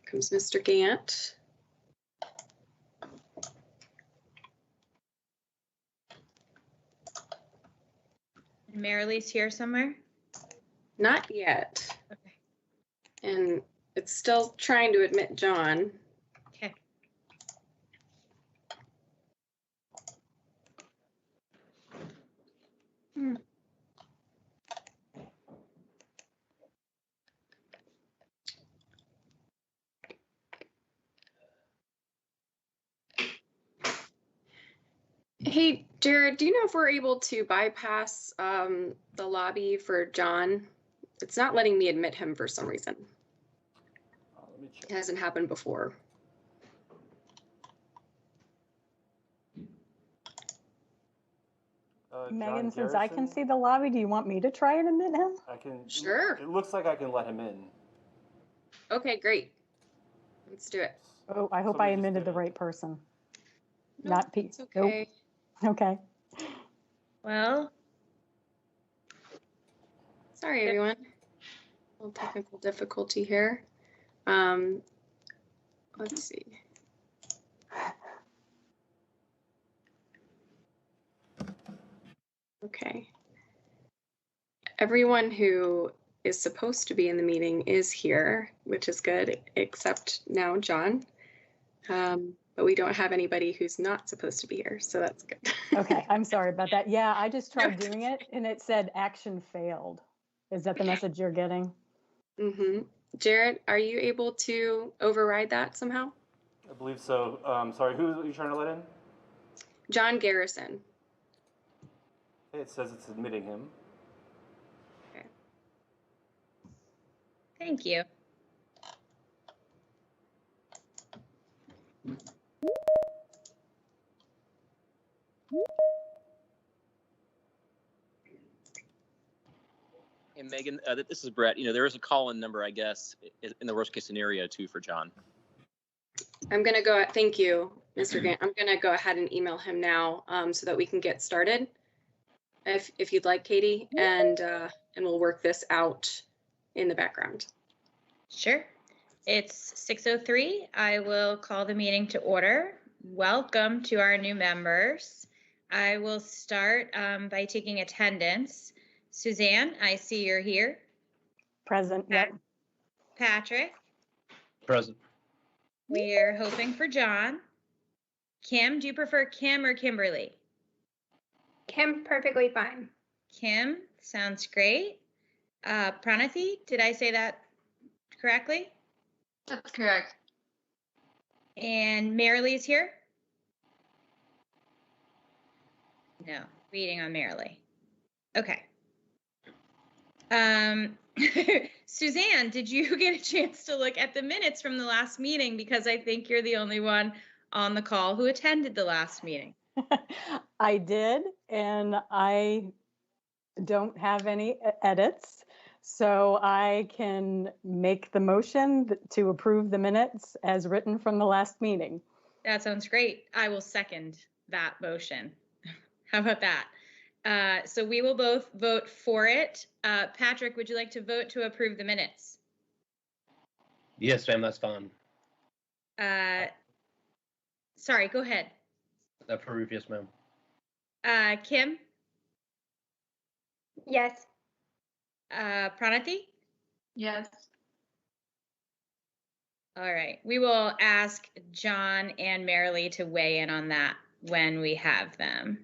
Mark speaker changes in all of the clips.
Speaker 1: Comes Mr. Gant.
Speaker 2: Marilee's here somewhere?
Speaker 1: Not yet.
Speaker 2: Okay.
Speaker 1: And it's still trying to admit John.
Speaker 2: Okay.
Speaker 1: Hey, Jared, do you know if we're able to bypass the lobby for John? It's not letting me admit him for some reason.
Speaker 3: Let me check.
Speaker 1: It hasn't happened before.
Speaker 4: Megan, since I can see the lobby, do you want me to try and admit him?
Speaker 3: I can.
Speaker 1: Sure.
Speaker 3: It looks like I can let him in.
Speaker 1: Okay, great. Let's do it.
Speaker 4: Oh, I hope I admitted the right person.
Speaker 1: Nope,
Speaker 4: Not Pete.
Speaker 1: It's okay.
Speaker 4: Nope. Okay.
Speaker 2: Well.
Speaker 1: Sorry, everyone. A little technical difficulty here. Let's see. Okay. Everyone who is supposed to be in the meeting is here, which is good, except now John. But we don't have anybody who's not supposed to be here, so that's good.
Speaker 4: Okay, I'm sorry about that. Yeah, I just tried doing it and it said action failed. Is that the message you're getting?
Speaker 1: Mm-hmm. Jared, are you able to override that somehow?
Speaker 3: I believe so. Sorry, who are you trying to let in?
Speaker 1: John Garrison.
Speaker 3: It says it's admitting him.
Speaker 1: Okay.
Speaker 2: Thank you.
Speaker 5: Hey, Megan, this is Brett. You know, there is a call-in number, I guess, in the worst case scenario, too, for John.
Speaker 1: I'm going to go, thank you, Mr. Gant. I'm going to go ahead and email him now so that we can get started, if you'd like, Katie, and we'll work this out in the background.
Speaker 2: Sure. It's 6:03. I will call the meeting to order. Welcome to our new members. I will start by taking attendance. Suzanne, I see you're here.
Speaker 4: Present, yep.
Speaker 2: Patrick.
Speaker 6: Present.
Speaker 2: We're hoping for John. Kim, do you prefer Kim or Kimberly?
Speaker 7: Kim, perfectly fine.
Speaker 2: Kim, sounds great. Pranathi, did I say that correctly?
Speaker 7: That's correct.
Speaker 2: And Marilee's here? No, waiting on Marilee. Okay. Suzanne, did you get a chance to look at the minutes from the last meeting? Because I think you're the only one on the call who attended the last meeting.
Speaker 4: I did, and I don't have any edits, so I can make the motion to approve the minutes as written from the last meeting.
Speaker 2: That sounds great. I will second that motion. How about that? So we will both vote for it. Patrick, would you like to vote to approve the minutes?
Speaker 6: Yes, ma'am, that's fine.
Speaker 2: Sorry, go ahead.
Speaker 6: Approve, yes, ma'am.
Speaker 2: Kim?
Speaker 7: Yes.
Speaker 2: Pranathi?
Speaker 7: Yes.
Speaker 2: All right. We will ask John and Marilee to weigh in on that when we have them.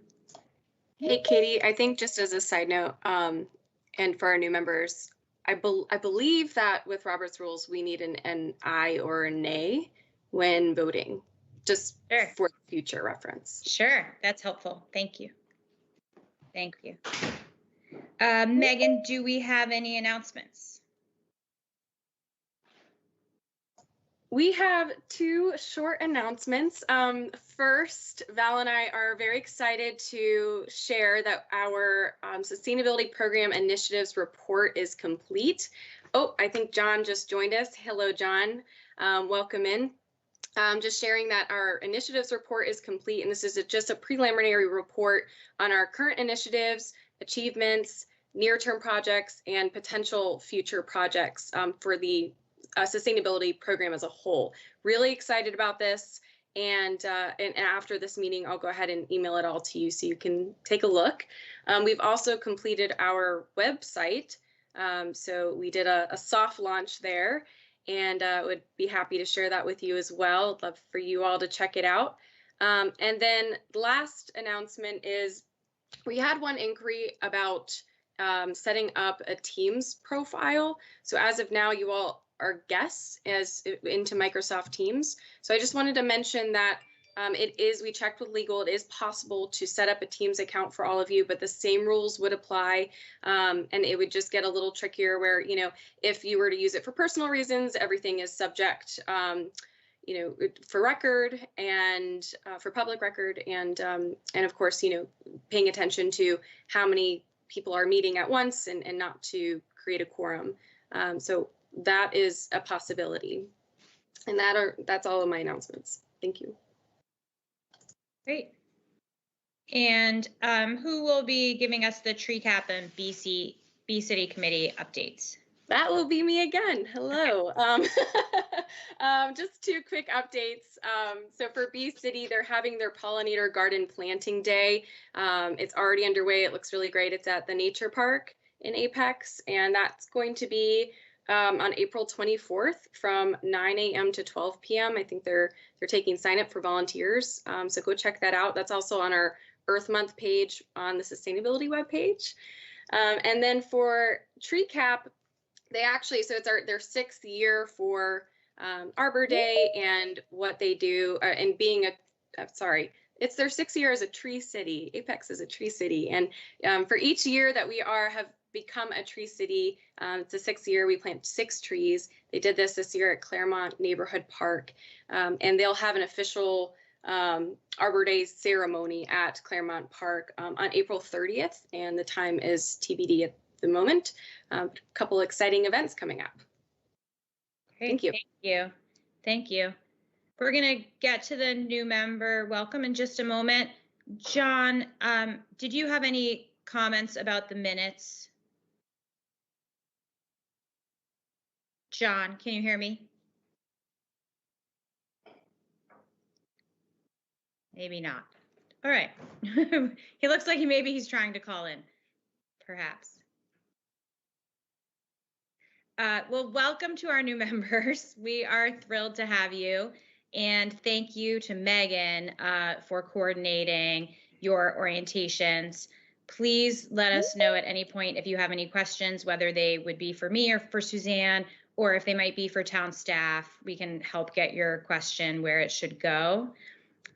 Speaker 1: Hey, Katie, I think just as a side note, and for our new members, I believe that with Robert's rules, we need an aye or a nay when voting, just
Speaker 2: Sure.
Speaker 1: for future reference.
Speaker 2: Sure. That's helpful. Thank you. Thank you. Megan, do we have any announcements?
Speaker 1: We have two short announcements. First, Val and I are very excited to share that our sustainability program initiatives report is complete. Oh, I think John just joined us. Hello, John. Welcome in. Just sharing that our initiatives report is complete, and this is just a preliminary report on our current initiatives, achievements, near-term projects and potential future projects for the sustainability program as a whole. Really excited about this. And after this meeting, I'll go ahead and email it all to you so you can take a look. We've also completed our website. So we did a soft launch there, and would be happy to share that with you as well. I'd love for you all to check it out. And then the last announcement is we had one inquiry about setting up a Teams profile. So as of now, you all are guests into Microsoft Teams. So I just wanted to mention that we checked with legal, it is possible to set up a Teams account for all of you, but the same rules would apply. And it would just get a little trickier where, if you were to use it for personal reasons, everything is subject, for record and for public record. And of course, paying attention to how many people are meeting at once and not to create a quorum. So that is a possibility. And that's all of my announcements. Thank you.
Speaker 2: Great. And who will be giving us the tree cap and B City Committee updates?
Speaker 1: That will be me again. Hello. Just two quick updates. So for Bee City, they're having their pollinator garden planting day. It's already underway. It looks really great. It's at the Nature Park in Apex, and that's going to be on April 24th from 9 a.m. to 12 p.m. I think they're taking sign up for volunteers. So go check that out. That's also on our Earth Month page on the sustainability webpage. And then for Tree Cap, so it's their 6th year for Arbor Day and what they do, and being it's their 6th year as a tree city. Apex is a tree city, and for each year that we have become a tree city, it's the 6th year, we plant 6 trees. They did this year at Claremont Neighborhood Park, and they'll have an official Arbor Day ceremony at Claremont Park on April 30th, and the time is TBD at the moment. A couple exciting events coming up.
Speaker 2: Great.
Speaker 1: Thank you.
Speaker 2: Thank you. Thank you. We're going to get to the new member welcome in just a moment. John, did you have any comments about the minutes? John, can you hear me? Maybe not. All right. He looks like maybe he's trying to call in, perhaps. Well, welcome to our new members. We are thrilled to have you. And thank you to Megan for coordinating your orientations. Please let us know at any point if you have any questions, whether they would be for me or for Suzanne, or if they might be for town staff. We can help get your question where it should go.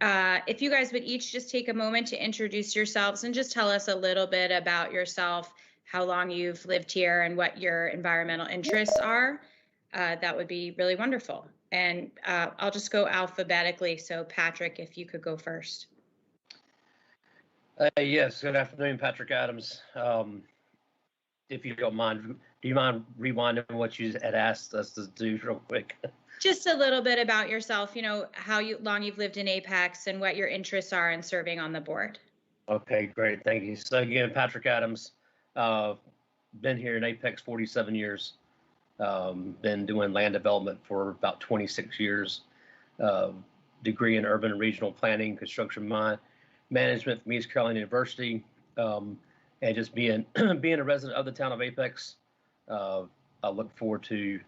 Speaker 2: If you guys would each just take a moment to introduce yourselves and just tell us a little bit about yourself, how long you've lived here, and what your environmental interests are, that would be really wonderful. And I'll just go alphabetically. So Patrick, if you could go first.
Speaker 6: Yes, good afternoon, Patrick Adams. If you don't mind, do you mind rewinding what you had asked us to do real quick?
Speaker 2: Just a little bit about yourself, how long you've lived in Apex and what your interests are in serving on the board.
Speaker 6: Okay, great, thank you. So again, Patrick Adams, been here in Apex 47 years. Been doing land development for about 26 years. Degree in urban and regional planning, construction management from East Carolina University, and just being a resident of the town of Apex. I look forward to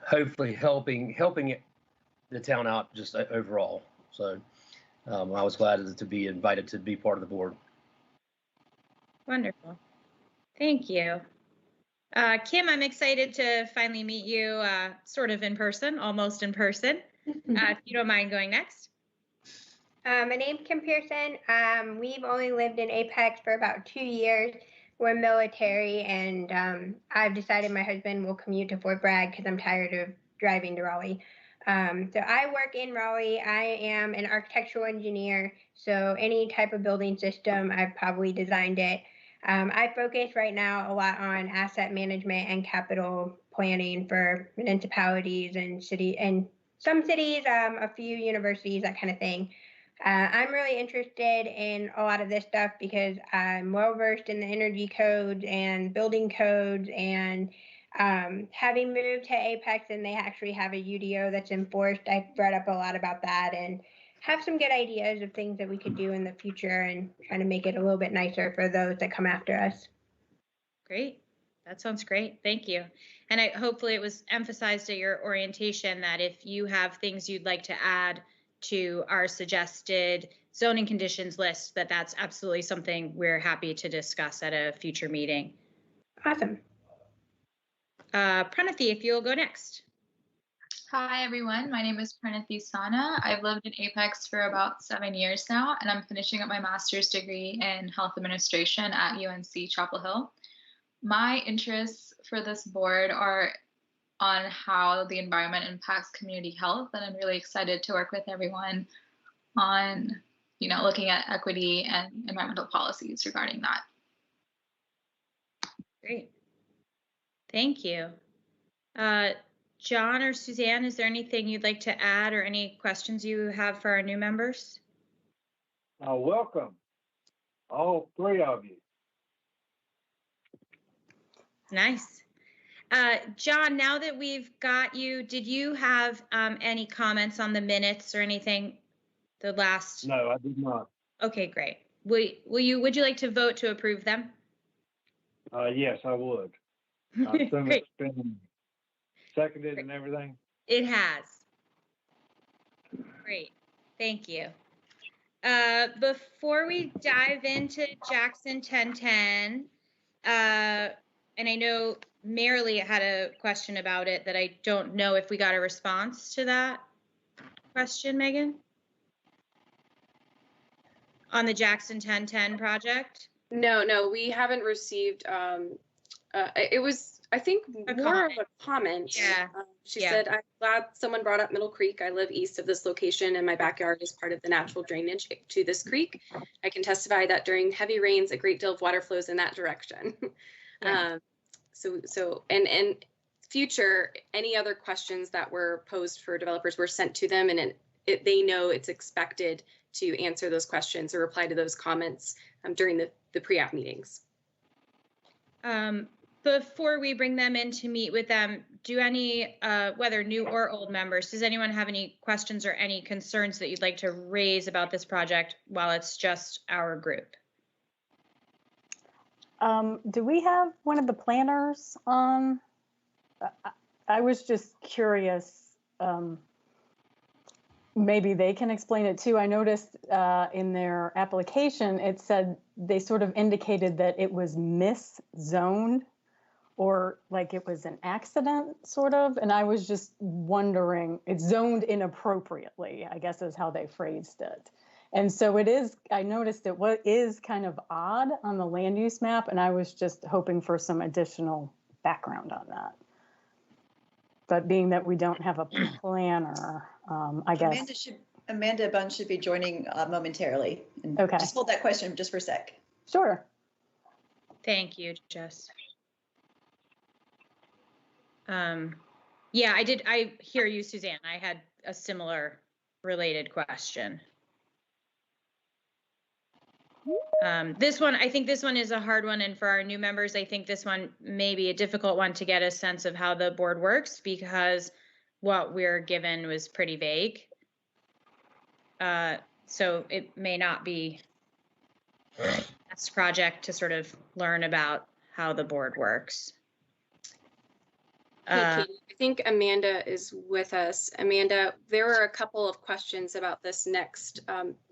Speaker 6: hopefully helping the town out just overall. So I was glad to be invited to be part of the board.
Speaker 2: Wonderful. Thank you. Kim, I'm excited to finally meet you sort of in person, almost in person. If you don't mind going next.
Speaker 7: My name's Kim Pearson. We've only lived in Apex for about 2 years. We're military, and I've decided my husband will commute to Fort Bragg because I'm tired of driving to Raleigh. So I work in Raleigh. I am an architectural engineer, so any type of building system, I've probably designed it. I focus right now a lot on asset management and capital planning for municipalities and some cities, a few universities, that kind of thing. I'm really interested in a lot of this stuff because I'm well versed in the energy codes and building codes, and having moved to Apex and they actually have a UDO that's enforced, I've read up a lot about that and have some good ideas of things that we could do in the future and trying to make it a little bit nicer for those that come after us.
Speaker 2: Great. That sounds great. Thank you. And hopefully it was emphasized at your orientation that if you have things you'd like to add to our suggested zoning conditions list, that's absolutely something we're happy to discuss at a future meeting.
Speaker 7: Awesome.
Speaker 2: Pranathi, if you'll go next.
Speaker 8: Hi, everyone. My name is Pranathi Sana. I've lived in Apex for about 7 years now, and I'm finishing up my master's degree in health administration at UNC Chapel Hill. My interests for this board are on how the environment impacts community health, and I'm really excited to work with everyone on, looking at equity and environmental policies regarding that.
Speaker 2: Great. Thank you. John or Suzanne, is there anything you'd like to add or any questions you have for our new members?
Speaker 9: Welcome, all three of you.
Speaker 2: Nice. John, now that we've got you, did you have any comments on the minutes or anything? The last?
Speaker 9: No, I did not.
Speaker 2: Okay, great. Would you like to vote to approve them?
Speaker 9: Yes, I would. I assume it's been seconded and everything.
Speaker 2: It has. Great. Thank you. Before we dive into Jackson 1010, and I know Marilee had a question about it that I don't know if we got a response to that question, Megan? On the Jackson 1010 project?
Speaker 1: No, we haven't received, it was, I think, more of a comment.
Speaker 2: Yeah.
Speaker 1: She said, I'm glad someone brought up Middle Creek. I live east of this location and my backyard is part of the natural drainage to this creek. I can testify that during heavy rains, a great deal of water flows in that direction.
Speaker 2: Yeah.
Speaker 1: And future, any other questions that were posed for developers were sent to them, and they know it's expected to answer those questions or reply to those comments during the pre-app meetings.
Speaker 2: Before we bring them in to meet with them, do any, whether new or old members, does anyone have any questions or any concerns that you'd like to raise about this project while it's just our group?
Speaker 4: Do we have one of the planners on? I was just curious. Maybe they can explain it too. I noticed in their application, it said they sort of indicated that it was miszoned, or like it was an accident sort of. And I was just wondering, it's zoned inappropriately, I guess is how they phrased it. And so it is, I noticed it is kind of odd on the land use map, and I was just hoping for some additional background on that. But being that we don't have a planner, I guess.
Speaker 10: Amanda Bunn should be joining momentarily. And
Speaker 4: okay.
Speaker 10: Just hold that question just for a sec.
Speaker 4: Sure.
Speaker 2: Thank you, Jess. Yeah, I hear you, Suzanne. I had a similar related question. This one, I think this one is a hard one, and for our new members, I think this one may be a difficult one to get a sense of how the board works, because what we're given was pretty vague. So it may not be the best project to sort of learn about how the board works.
Speaker 1: Hey, Katie, I think Amanda is with us. Amanda, there were a couple of questions about this next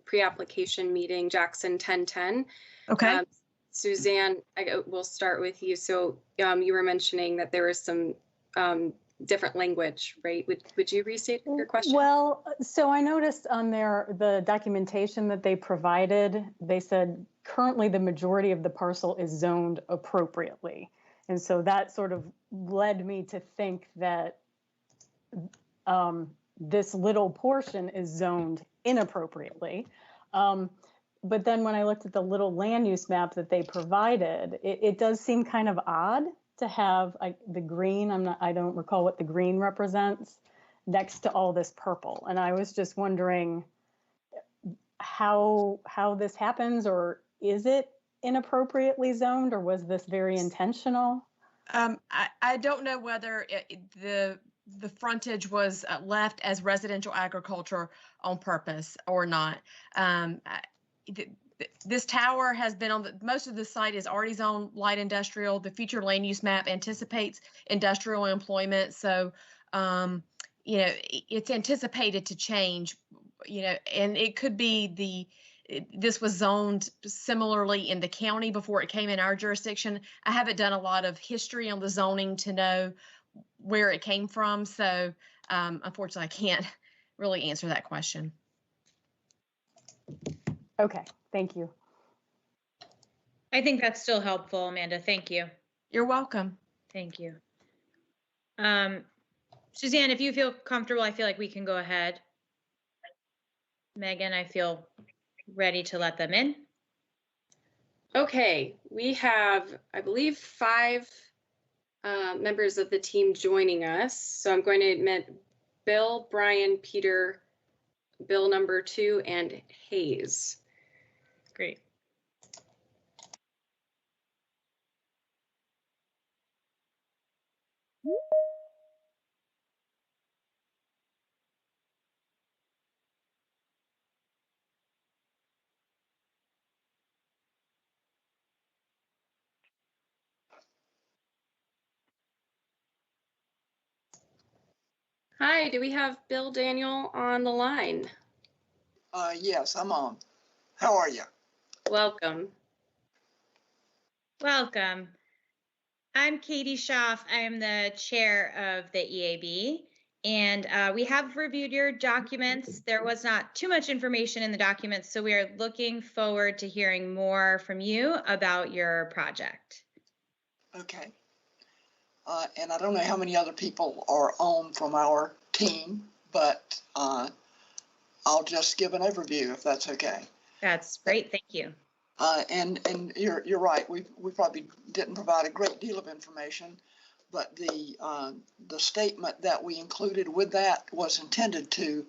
Speaker 1: pre-application meeting, Jackson 1010.
Speaker 10: Okay.
Speaker 1: Suzanne, we'll start with you. So you were mentioning that there was some different language, right? Would you restate your question?
Speaker 4: Well, so I noticed on the documentation that they provided, they said currently the majority of the parcel is zoned appropriately. And so that sort of led me to think that this little portion is zoned inappropriately. But then when I looked at the little land use map that they provided, it does seem kind of odd to have the green, I don't recall what the green represents, next to all this purple. And I was just wondering, how this happens, or is it inappropriately zoned, or was this very intentional?
Speaker 11: I don't know whether the frontage was left as residential agriculture on purpose or not. This tower has been on most of the site is already zoned light industrial. The future land use map anticipates industrial employment. So, it's anticipated to change, and it could be this was zoned similarly in the county before it came in our jurisdiction. I haven't done a lot of history on the zoning to know where it came from. So unfortunately, I can't really answer that question.
Speaker 4: Okay, thank you.
Speaker 2: I think that's still helpful, Amanda. Thank you.
Speaker 11: You're welcome.
Speaker 2: Thank you. Suzanne, if you feel comfortable, I feel like we can go ahead. Megan, I feel ready to let them in.
Speaker 1: Okay, we have, I believe, 5 members of the team joining us. So I'm going to admit Bill, Brian, Peter, Bill number 2, and Hayes.
Speaker 2: Great.
Speaker 1: Hi, do we have Bill Daniel on the line?
Speaker 12: Yes, I'm on. How are you?
Speaker 1: Welcome.
Speaker 2: Welcome. I'm Katie Schaff. I am the chair of the EAB, and we have reviewed your documents. There was not too much information in the documents, so we are looking forward to hearing more from you about your project.
Speaker 12: Okay. And I don't know how many other people are on from our team, but I'll just give an overview if that's okay.
Speaker 2: That's great. Thank you.
Speaker 12: And you're right. We probably didn't provide a great deal of information, but the statement that we included with that was intended to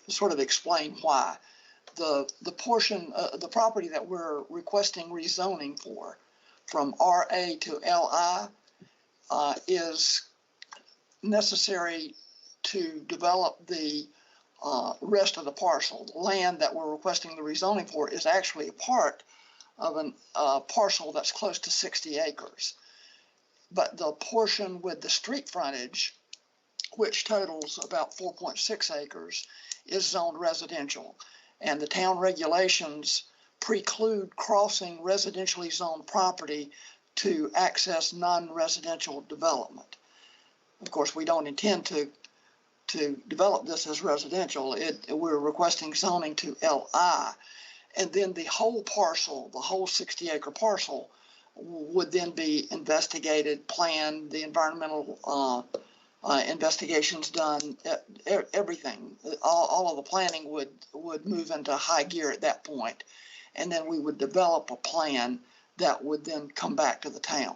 Speaker 12: sort of explain why the portion the property that we're requesting rezoning for from RA to LI is necessary to develop the rest of the parcel. The land that we're requesting the rezoning for is actually a part of a parcel that's close to 60 acres. But the portion with the street frontage, which totals about 4.6 acres, is zoned residential. And the town regulations preclude crossing residentially zoned property to access non-residential development. Of course, we don't intend to develop this as residential. We're requesting zoning to LI, and then the whole parcel, the whole 60-acre parcel, would then be investigated, planned, the environmental investigations done, everything. All of the planning would move into high gear at that point, and then we would develop a plan that would then come back to the town.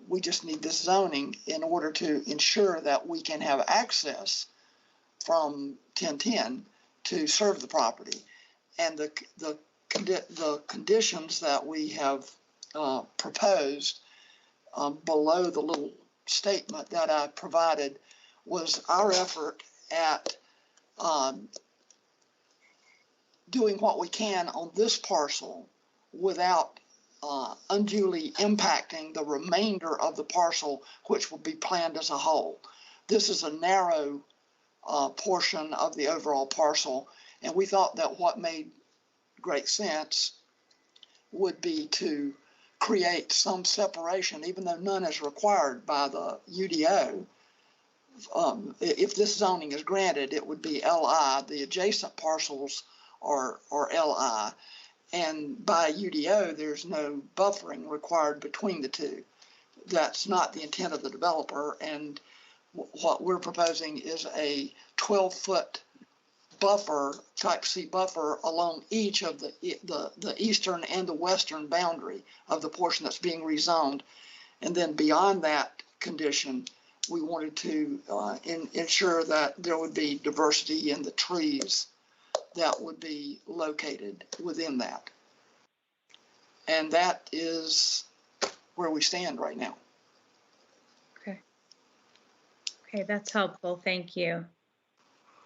Speaker 12: We just need this zoning in order to ensure that we can have access from 1010 to serve the property. And the conditions that we have proposed below the little statement that I provided was our effort at doing what we can on this parcel without unduly impacting the remainder of the parcel, which will be planned as a whole. This is a narrow portion of the overall parcel, and we thought that what made great sense would be to create some separation, even though none is required by the UDO. If this zoning is granted, it would be LI. The adjacent parcels are LI. And by UDO, there's no buffering required between the two. That's not the intent of the developer. And what we're proposing is a 12-foot buffer, type C buffer, along each of the eastern and the western boundary of the portion that's being rezoned. And then beyond that condition, we wanted to ensure that there would be diversity in the trees that would be located within that. And that is where we stand right now.
Speaker 2: Okay. Okay, that's helpful. Thank you.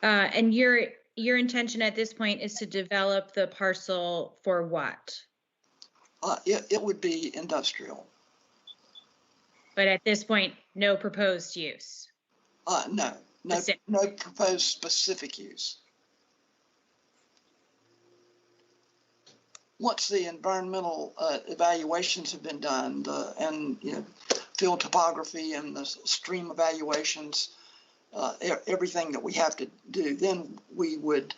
Speaker 2: And your intention at this point is to develop the parcel for what?
Speaker 12: It would be industrial.
Speaker 2: But at this point, no proposed use.
Speaker 12: No proposed specific use. Once the environmental evaluations have been done, and field topography and the stream evaluations, everything that we have to do, then we would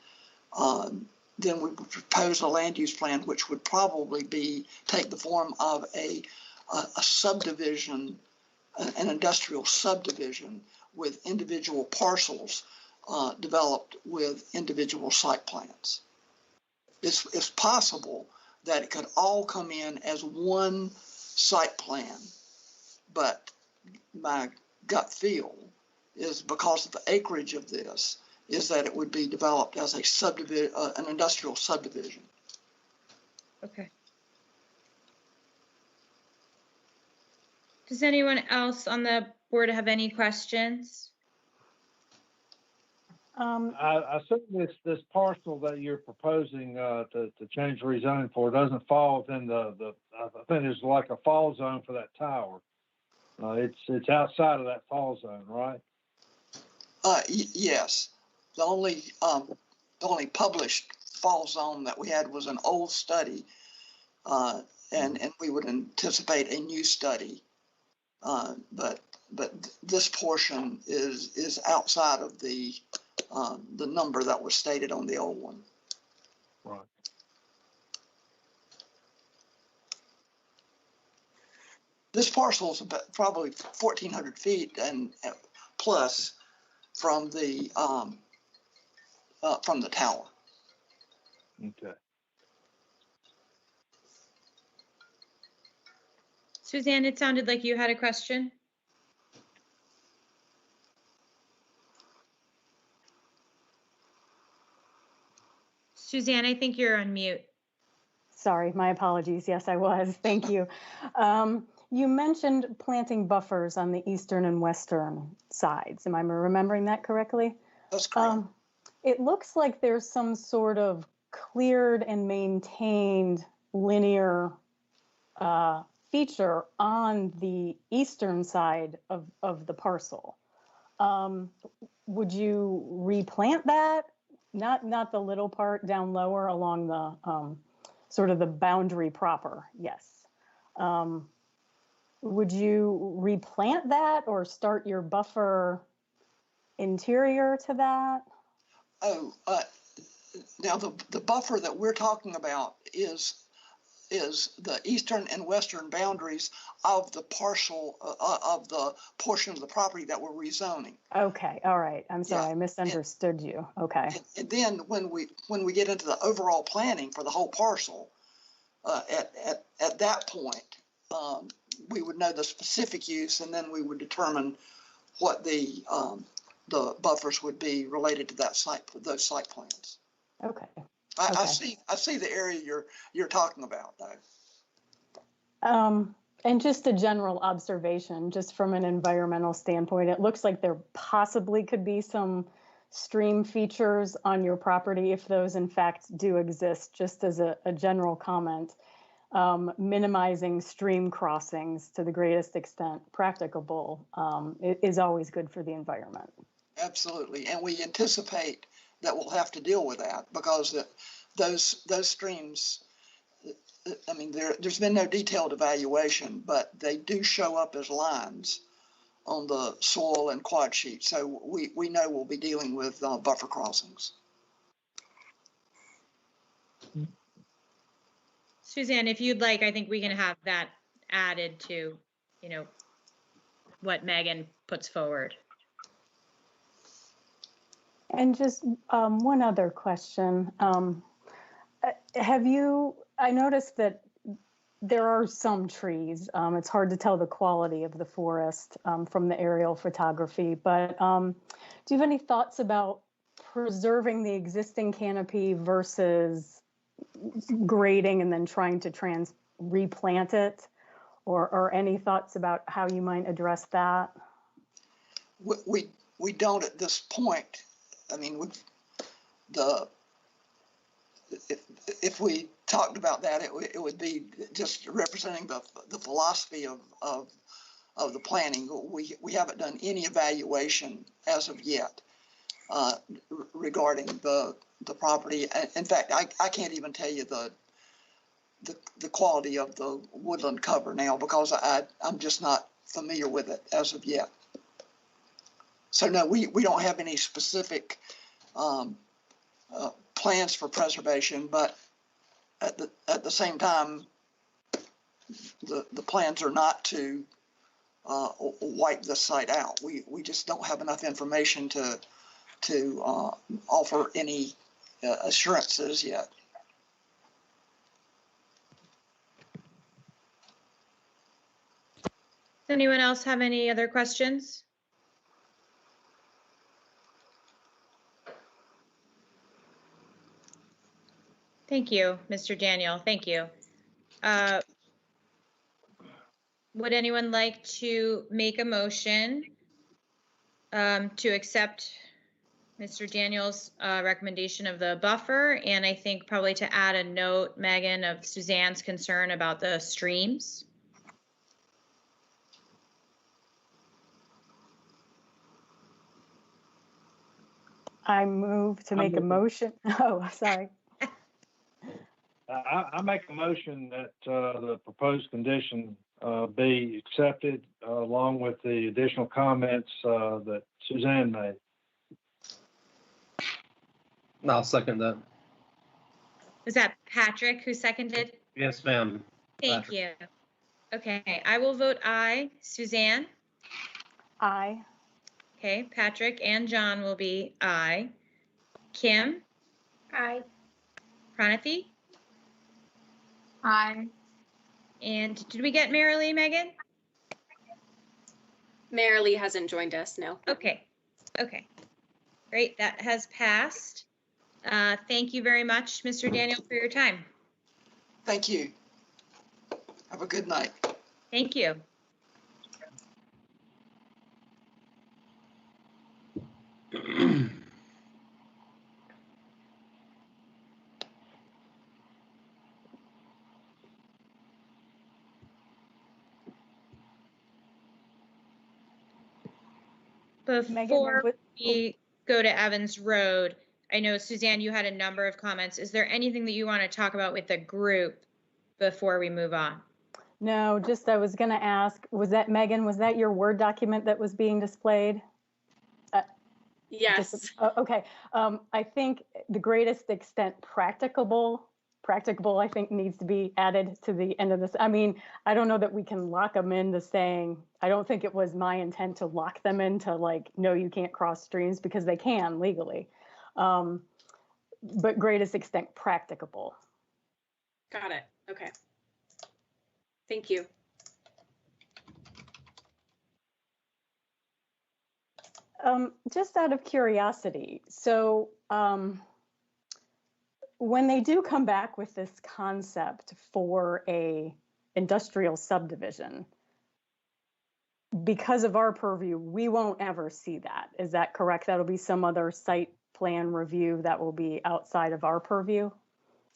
Speaker 12: propose a land use plan, which would probably take the form of a subdivision, an industrial subdivision with individual parcels developed with individual site plans. It's possible that it could all come in as one site plan, but my gut feel is, because of the acreage of this, is that it would be developed as a subdivision, an industrial subdivision.
Speaker 2: Okay. Does anyone else on the board have any questions?
Speaker 9: I assume this parcel that you're proposing to change rezoning for doesn't fall within I think there's like a fall zone for that tower. It's outside of that fall zone, right?
Speaker 12: Yes. The only published fall zone that we had was an old study, and we would anticipate a new study. But this portion is outside of the number that was stated on the old one.
Speaker 9: Right.
Speaker 12: This parcel is probably 1,400 feet and plus from the tower.
Speaker 9: Okay.
Speaker 2: Suzanne, it sounded like you had a question. Suzanne, I think you're on mute.
Speaker 4: Sorry, my apologies. Yes, I was. Thank you. You mentioned planting buffers on the eastern and western sides. Am I remembering that correctly?
Speaker 12: That's correct.
Speaker 4: It looks like there's some sort of cleared and maintained linear feature on the eastern side of the parcel. Would you replant that? Not the little part down lower along the sort of the boundary proper, yes. Would you replant that or start your buffer interior to that?
Speaker 12: Oh, now the buffer that we're talking about is the eastern and western boundaries of the parcel of the portion of the property that we're rezoning.
Speaker 4: Okay, all right. I'm sorry,
Speaker 12: Yeah.
Speaker 4: I misunderstood you. Okay.
Speaker 12: And then when we get into the overall planning for the whole parcel, at that point, we would know the specific use, and then we would determine what the buffers would be related to that site, those site plans.
Speaker 4: Okay.
Speaker 12: I see the area you're talking about, though.
Speaker 4: And just a general observation, just from an environmental standpoint, it looks like there possibly could be some stream features on your property, if those in fact do exist, just as a general comment. Minimizing stream crossings to the greatest extent practicable is always good for the environment.
Speaker 12: Absolutely, and we anticipate that we'll have to deal with that because those streams, I mean, there's been no detailed evaluation, but they do show up as lines on the soil and quad sheet. So we know we'll be dealing with buffer crossings.
Speaker 2: Suzanne, if you'd like, I think we can have that added to, what Megan puts forward.
Speaker 4: And just one other question. I noticed that there are some trees. It's hard to tell the quality of the forest from the aerial photography, but do you have any thoughts about preserving the existing canopy versus grading and then trying to replant it, or any thoughts about how you might address that?
Speaker 12: We don't at this point. I mean, if we talked about that, it would be just representing the philosophy of the planning. We haven't done any evaluation as of yet regarding the property. In fact, I can't even tell you the quality of the woodland cover now, because I'm just not familiar with it as of yet. So no, we don't have any specific plans for preservation, but at the same time, the plans are not to wipe the site out. We just don't have enough information to offer any assurances yet.
Speaker 2: Does anyone else have any other questions? Thank you, Mr. Daniel. Thank you. Would anyone like to make a motion to accept Mr. Daniel's recommendation of the buffer, and I think probably to add a note, Megan, of Suzanne's concern about the streams?
Speaker 4: I move to make a motion. Oh, sorry.
Speaker 9: I make a motion that the proposed condition be accepted along with the additional comments that Suzanne made.
Speaker 6: I'll second that.
Speaker 2: Was that Patrick who seconded?
Speaker 6: Yes, ma'am.
Speaker 2: Thank you. Okay, I will vote aye. Suzanne?
Speaker 4: Aye.
Speaker 2: Okay, Patrick and John will be aye. Kim?
Speaker 7: Aye.
Speaker 2: Pranati?
Speaker 8: Aye.
Speaker 2: And did we get Marilee, Megan?
Speaker 1: Marilee hasn't joined us, no.
Speaker 2: Okay, okay. Great, that has passed. Thank you very much, Mr. Daniel, for your time.
Speaker 12: Thank you. Have a good night.
Speaker 2: Thank you. Before we go to Evans Road, I know, Suzanne, you had a number of comments. Is there anything that you want to talk about with the group before we move on?
Speaker 4: No, just I was going to ask, was that, Megan, was that your Word document that was being displayed?
Speaker 1: Yes.
Speaker 4: Okay. I think the greatest extent practicable, I think needs to be added to the end of this. I mean, I don't know that we can lock them into saying, I don't think it was my intent to lock them into like, no, you can't cross streams, because they can legally. But greatest extent practicable.
Speaker 1: Got it. Okay. Thank you.
Speaker 4: Just out of curiosity, so when they do come back with this concept for a industrial subdivision, because of our purview, we won't ever see that. Is that correct? That'll be some other site plan review that will be outside of our purview?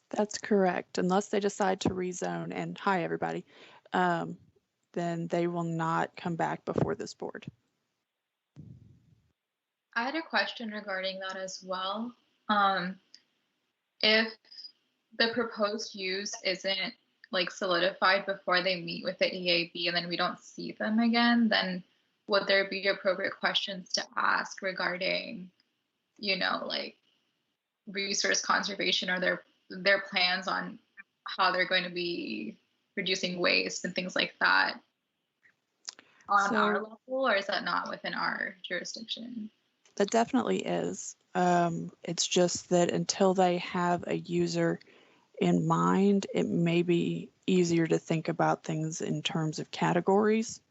Speaker 13: That's correct. Unless they decide to rezone, and hi, everybody, then they will not come back before this board.
Speaker 8: I had a question regarding that as well. If the proposed use isn't like solidified before they meet with the EAB and then we don't see them again, then would there be appropriate questions to ask regarding, you know, like resource conservation or their plans on how they're going to be reducing waste and things like that on our level, or is that not within our jurisdiction?
Speaker 13: That definitely is. It's just that until they have a user in mind, it may be easier to think about things in terms of categories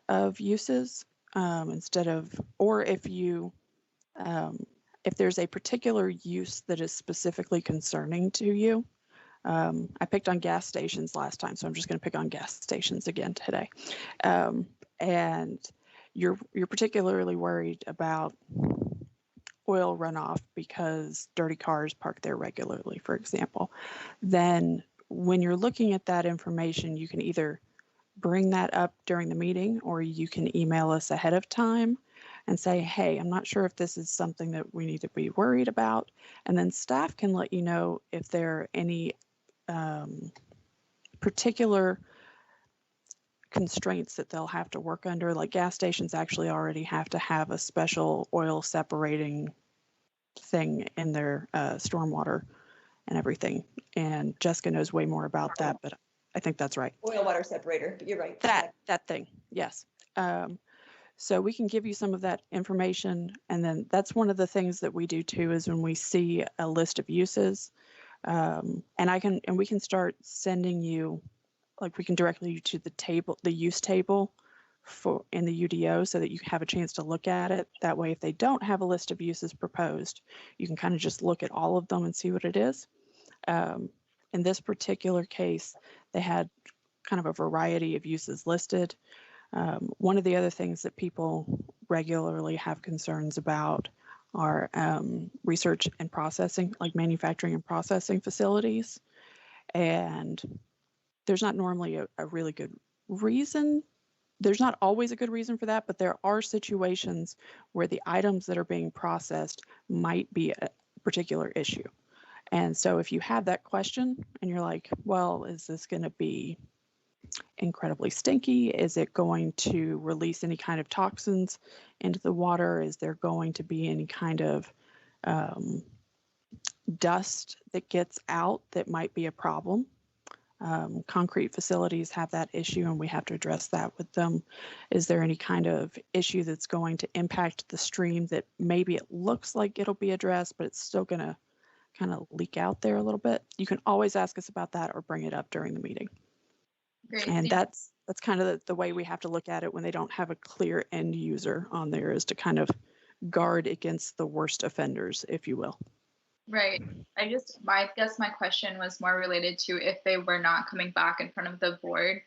Speaker 13: of uses instead of, or if you if there's a particular use that is specifically concerning to you, I picked on gas stations last time, so I'm just going to pick on gas stations again today. And you're particularly worried about oil runoff because dirty cars park there regularly, for example. Then when you're looking at that information, you can either bring that up during the meeting, or you can email us ahead of time and say, hey, I'm not sure if this is something that we need to be worried about. And then staff can let you know if there are any particular constraints that they'll have to work under. Like gas stations actually already have to have a special oil separating thing in their stormwater and everything. And Jessica knows way more about that, but I think that's right.
Speaker 10: Oil water separator, but you're right.
Speaker 13: That thing, yes. So we can give you some of that information, and then that's one of the things that we do too, is when we see a list of uses, and we can start sending you, like we can directly you to the table, the use table for in the UDO, so that you have a chance to look at it. That way, if they don't have a list of uses proposed, you can kind of just look at all of them and see what it is. In this particular case, they had kind of a variety of uses listed. One of the other things that people regularly have concerns about are research and processing, like manufacturing and processing facilities. And there's not normally a really good reason. There's not always a good reason for that, but there are situations where the items that are being processed might be a particular issue. And so if you have that question and you're like, well, is this going to be incredibly stinky? Is it going to release any kind of toxins into the water? Is there going to be any kind of dust that gets out that might be a problem? Concrete facilities have that issue, and we have to address that with them. Is there any kind of issue that's going to impact the stream that maybe it looks like it'll be addressed, but it's still going to kind of leak out there a little bit? You can always ask us about that or bring it up during the meeting.
Speaker 8: Great.
Speaker 13: And that's kind of the way we have to look at it when they don't have a clear end user on there, is to kind of guard against the worst offenders, if you will.
Speaker 8: Right. I guess my question was more related to if they were not coming back in front of the board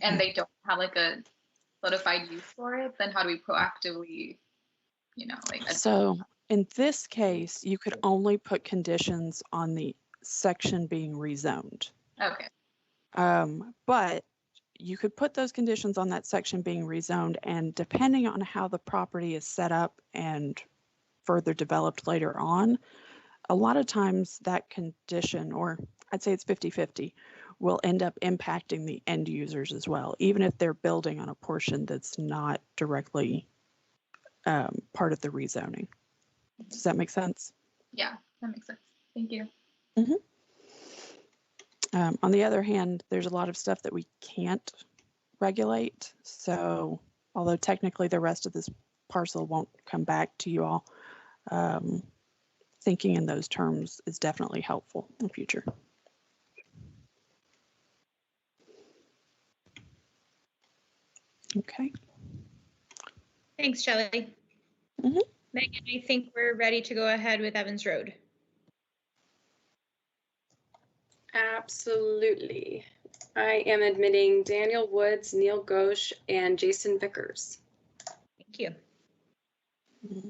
Speaker 8: and they don't have like a solidified use for it, then how do we proactively,
Speaker 13: So in this case, you could only put conditions on the section being rezoned.
Speaker 8: Okay.
Speaker 13: But you could put those conditions on that section being rezoned, and depending on how the property is set up and further developed later on, a lot of times that condition, or I'd say it's 50-50, will end up impacting the end users as well, even if they're building on a portion that's not directly part of the rezoning. Does that make sense?
Speaker 8: Yeah, that makes sense. Thank you.
Speaker 13: Mm-hmm. On the other hand, there's a lot of stuff that we can't regulate. So although technically the rest of this parcel won't come back to you all, thinking in those terms is definitely helpful in the future. Okay.
Speaker 2: Thanks, Shelley.
Speaker 13: Mm-hmm.
Speaker 2: Megan, I think we're ready to go ahead with Evans Road.
Speaker 1: Absolutely. I am admitting Daniel Woods, Neil Ghosh, and Jason Vickers.
Speaker 2: Thank you.
Speaker 13: Mm-hmm.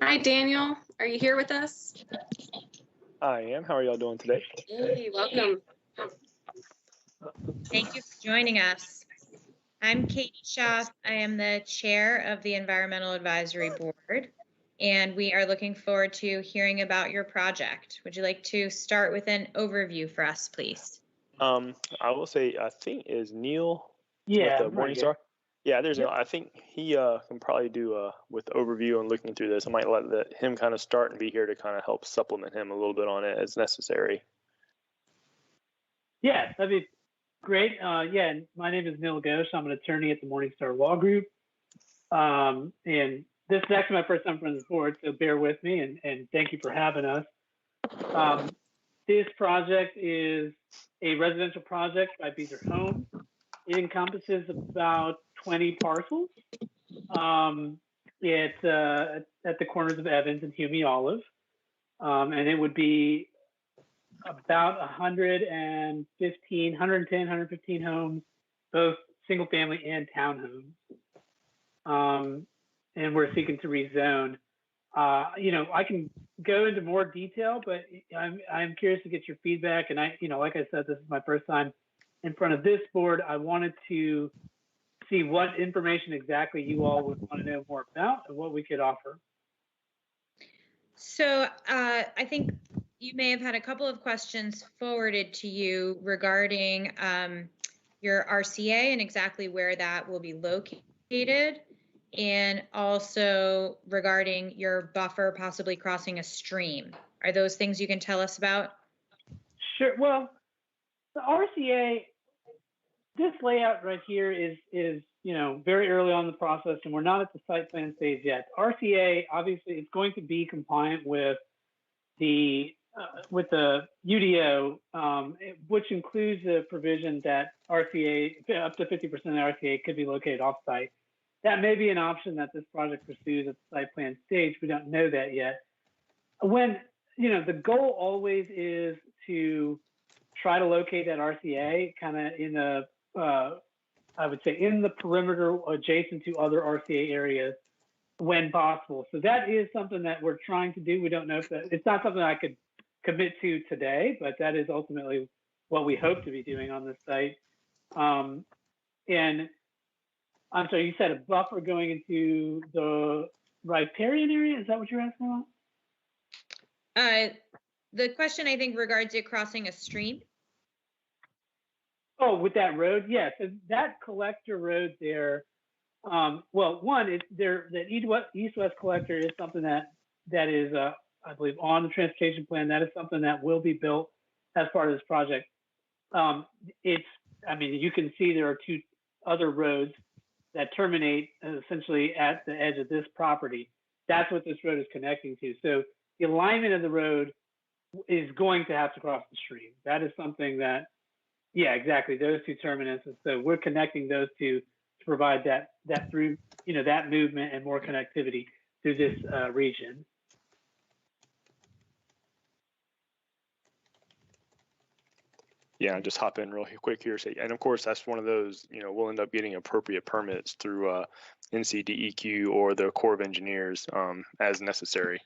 Speaker 1: Hi, Daniel. Are you here with us?
Speaker 14: I am. How are y'all doing today?
Speaker 1: Hey, welcome.
Speaker 2: Thank you for joining us. I'm Katie Schaff. I am the chair of the Environmental Advisory Board, and we are looking forward to hearing about your project. Would you like to start with an overview for us, please?
Speaker 14: I will say, I think is Neil
Speaker 15: with
Speaker 14: the Morningstar. Yeah, there's I think he can probably do with overview and looking through this. I might let him kind of start and be here to kind of help supplement him a little bit on it as necessary.
Speaker 15: Yeah, that'd be great. Yeah, my name is Neil Ghosh. I'm an attorney at the Morningstar Law Group. And this is actually my first time from the board, so bear with me and thank you for having us. This project is a residential project by Beezer Homes It encompasses about 20 parcels. It's at the corners of Evans and Hume Olive. And it would be about 110, 115 homes, both single family and townhomes. And we're seeking to rezone. I can go into more detail, but I'm curious to get your feedback. And like I said, this is my first time in front of this board. I wanted to see what information exactly you all would want to know more about and what we could offer.
Speaker 2: So I think you may have had a couple of questions forwarded to you regarding your RCA and exactly where that will be located, and also regarding your buffer possibly crossing a stream. Are those things you can tell us about?
Speaker 15: Sure. Well, the RCA, this layout right here is very early on in the process, and we're not at the site plan stage yet. RCA obviously is going to be compliant with the UDO, which includes the provision that RCA up to 50% of the RCA could be located off-site. That may be an option that this project pursues at the site plan stage. We don't know that yet. When the goal always is to try to locate that RCA kind of in the I would say in the perimeter adjacent to other RCA areas when possible. So that is something that we're trying to do. We don't know if it's not something I could commit to today, but that is ultimately what we hope to be doing on this site. And I'm sorry, you said a buffer going into the riparian area? Is that what you're asking about?
Speaker 2: The question, I think, regards it crossing a stream.
Speaker 15: Oh, with that road? Yes. Yeah, so that collector road there, well, one, that east-west collector is something that is, I believe, on the transportation plan. That is something that will be built as part of this project. You can see there are two other roads that terminate essentially at the edge of this property. That's what this road is connecting to. So the alignment of the road is going to have to cross the stream. That is something that, yeah, exactly, those two terminuses. So we're connecting those two to provide that through, that movement and more connectivity through this region.
Speaker 14: Yeah, just hop in real quick here. And of course, that's one of those, we'll end up getting appropriate permits through NCDEQ or the Corps of Engineers as necessary.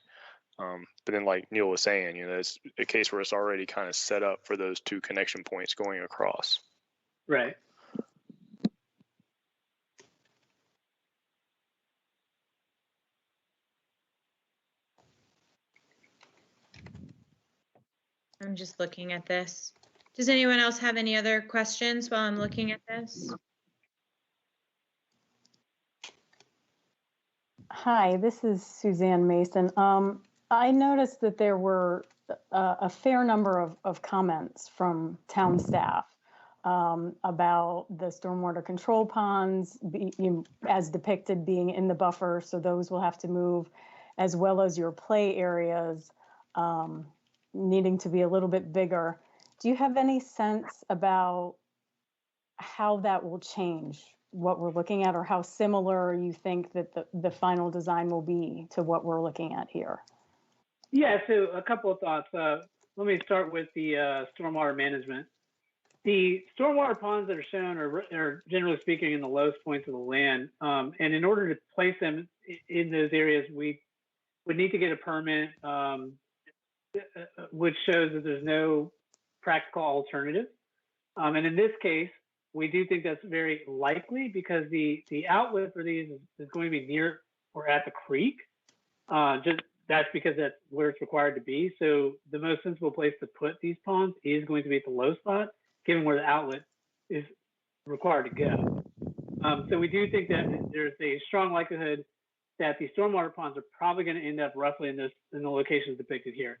Speaker 14: But then like Neil was saying, it's a case where it's already kind of set up for those two connection points going across.
Speaker 15: Right.
Speaker 2: I'm just looking at this. Does anyone else have any other questions while I'm looking at this?
Speaker 4: Hi, this is Suzanne Mason. I noticed that there were a fair number of comments from town staff about the stormwater control ponds as depicted being in the buffer, so those will have to move, as well as your play areas needing to be a little bit bigger. Do you have any sense about how that will change what we're looking at, or how similar you think that the final design will be to what we're looking at here?
Speaker 15: Yeah, so a couple of thoughts. Let me start with the stormwater management. The stormwater ponds that are shown are generally speaking in the lowest points of the land. And in order to place them in those areas, we would need to get a permit which shows that there's no practical alternative. And in this case, we do think that's very likely because the outlet for these is going to be near or at the creek. That's because that's where it's required to be. So the most sensible place to put these ponds is going to be at the low spot, given where the outlet is required to go. So we do think that there's a strong likelihood that the stormwater ponds are probably going to end up roughly in the locations depicted here.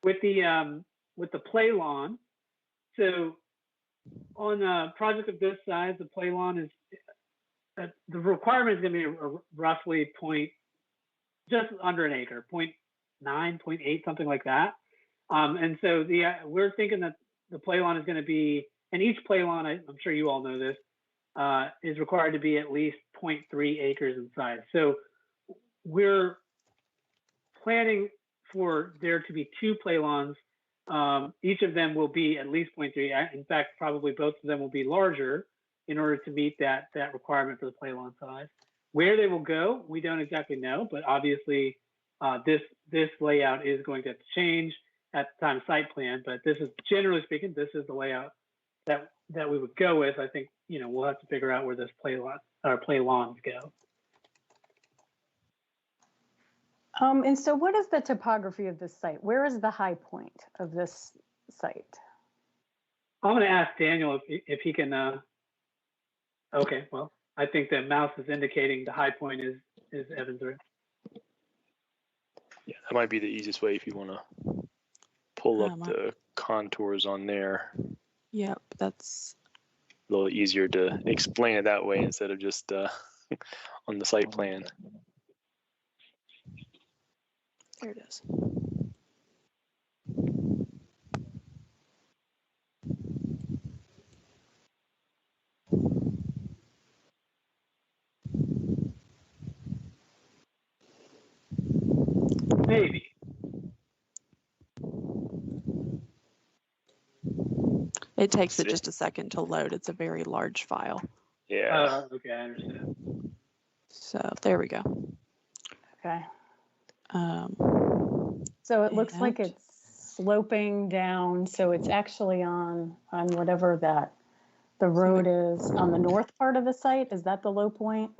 Speaker 15: With the play lawn, so on a project of this size, the play lawn is the requirement is going to be roughly just under an acre, 0.9, 0.8, something like that. And so we're thinking that the play lawn is going to be, and each play lawn, I'm sure you all know this, is required to be at least 0.3 acres in size. So we're planning for there to be 2 play lawns. Each of them will be at least 0.3. In fact, probably both of them will be larger in order to meet that requirement for the play lawn size. Where they will go, we don't exactly know, but obviously this layout is going to have to change at the time of site plan. But this is, generally speaking, this is the layout that we would go with. I think, you know, we'll have to figure out where this play lawns go.
Speaker 4: And so what is the topography of this site? Where is the high point of this site?
Speaker 15: I'm going to ask Daniel if he can. Okay, well, I think the mouse is indicating the high point is Evans Road.
Speaker 14: Yeah, that might be the easiest way if you want to pull up the contours on there.
Speaker 13: Yep, that's
Speaker 14: a little easier to explain it that way instead of just on the site plan.
Speaker 13: There it is.
Speaker 15: Maybe.
Speaker 13: It takes it just a second to load. It's a very large file.
Speaker 14: Yeah.
Speaker 15: Okay, I understand.
Speaker 13: So there we go.
Speaker 4: Okay. So it looks like
Speaker 13: and-
Speaker 4: it's sloping down. So it's actually on whatever that the road is on the north part of the site. Is that the low point?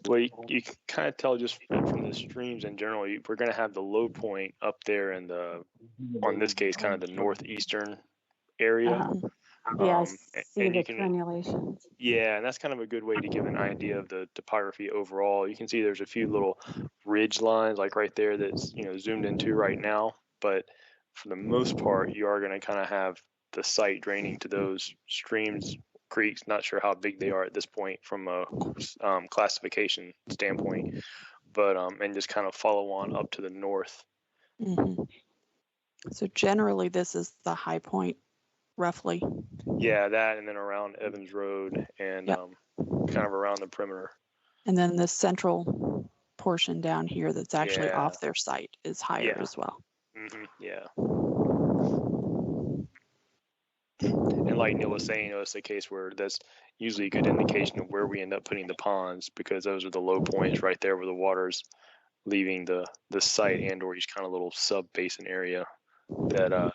Speaker 14: Well, you can kind of tell just from the streams in general, we're going to have the low point up there in the, on this case, kind of the northeastern area.
Speaker 4: Yeah, I see
Speaker 14: and
Speaker 4: the
Speaker 14: you can,
Speaker 4: crenulation.
Speaker 14: yeah, and that's kind of a good way to give an idea of the topography overall. You can see there's a few little ridge lines like right there that's, you know, zoomed into right now. But for the most part, you are going to kind of have the site draining to those streams, creeks. Not sure how big they are at this point from a classification standpoint, but and just kind of follow on up to the north.
Speaker 13: Mm-hmm. So generally, this is the high point, roughly.
Speaker 14: Yeah, that, and then around Evans Road and kind of around the perimeter.
Speaker 13: And then the central portion down here that's actually
Speaker 14: Yeah.
Speaker 13: off their site is higher as well.
Speaker 14: Mm-hmm. Yeah. And like Neil was saying, it's a case where that's usually a good indication of where we end up putting the ponds, because those are the low points right there where the water's leaving the site and or each kind of little sub basin area that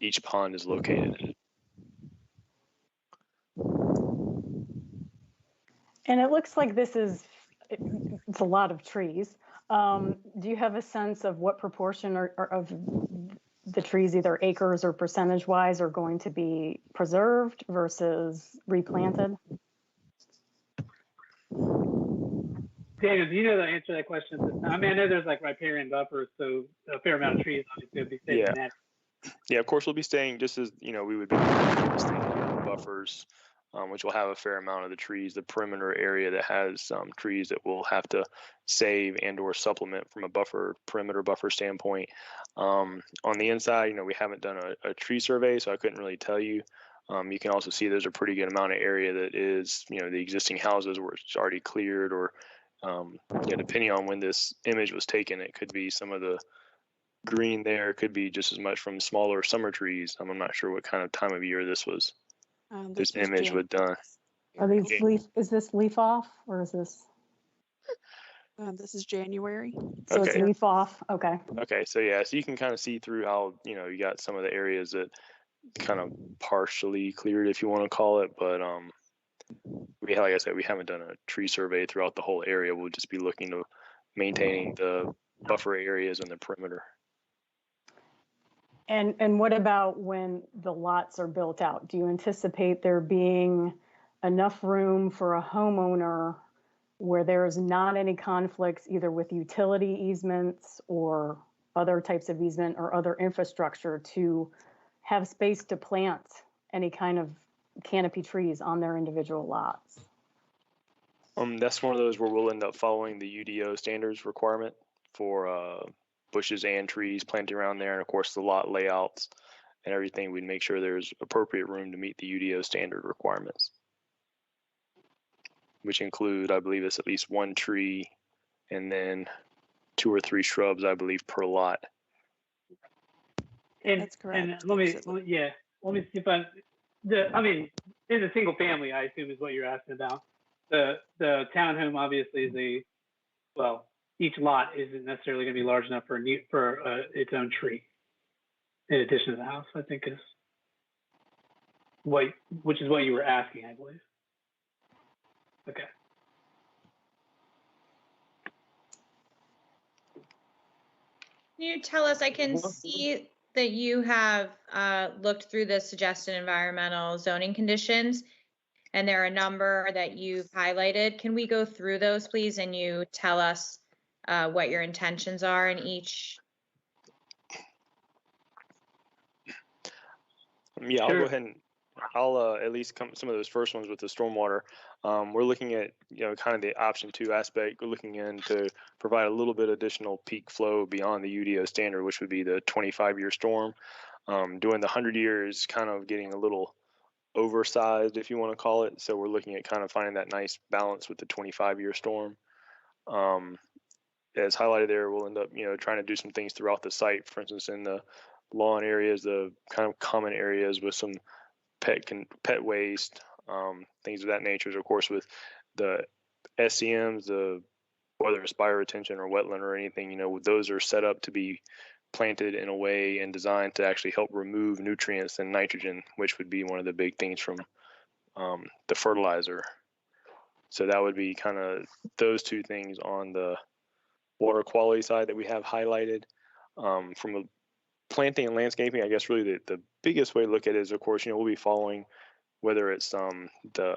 Speaker 14: each pond is located in.
Speaker 4: And it looks like this is, it's a lot of trees. Do you have a sense of what proportion of the trees, either acres or percentage wise, are going to be preserved versus replanted?
Speaker 15: Daniel, do you know the answer to that question? I mean, I know there's like riparian buffers, so a fair amount of trees obviously would be staying in that.
Speaker 14: Yeah, of course we'll be staying just as, you know, we would be staying in the buffers, which will have a fair amount of the trees, the perimeter area that has trees that we'll have to save and or supplement from a perimeter buffer standpoint. On the inside, you know, we haven't done a tree survey, so I couldn't really tell you. You can also see there's a pretty good amount of area that is, you know, the existing houses where it's already cleared, or yeah, depending on when this image was taken, it could be some of the green there, could be just as much from smaller summer trees. I'm not sure what kind of time of year this was. This image was done.
Speaker 4: Are these leaf? Is this leaf off or is this?
Speaker 13: This is January.
Speaker 4: So it's leaf off. Okay.
Speaker 14: Okay, so yeah, so you can kind of see through how, you know, you got some of the areas that kind of partially cleared, if you want to call it, but like I said, we haven't done a tree survey throughout the whole area. We'll just be looking to maintaining the buffer areas and the perimeter.
Speaker 4: And what about when the lots are built out? Do you anticipate there being enough room for a homeowner where there's not any conflicts either with utility easements or other types of easement or other infrastructure to have space to plant any kind of canopy trees on their individual lots?
Speaker 14: That's one of those where we'll end up following the UDO standards requirement for bushes and trees planted around there, and of course the lot layouts and everything. We'd make sure there's appropriate room to meet the UDO standard requirements. which include, I believe it's at least one tree and then 2 or 3 shrubs, I believe, per lot.
Speaker 15: And,
Speaker 13: That's correct.
Speaker 15: And let me see if I mean, in a single family, I assume is what you're asking about. The townhome obviously is each lot isn't necessarily going to be large enough for its own tree. In addition to the house, I think which is what you were asking, I believe. Okay.
Speaker 2: Can you tell us, I can see that you have looked through the suggested environmental zoning conditions, and there are a number that you've highlighted. Can we go through those, please, and you tell us what your intentions are in each?
Speaker 14: Yeah, I'll go ahead and I'll at least come some of those first ones with the stormwater. We're looking at, kind of the option 2 aspect. We're looking in to provide a little bit additional peak flow beyond the UDO standard, which would be the 25-year storm. Doing the 100 years kind of getting a little oversized, if you want to call it. So we're looking at kind of finding that nice balance with the 25-year storm. As highlighted there, we'll end up, trying to do some things throughout the site. For instance, in the lawn areas, the kind of common areas with some pet waste, things of that nature. Of course, with the SCMs, whether it's bioretention or wetland or anything, those are set up to be planted in a way and designed to actually help remove nutrients and nitrogen, which would be one of the big things from the fertilizer. So that would be kind of those 2 things on the water quality side that we have highlighted. From a planting and landscaping, I guess really the biggest way to look at it is, of course, we'll be following whether it's the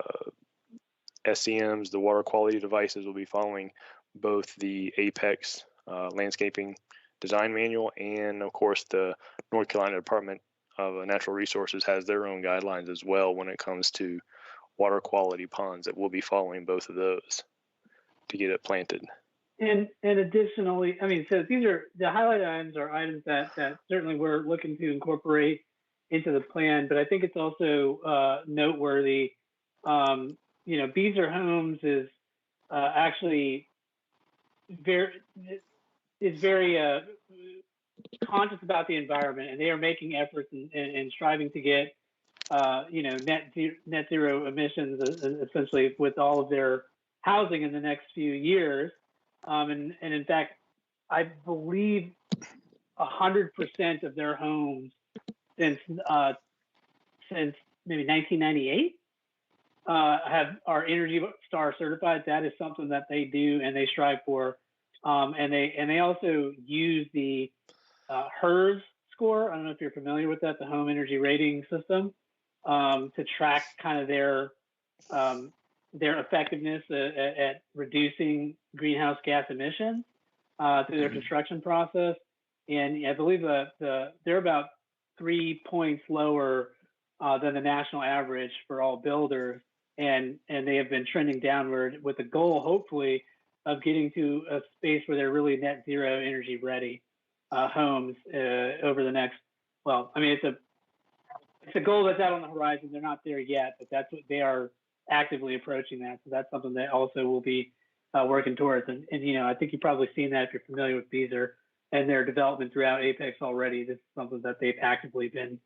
Speaker 14: SCMs, the water quality devices, will be following both the Apex landscaping design manual, and of course the North Carolina Department of Natural Resources has their own guidelines as well when it comes to water quality ponds, that we'll be following both of those to get it planted.
Speaker 15: And additionally, I mean, so these are the highlighted items are items that certainly we're looking to incorporate into the plan, but I think it's also noteworthy. Beezer Homes is actually very conscious about the environment, and they are making efforts and striving to get net zero emissions essentially with all of their housing in the next few years. And in fact, I believe 100% of their homes since maybe 1998 are Energy Star certified. That is something that they do and they strive for. And they also use the HERS score. I don't know if you're familiar with that, the Home Energy Rating System, to track kind of their effectiveness at reducing greenhouse gas emissions through their construction process. And I believe they're about 3 points lower than the national average for all builders. And they have been trending downward with the goal, hopefully, of getting to a space where they're really net zero energy ready homes over the next, it's a goal that's out on the horizon. They're not there yet, but that's what they are actively approaching that. So that's something that also will be working towards. And I think you've probably seen that if you're familiar with Beezer and their development throughout Apex already. This is something that they've actively been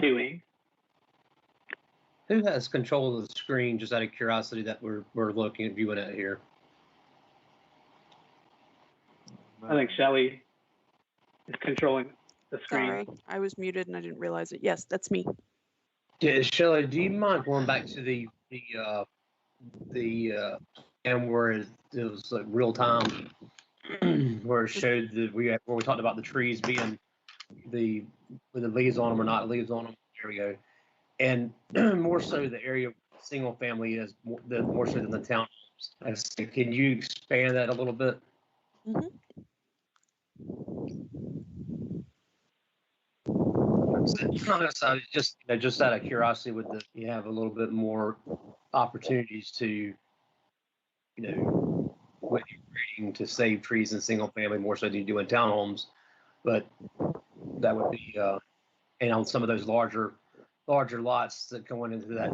Speaker 15: doing.
Speaker 6: Who has control of the screen, just out of curiosity, that we're looking at viewing at here?
Speaker 15: I think Shelly is controlling the screen.
Speaker 13: Sorry, I was muted and I didn't realize it. Yes, that's me.
Speaker 6: Yeah, Shelley, do you mind going back to the and where it was like real time, where it showed that where we talked about the trees being with the leaves on them or not leaves on them. There we go. And more so the area single family is more so than the townhomes. Can you expand that a little bit?
Speaker 13: Mm-hmm.
Speaker 6: Just out of curiosity, you have a little bit more opportunities to, what you're creating to save trees in single family more so than you do in townhomes, but that would be, and on some of those larger lots that going into that,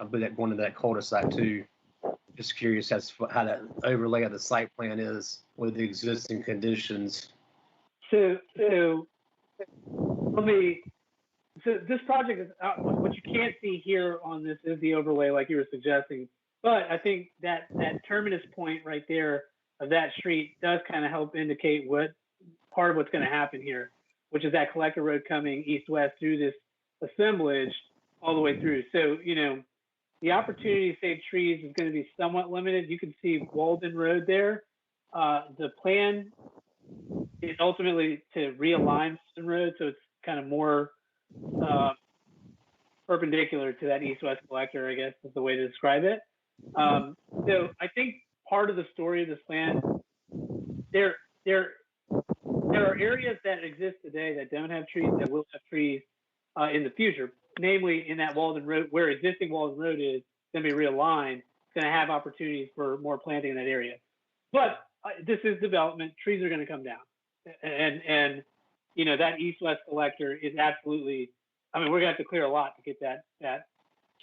Speaker 6: I believe that going into that cul-de-sac too. Just curious as to how that overlay of the site plan is with the existing conditions.
Speaker 15: So this project is, what you can't see here on this is the overlay like you were suggesting. But I think that terminus point right there of that street does kind of help indicate what part of what's going to happen here, which is that collector road coming east-west through this assemblage all the way through. So, you know, the opportunity to save trees is going to be somewhat limited. You can see Walden Road there. The plan is ultimately to realign Walden Road, so it's kind of more perpendicular to that east-west collector, I guess is the way to describe it. So I think part of the story of this plan, there are areas that exist today that don't have trees that will have trees in the future, namely in that Walden Road, where existing Walden Road is going to be realigned, it's going to have opportunities for more planting in that area. But this is development, trees are going to come down. And you know, that east-west collector is absolutely, I mean, we're going to have to clear a lot to get that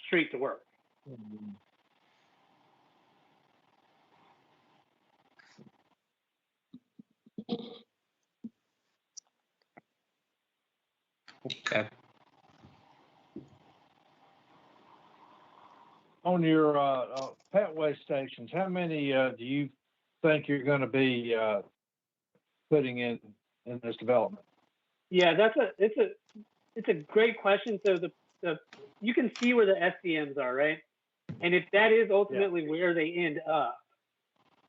Speaker 15: street to work.
Speaker 6: Okay.
Speaker 9: On your pet waste stations, how many do you think you're going to be putting in this development?
Speaker 15: Yeah, it's a great question. So the you can see where the SCMs are, right? And if that is ultimately where they end up,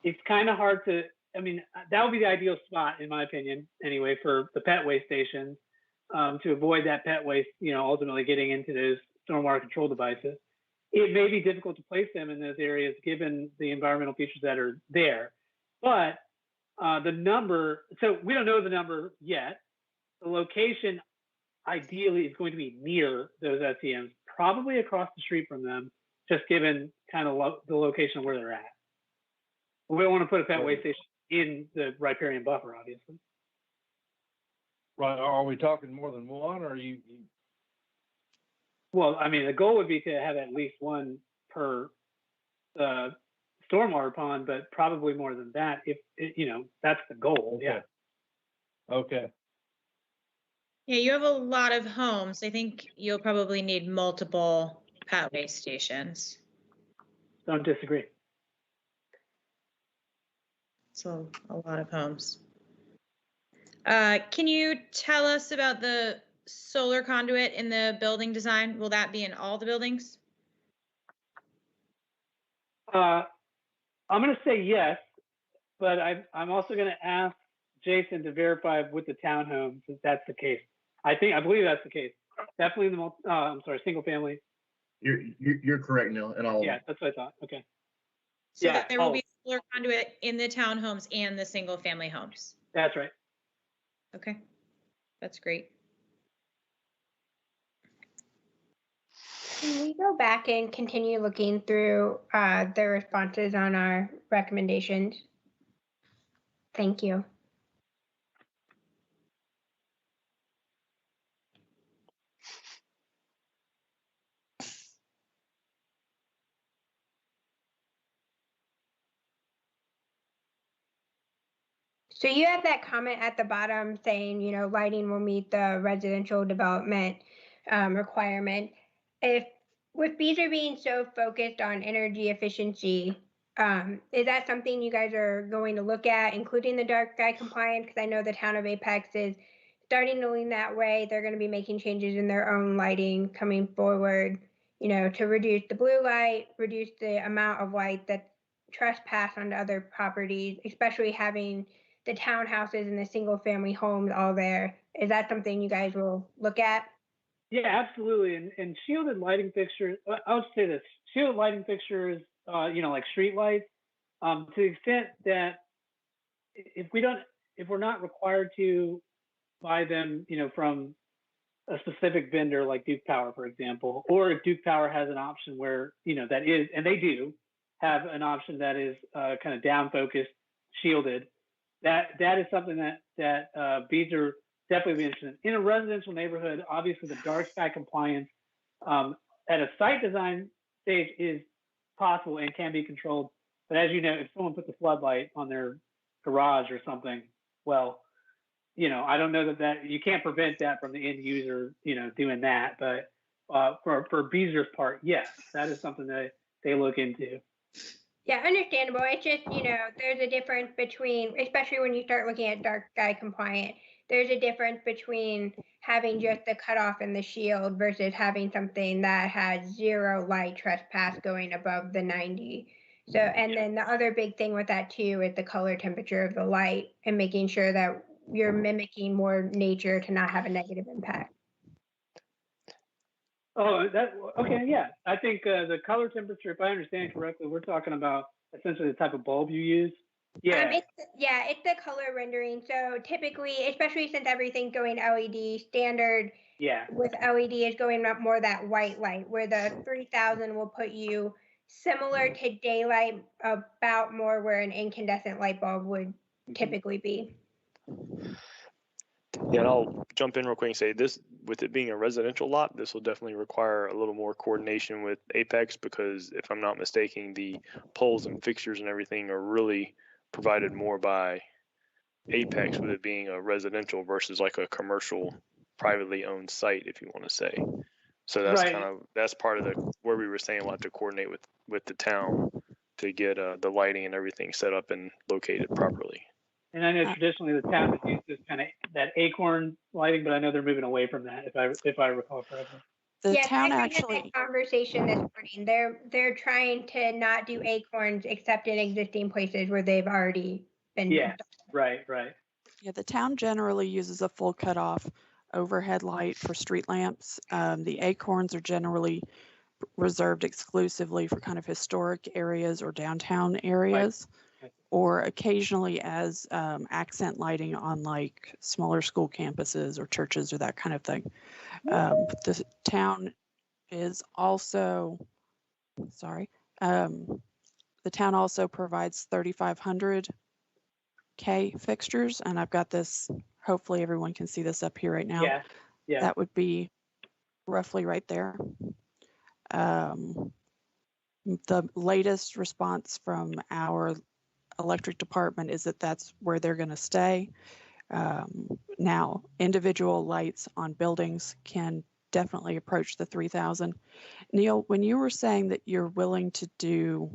Speaker 15: it's kind of hard to, I mean, that would be the ideal spot, in my opinion, anyway, for the pet waste stations, to avoid that pet waste, you know, ultimately getting into those stormwater control devices. It may be difficult to place them in those areas given the environmental features that are there. But the number, so we don't know the number yet. The location ideally is going to be near those SCMs, probably across the street from them, just given kind of the location of where they're at. We don't want to put a pet waste station in the riparian buffer, obviously.
Speaker 9: Right. Are we talking more than one, or you?
Speaker 15: Well, I mean, the goal would be to have at least one per stormwater pond, but probably more than that. If you know, that's the goal.
Speaker 9: Okay.
Speaker 15: Yeah.
Speaker 9: Okay.
Speaker 2: Yeah, you have a lot of homes. I think you'll probably need multiple pet waste stations.
Speaker 15: Don't disagree.
Speaker 2: So a lot of homes. Can you tell us about the solar conduit in the building design? Will that be in all the buildings?
Speaker 15: I'm going to say yes, but I'm also going to ask Jason to verify with the townhomes if that's the case. I believe that's the case. Definitely in the I'm sorry, single family.
Speaker 16: You're correct, Neil. And all.
Speaker 15: Yeah, that's what I thought. Okay.
Speaker 2: So
Speaker 15: Yeah,
Speaker 2: there will be solar conduit in the townhomes and the single family homes.
Speaker 15: That's right.
Speaker 2: Okay, that's great.
Speaker 7: Can we go back and continue looking through the responses on our recommendations? Thank you. So you have that comment at the bottom saying, you know, lighting will meet the residential development requirement. If with Beezer being so focused on energy efficiency, is that something you guys are going to look at, including the dark sky compliance? Because I know the town of Apex is starting to lean that way. They're going to be making changes in their own lighting coming forward, you know, to reduce the blue light, reduce the amount of light that trespass onto other properties, especially having the townhouses and the single family homes all there. Is that something you guys will look at?
Speaker 15: Yeah, absolutely. And shielded lighting fixtures, I'll say this, shielded lighting fixtures, you know, like street lights, to the extent that if we're not required to buy them, you know, from a specific vendor like Duke Power, for example, or if Duke Power has an option where, you know, that is, and they do have an option that is kind of down focused, shielded, that is something that Beezer definitely be interested in. In a residential neighborhood, obviously the dark sky compliance at a site design stage is possible and can be controlled But as you know, if someone puts a floodlight on their garage or something, well, I don't know that you can't prevent that from the end user, doing that. But for Beezer's part, yes, that is something that they look into.
Speaker 7: Yeah, understandable. It's just, there's a difference between, especially when you start looking at dark sky compliant, there's a difference between having just the cutoff and the shield versus having something that has 0 light trespass going above the 90. So, and then the other big thing with that too is the color temperature of the light and making sure that you're mimicking more nature to not have a negative impact.
Speaker 15: Oh, okay, yeah. I think the color temperature, if I understand correctly, we're talking about essentially the type of bulb you use. Yeah.
Speaker 7: It's the color rendering. So typically, especially since everything's going LED, standard with LED is going up more that white light, where the 3000 will put you similar to daylight, about more where an incandescent light bulb would typically be.
Speaker 14: Yeah, and I'll jump in real quick and say this, with it being a residential lot, this will definitely require a little more coordination with Apex, because if I'm not mistaken, the poles and fixtures and everything are really provided more by Apex, with it being a residential versus like a commercial privately owned site, if you want to say. So that's that's part of where we were saying we'll have to coordinate with the town to get the lighting and everything set up and located properly.
Speaker 15: And I know traditionally the town has used this kind of that acorn lighting, but I know they're moving away from that, if I recall correctly.
Speaker 13: The town
Speaker 7: I
Speaker 13: actually
Speaker 7: had that conversation this morning. They're trying to not do acorns except in existing places where they've already been.
Speaker 15: Yeah, right.
Speaker 13: Yeah, the town generally uses a full cutoff overhead light for street lamps. The acorns are generally reserved exclusively for kind of historic areas or downtown areas, or occasionally as accent lighting on like smaller school campuses or churches or that kind of thing. The town is also, the town also provides 3,500 K fixtures, and I've got this, hopefully everyone can see this up here right now.
Speaker 15: Yeah.
Speaker 13: That would be roughly right there. The latest response from our electric department is that that's where they're going to stay. Now, individual lights on buildings can definitely approach the 3,000. Neil, when you were saying that you're willing to do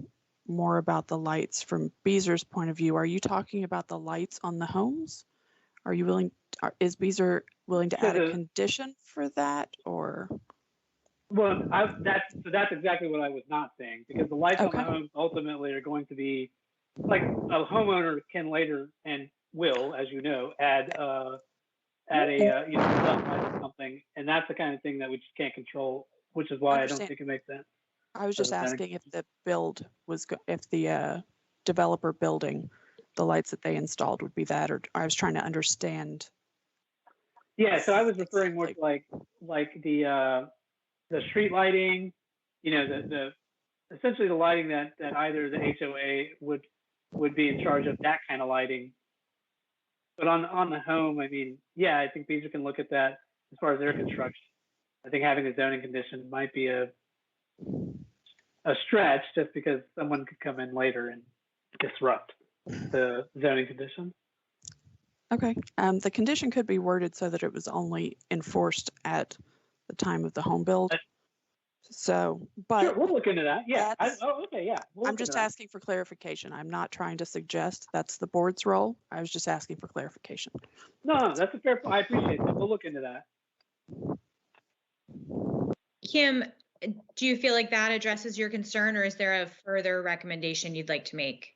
Speaker 13: more about the lights from Beezer's point of view, are you talking about the lights on the homes? Are you willing? Is Beezer willing to add a condition for that, or?
Speaker 15: Well, that's exactly what I was not saying, because the lights on the homes ultimately are going to be like a homeowner can later and will, as you know, add a floodlight or something, and that's the kind of thing that we just can't control, which is why I don't think it makes sense.
Speaker 13: I was just asking if the build was, if the developer building, the lights that they installed would be that, or I was trying to understand.
Speaker 15: Yeah, so I was referring more to like the street lighting, the essentially the lighting that either the HOA would be in charge of, that kind of lighting. But on the home, I mean, yeah, I think Beezer can look at that as far as their construction. I think having a zoning condition might be a stretch, just because someone could come in later and disrupt the zoning condition.
Speaker 13: Okay. The condition could be worded so that it was only enforced at the time of the home build. So, but
Speaker 15: sure, we'll look into that. Yeah.
Speaker 13: Okay. Yeah. I'm just asking for clarification. I'm not trying to suggest that's the board's role. I was just asking for clarification.
Speaker 15: No, that's a fair point. I appreciate that. We'll look into that.
Speaker 2: Kim, do you feel like that addresses your concern, or is there a further recommendation you'd like to make?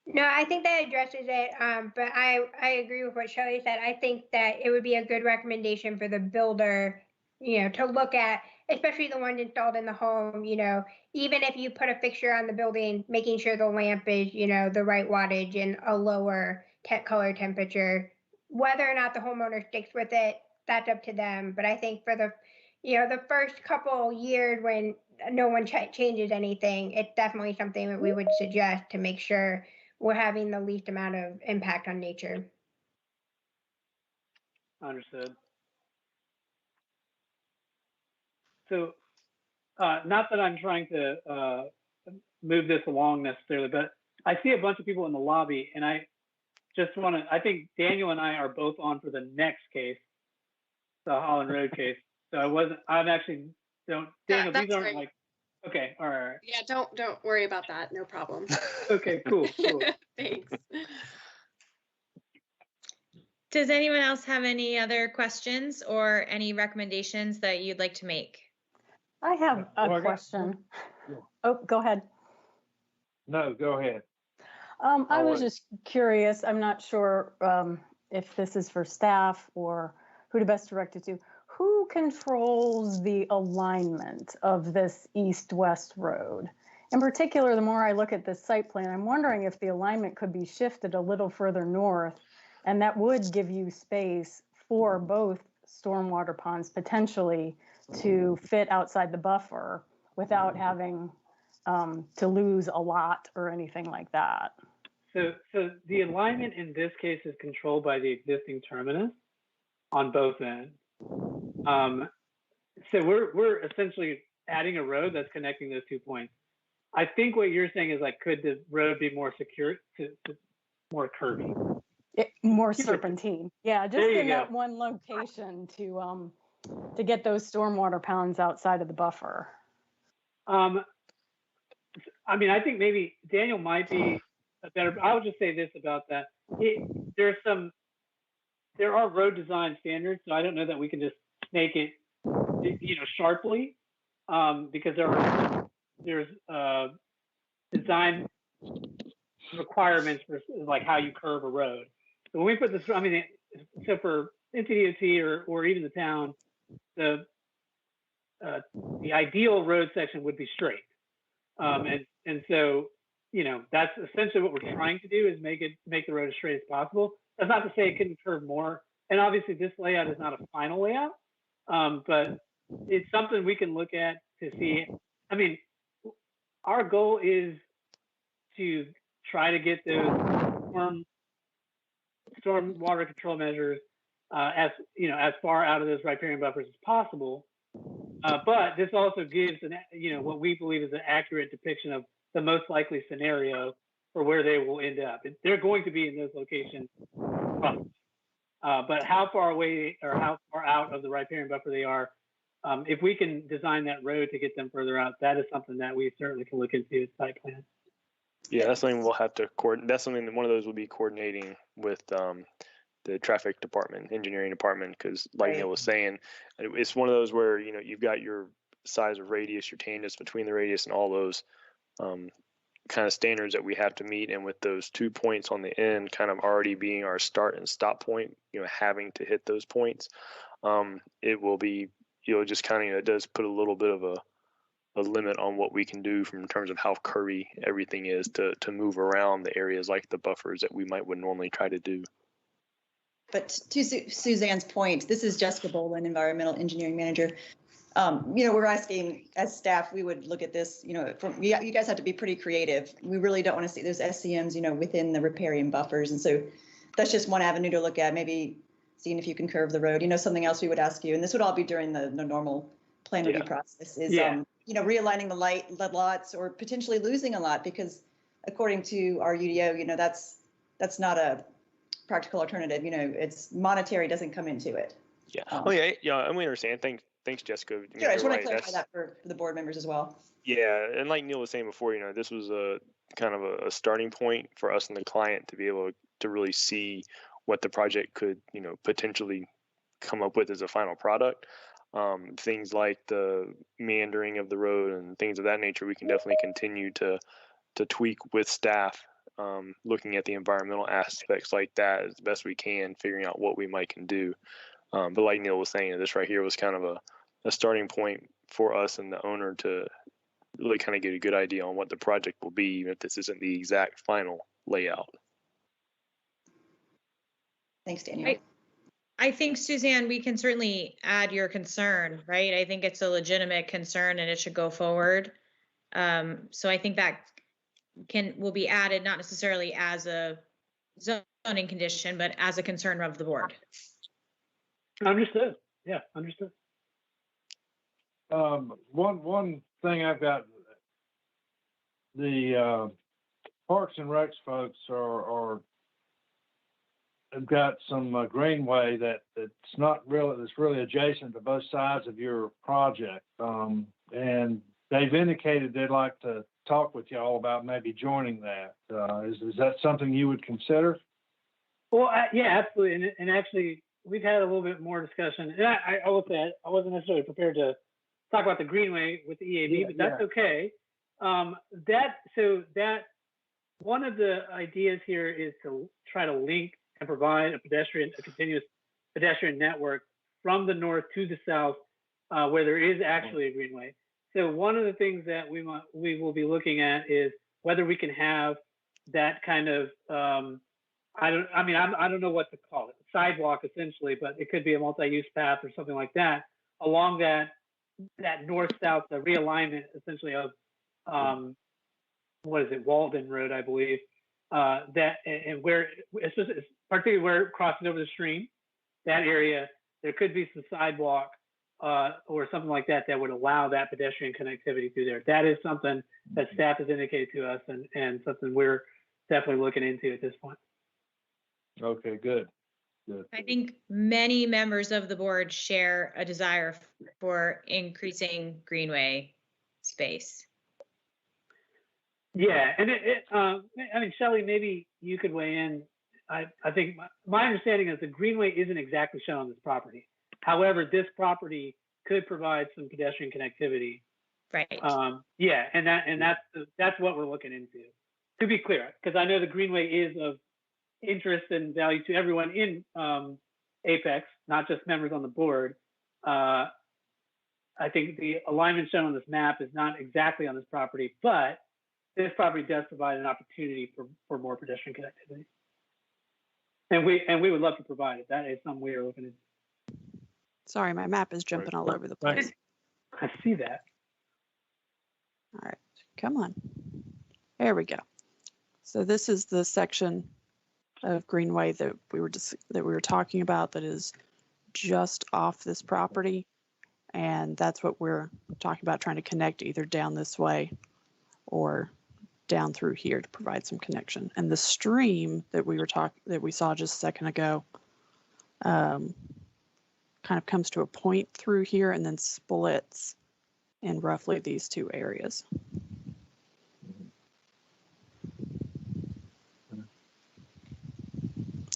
Speaker 7: No, I think that addresses it, but I agree with what Shelley said. I think that it would be a good recommendation for the builder, to look at, especially the ones installed in the home, even if you put a fixture on the building, making sure the lamp is, the right wattage and a lower color temperature. Whether or not the homeowner sticks with it, that's up to them. But I think for the first couple years when no one changes anything, it's definitely something that we would suggest to make sure we're having the least amount of impact on nature.
Speaker 15: Understood. So, not that I'm trying to move this along necessarily, but I see a bunch of people in the lobby, and I just want to, I think Daniel and I are both on for the next case, the Holland Road case. So I'm actually, Daniel, these
Speaker 1: that's
Speaker 15: aren't
Speaker 1: great.
Speaker 15: like, okay, all right.
Speaker 1: Yeah, don't worry about that. No problem.
Speaker 15: Okay, cool.
Speaker 1: Thanks.
Speaker 2: Does anyone else have any other questions or any recommendations that you'd like to make?
Speaker 4: I have a question. Oh, go ahead.
Speaker 9: No, go ahead.
Speaker 4: I was just curious. I'm not sure if this is for staff or who to best direct it to. Who controls the alignment of this east-west road? In particular, the more I look at this site plan, I'm wondering if the alignment could be shifted a little further north, and that would give you space for both stormwater ponds potentially to fit outside the buffer without having to lose a lot or anything like that.
Speaker 15: So the alignment in this case is controlled by the existing terminus on both ends. So we're essentially adding a road that's connecting those 2 points. I think what you're saying is like, could the road be more secure to more curvy?
Speaker 4: More serpentine. Yeah, just in
Speaker 15: go.
Speaker 4: that one location to get those stormwater ponds outside of the buffer.
Speaker 15: I mean, I think maybe Daniel might be a better. I would just say this about that. There are road design standards, so I don't know that we can just make it, sharply, because there's design requirements for like how you curve a road. So when we put this, I mean, so for NCDOT or even the town, the ideal road section would be straight. And so, that's essentially what we're trying to do is make the road as straight as possible. That's not to say it couldn't curve more. And obviously this layout is not a final layout, but it's something we can look at to see. I mean, our goal is to try to get those stormwater control measures as far out of those riparian buffers as possible. But this also gives what we believe is an accurate depiction of the most likely scenario for where they will end up. They're going to be in those locations, but how far away or how far out of the riparian buffer they are, if we can design that road to get them further out, that is something that we certainly can look into at site plan.
Speaker 14: Yeah, that's something we'll have to coordinate. That's something that one of those will be coordinating with the traffic department, engineering department, because like Neil was saying, it's one of those where you've got your size of radius, your tangents between the radius, and all those kind of standards that we have to meet. And with those 2 points on the end kind of already being our start and stop point, having to hit those points, it will be just kind of it does put a little bit of a limit on what we can do in terms of how curvy everything is to move around the areas like the buffers that we would normally try to do.
Speaker 10: But to Suzanne's point, this is Jessica Boland, Environmental Engineering Manager. We're asking as staff, we would look at this, you guys have to be pretty creative. We really don't want to see those SCMs, within the riparian buffers. And so that's just one avenue to look at, maybe seeing if you can curve the road. Something else we would ask you, and this would all be during the normal plan review process, is, realigning the lots or potentially losing a lot, because according to our UDO, that's not a practical alternative. It's monetary doesn't come into it.
Speaker 14: Yeah. And we understand. Thanks, Jessica.
Speaker 10: Sure, I just want to clarify that for the board members as well.
Speaker 14: Yeah, and like Neil was saying before, this was a kind of a starting point for us and the client to be able to really see what the project could, potentially come up with as a final product. Things like the meandering of the road and things of that nature, we can definitely continue to tweak with staff, looking at the environmental aspects like that as best we can, figuring out what we can do. But like Neil was saying, this right here was kind of a starting point for us and the owner to really kind of get a good idea on what the project will be, even if this isn't the exact final layout.
Speaker 10: Thanks, Daniel.
Speaker 2: I think, Suzanne, we can certainly add your concern, right? I think it's a legitimate concern and it should go forward. So I think that will be added, not necessarily as a zoning condition, but as a concern of the board.
Speaker 15: Understood. Yeah, understood.
Speaker 9: One thing I've got, the Parks and Recs folks have got some greenway that's not really, that's really adjacent to both sides of your project. And they've indicated they'd like to talk with y'all about maybe joining that. Is that something you would consider?
Speaker 15: Well, yeah, absolutely. And actually, we've had a little bit more discussion. And I will say I wasn't necessarily prepared to talk about the greenway with the EAB, but that's okay. That one of the ideas here is to try to link and provide a continuous pedestrian network from the north to the south, where there is actually a greenway. So one of the things that we will be looking at is whether we can have that kind of I don't know what to call it, sidewalk essentially, but it could be a multi-use path or something like that along that north-south, the realignment essentially of what is it, Walden Road, I believe, that and where it's particularly where it crosses over the stream, that area, there could be some sidewalk or something like that that would allow that pedestrian connectivity through there. That is something that staff has indicated to us and something we're definitely looking into at this point.
Speaker 9: Okay, good.
Speaker 2: I think many members of the board share a desire for increasing greenway space.
Speaker 15: Yeah, and I mean, Shelley, maybe you could weigh in. I think my understanding is the greenway isn't exactly shown on this property. However, this property could provide some pedestrian connectivity.
Speaker 2: Right.
Speaker 15: Yeah, and that's what we're looking into. To be clear, because I know the greenway is of interest and value to everyone in Apex, not just members on the board. I think the alignment shown on this map is not exactly on this property, but this property does provide an opportunity for more pedestrian connectivity. And we would love to provide it. That is something we are looking into.
Speaker 13: Sorry, my map is jumping all over the place.
Speaker 15: I see that.
Speaker 13: All right, come on. There we go. So this is the section of greenway that we were talking about that is just off this property, and that's what we're talking about, trying to connect either down this way or down through here to provide some connection. And the stream that we saw just a second ago kind of comes to a point through here and then splits in roughly these two areas.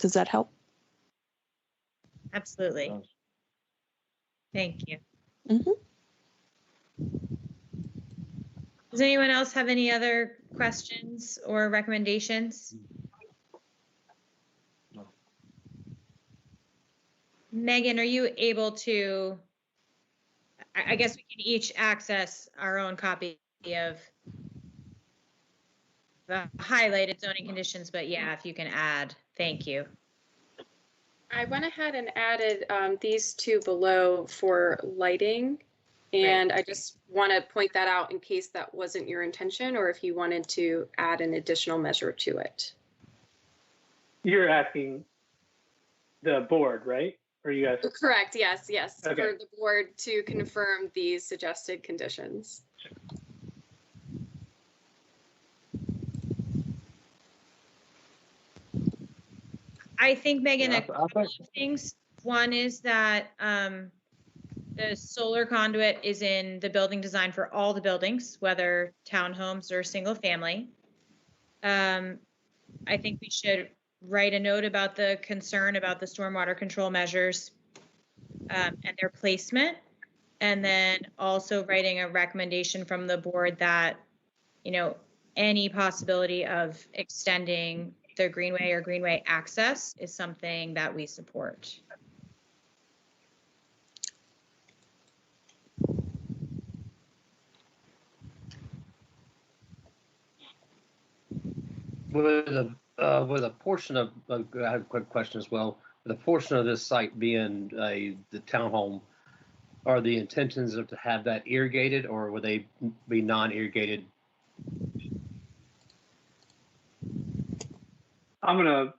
Speaker 13: Does that help?
Speaker 2: Absolutely. Thank you.
Speaker 13: Mm-hmm.
Speaker 2: Does anyone else have any other questions or recommendations?
Speaker 9: No.
Speaker 2: Megan, are you able to, I guess we can each access our own copy of the highlighted zoning conditions, but yeah, if you can add, thank you.
Speaker 1: I went ahead and added these two below for lighting. And I just want to point that out in case that wasn't your intention or if you wanted to add an additional measure to it.
Speaker 15: You're asking the board, right? Or you guys?
Speaker 1: Correct, yes.
Speaker 15: Okay.
Speaker 1: For the board to confirm these suggested conditions.
Speaker 2: I think, Megan,
Speaker 9: Yeah,
Speaker 2: a couple of things. One is that the solar conduit is in the building design for all the buildings, whether townhomes or single family. I think we should write a note about the concern about the stormwater control measures and their placement. And then also writing a recommendation from the board that, you know, any possibility of extending the greenway or greenway access is something that we support.
Speaker 6: With a portion of, I have a quick question as well. With a portion of this site being the townhome, are the intentions of to have that irrigated, or would they be non-irrigated?
Speaker 15: I'm gonna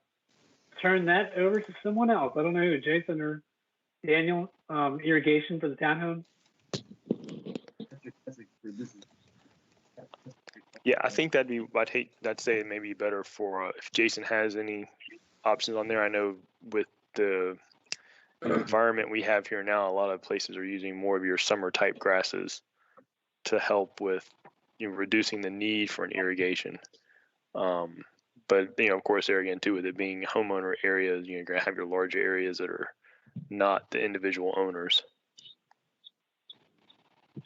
Speaker 15: turn that over to someone else. I don't know who, Jason or Daniel. Irrigation for the townhome.
Speaker 14: Yeah, I think I'd say it may be better for if Jason has any options on there. I know with the environment we have here now, a lot of places are using more of your summer type grasses to help with reducing the need for an irrigation. But of course, there again too, with it being homeowner areas, you're gonna have your larger areas that are not the individual owners,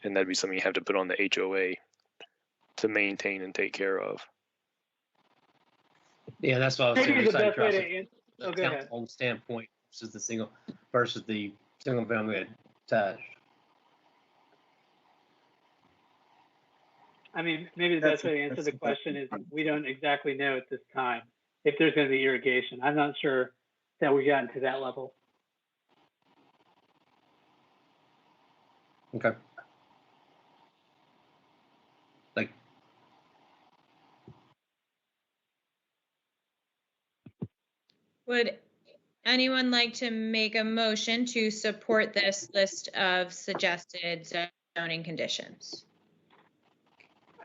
Speaker 14: and that'd be something you have to put on the HOA to maintain and take care of.
Speaker 6: Yeah, that's what I was
Speaker 15: Maybe
Speaker 6: saying.
Speaker 15: the best way to answer.
Speaker 6: The
Speaker 15: Oh, go ahead.
Speaker 6: townhome standpoint versus the single family attached.
Speaker 15: I mean, maybe the best way to answer the question is we don't exactly know at this time if there's going to be irrigation. I'm not sure that we've gotten to that level.
Speaker 6: Okay. Like,
Speaker 2: Would anyone like to make a motion to support this list of suggested zoning conditions?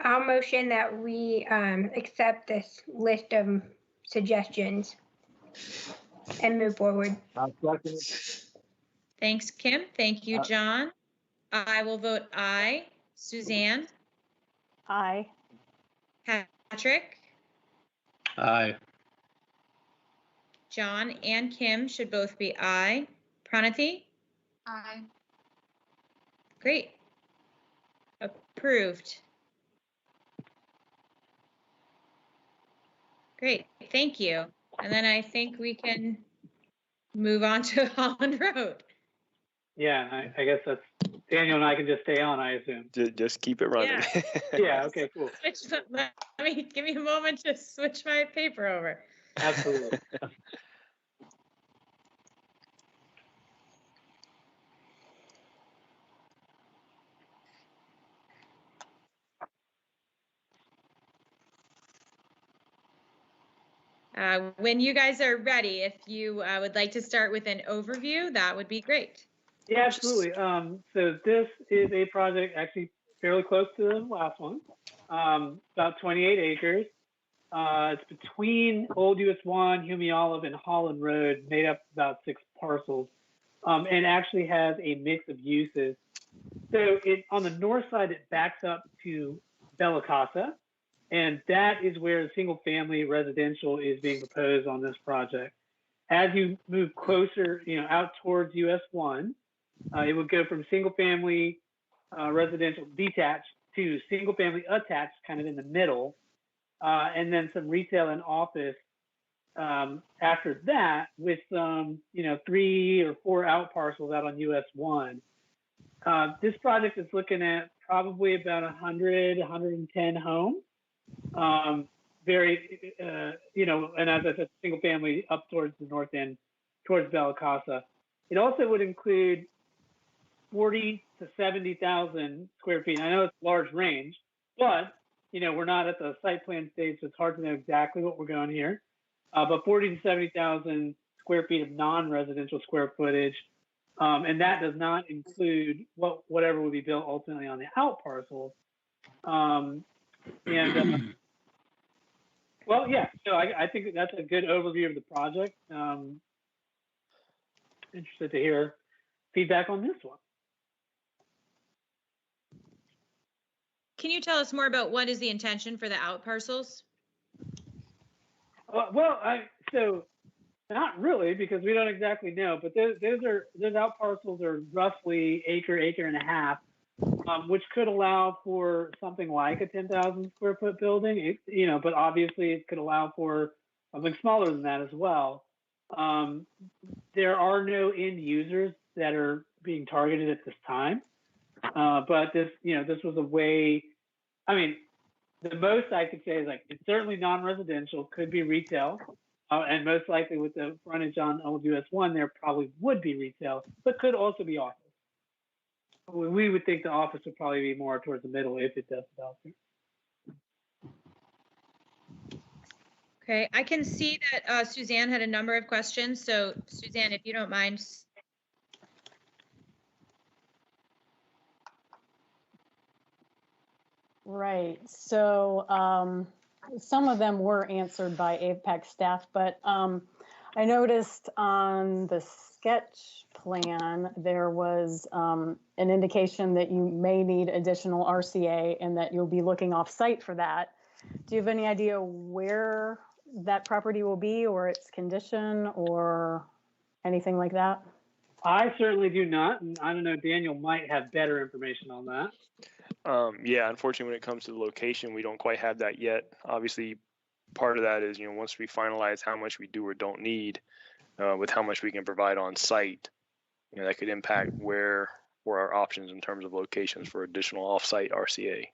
Speaker 7: I'll motion that we accept this list of suggestions and move forward.
Speaker 9: I'll second it.
Speaker 2: Thanks, Kim. Thank you, John. I will vote aye. Suzanne?
Speaker 4: Aye.
Speaker 2: Patrick?
Speaker 6: aye.
Speaker 2: John and Kim should both be aye. Pranathi?
Speaker 8: Aye.
Speaker 2: Great. Approved. Great, thank you. And then I think we can move on to Holland Road.
Speaker 15: Yeah, I guess that's Daniel and I can just stay on, I assume.
Speaker 14: Just keep it running.
Speaker 2: Yeah.
Speaker 15: Yeah, okay, cool.
Speaker 2: Give me a moment to switch my paper over.
Speaker 15: Absolutely.
Speaker 2: When you guys are ready, if you would like to start with an overview, that would be great.
Speaker 15: Yeah, absolutely. So this is a project actually fairly close to the last one, about 28 acres. It's between Old US 1, Hume Olive, and Holland Road, made up about 6 parcels, and actually has a mix of uses. So on the north side, it backs up to Bella Casa, and that is where the single family residential is being proposed on this project. As you move closer, out towards US 1, it would go from single family residential detached to single family attached, kind of in the middle, and then some retail and office after that, with some 3 or 4 out parcels out on US 1. This project is looking at probably about 100, 110 homes. Very, and as I said, single family up towards the north end, towards Bella Casa. It also would include 40 to 70,000 square feet. I know it's a large range, but we're not at the site plan stage, so it's hard to know exactly what we're going here. But 40 to 70,000 square feet of non-residential square footage, and that does not include whatever will be built ultimately on the out parcels. Well, yeah. So I think that's a good overview of the project. Interested to hear feedback on this one.
Speaker 2: Can you tell us more about what is the intention for the out parcels?
Speaker 15: So not really, because we don't exactly know, but those out parcels are roughly acre and a half, which could allow for something like a 10,000 square foot building, but obviously it could allow for something smaller than that as well. There are no end users that are being targeted at this time, but this was a way. I mean, the most I could say is it's certainly non-residential, could be retail, and most likely with the frontage on Old US 1, there probably would be retail, but could also be office. We would think the office would probably be more towards the middle if it does develop.
Speaker 2: Okay, I can see that Suzanne had a number of questions. So Suzanne, if you don't mind.
Speaker 4: Right. So some of them were answered by Apex staff, but I noticed on the sketch plan, there was an indication that you may need additional RCA and that you'll be looking off-site for that. Do you have any idea where that property will be or its condition or anything like that?
Speaker 15: I certainly do not, and I don't know, Daniel might have better information on that.
Speaker 14: Yeah, unfortunately, when it comes to the location, we don't quite have that yet. Obviously, part of that is, once we finalize how much we do or don't need, with how much we can provide on site, that could impact where our options in terms of locations for additional off-site RCA.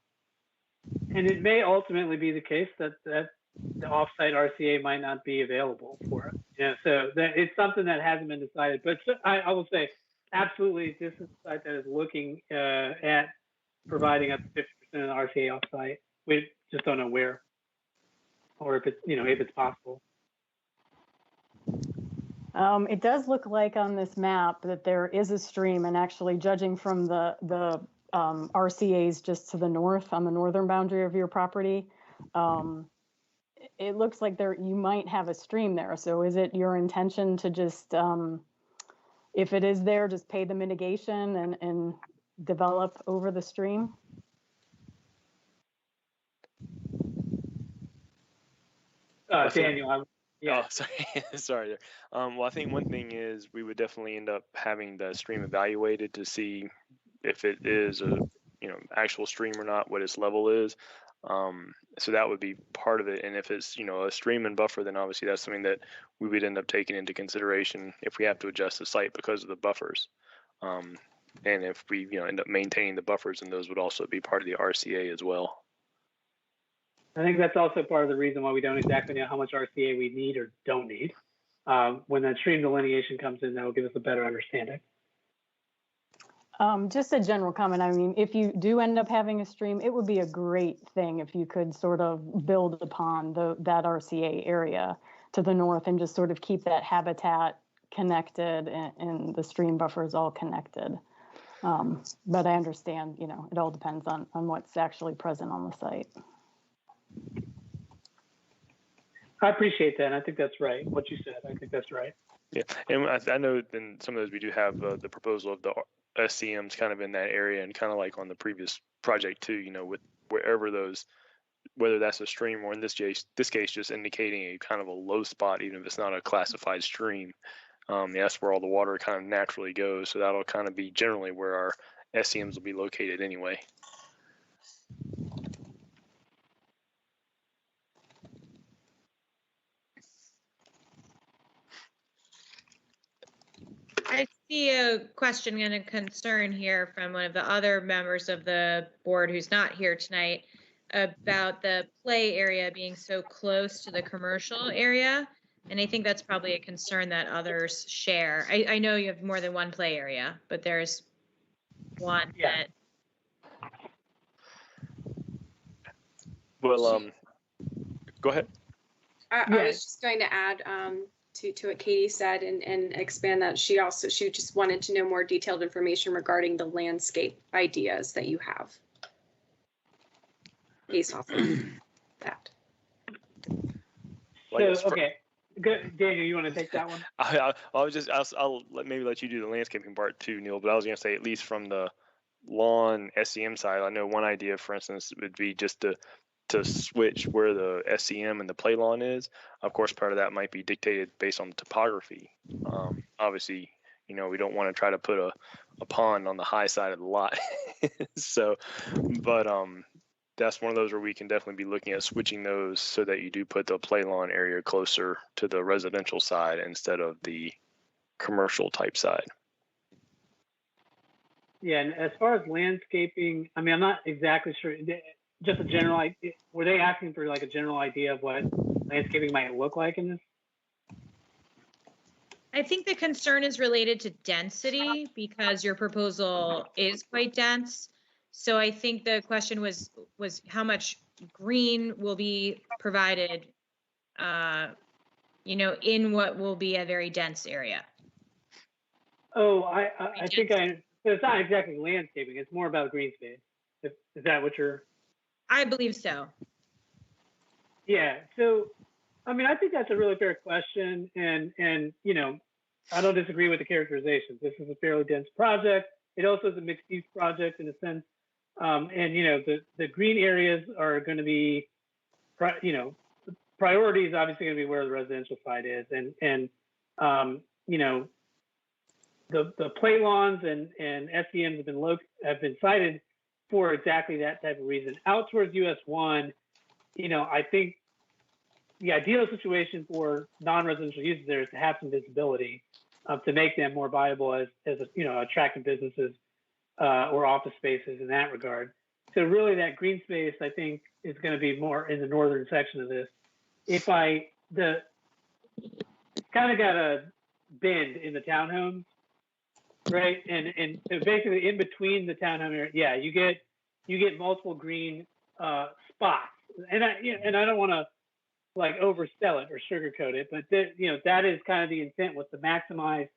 Speaker 15: And it may ultimately be the case that the off-site RCA might not be available for it. So it's something that hasn't been decided. But I will say, absolutely, this is a site that is looking at providing up to 50% of the RCA off-site. We just don't know where, or if it's if it's possible.
Speaker 4: It does look like on this map that there is a stream, and actually judging from the RCAs just to the north on the northern boundary of your property, it looks like you might have a stream there. So is it your intention to just, if it is there, just pay the mitigation and develop over the stream?
Speaker 15: Daniel,
Speaker 14: yeah. Oh, sorry. Sorry there. Well, I think one thing is we would definitely end up having the stream evaluated to see if it is a actual stream or not, what its level is. So that would be part of it. And if it's a stream and buffer, then obviously that's something that we would end up taking into consideration if we have to adjust the site because of the buffers. And if we end up maintaining the buffers, and those would also be part of the RCA as well.
Speaker 15: I think that's also part of the reason why we don't exactly know how much RCA we need or don't need. When that stream delineation comes in, that will give us a better understanding.
Speaker 4: Just a general comment. I mean, if you do end up having a stream, it would be a great thing if you could sort of build upon that RCA area to the north and just sort of keep that habitat connected and the stream buffers all connected. But I understand, it all depends on what's actually present on the site.
Speaker 15: I appreciate that. I think that's right. What you said, I think that's right.
Speaker 14: Yeah, and I know in some of those we do have the proposal of the SCMs kind of in that area, and kind of like on the previous project too, with wherever those, whether that's a stream or in this case just indicating a kind of a low spot, even if it's not a classified stream. That's where all the water kind of naturally goes. So that'll kind of be generally where our SCMs will be located anyway.
Speaker 2: I see a question and a concern here from one of the other members of the board who's not here tonight about the play area being so close to the commercial area. And I think that's probably a concern that others share. I know you have more than one play area, but there's one that.
Speaker 14: Well, go ahead.
Speaker 1: I was just going to add to what Katie said and expand that she just wanted to know more detailed information regarding the landscape ideas that you have based off of that.
Speaker 15: So, okay, good. Daniel, you want to take that one?
Speaker 14: I'll maybe let you do the landscaping part too, Neil, but I was going to say, at least from the lawn SCM side, I know one idea, for instance, would be just to switch where the SCM and the play lawn is. Of course, part of that might be dictated based on topography. Obviously, we don't want to try to put a pond on the high side of the lot. So, but that's one of those where we can definitely be looking at switching those so that you do put the play lawn area closer to the residential side instead of the commercial type side.
Speaker 15: Yeah, and as far as landscaping, I mean, I'm not exactly sure. Just a general idea. Were they asking for like a general idea of what landscaping might look like in this?
Speaker 2: I think the concern is related to density because your proposal is quite dense. So I think the question was how much green will be provided, in what will be a very dense area.
Speaker 15: Oh, I think so it's not exactly landscaping. It's more about green space. Is that what you're?
Speaker 2: I believe so.
Speaker 15: Yeah. So, I mean, I think that's a really fair question, and you know, I don't disagree with the characterization. This is a fairly dense project. It also is a mixed-use project in a sense, and you know, the green areas are going to be, you know, priority is obviously going to be where the residential side is, and you know, the play lawns and SEMs have been cited for exactly that type of reason. Out towards US 1, you know, I think the ideal situation for non-residential uses there is to have some visibility to make them more viable as you know, attractive businesses or office spaces in that regard. So really that green space, I think, is going to be more in the northern section of this. It's kind of got a bend in the townhomes, right? And so basically in between the townhome area, yeah, you get multiple green spots. And I don't want to like oversell it or sugarcoat it, but you know, that is kind of the intent, was to maximize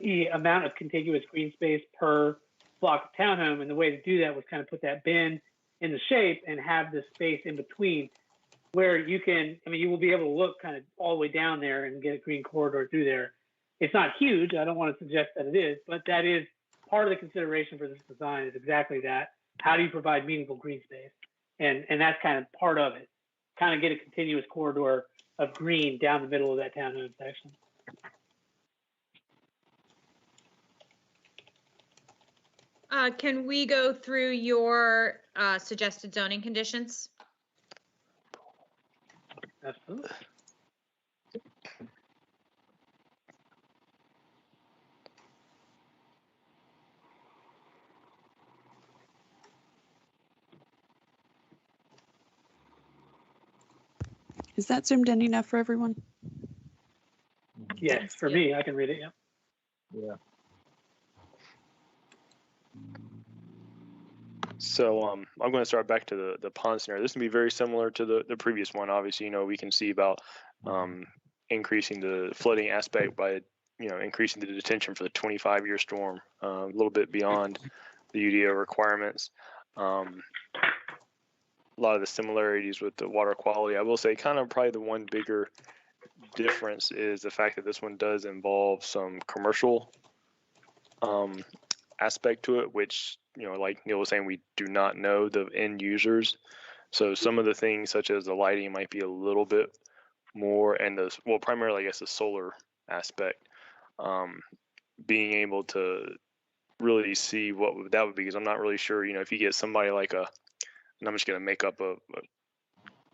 Speaker 15: the amount of contiguous green space per block of townhome. And the way to do that was kind of put that bend in the shape and have the space in between where you can, I mean, you will be able to look kind of all the way down there and get a green corridor through there. It's not huge. I don't want to suggest that it is, but that is part of the consideration for this design, is exactly that. How do you provide meaningful green space? And that's kind of part of it. Kind of get a continuous corridor of green down the middle of that townhome section.
Speaker 2: Can we go through your suggested zoning conditions?
Speaker 15: Absolutely.
Speaker 13: Is that zoomed in enough for everyone?
Speaker 15: Yes, for me, I can read it. Yeah.
Speaker 9: Yeah.
Speaker 14: So I'm going to start back to the pond scenario. This will be very similar to the previous one. Obviously, you know, we can see about increasing the flooding aspect by, you know, increasing the detention for the 25-year storm, a little bit beyond the UDO requirements. A lot of the similarities with the water quality. I will say kind of probably the one bigger difference is the fact that this one does involve some commercial aspect to it, which, you know, like Neil was saying, we do not know the end users. So some of the things such as the lighting might be a little bit more, and well, primarily I guess the solar aspect, being able to really see what that would be, because I'm not really sure, you know, if you get somebody like and I'm just going to make up a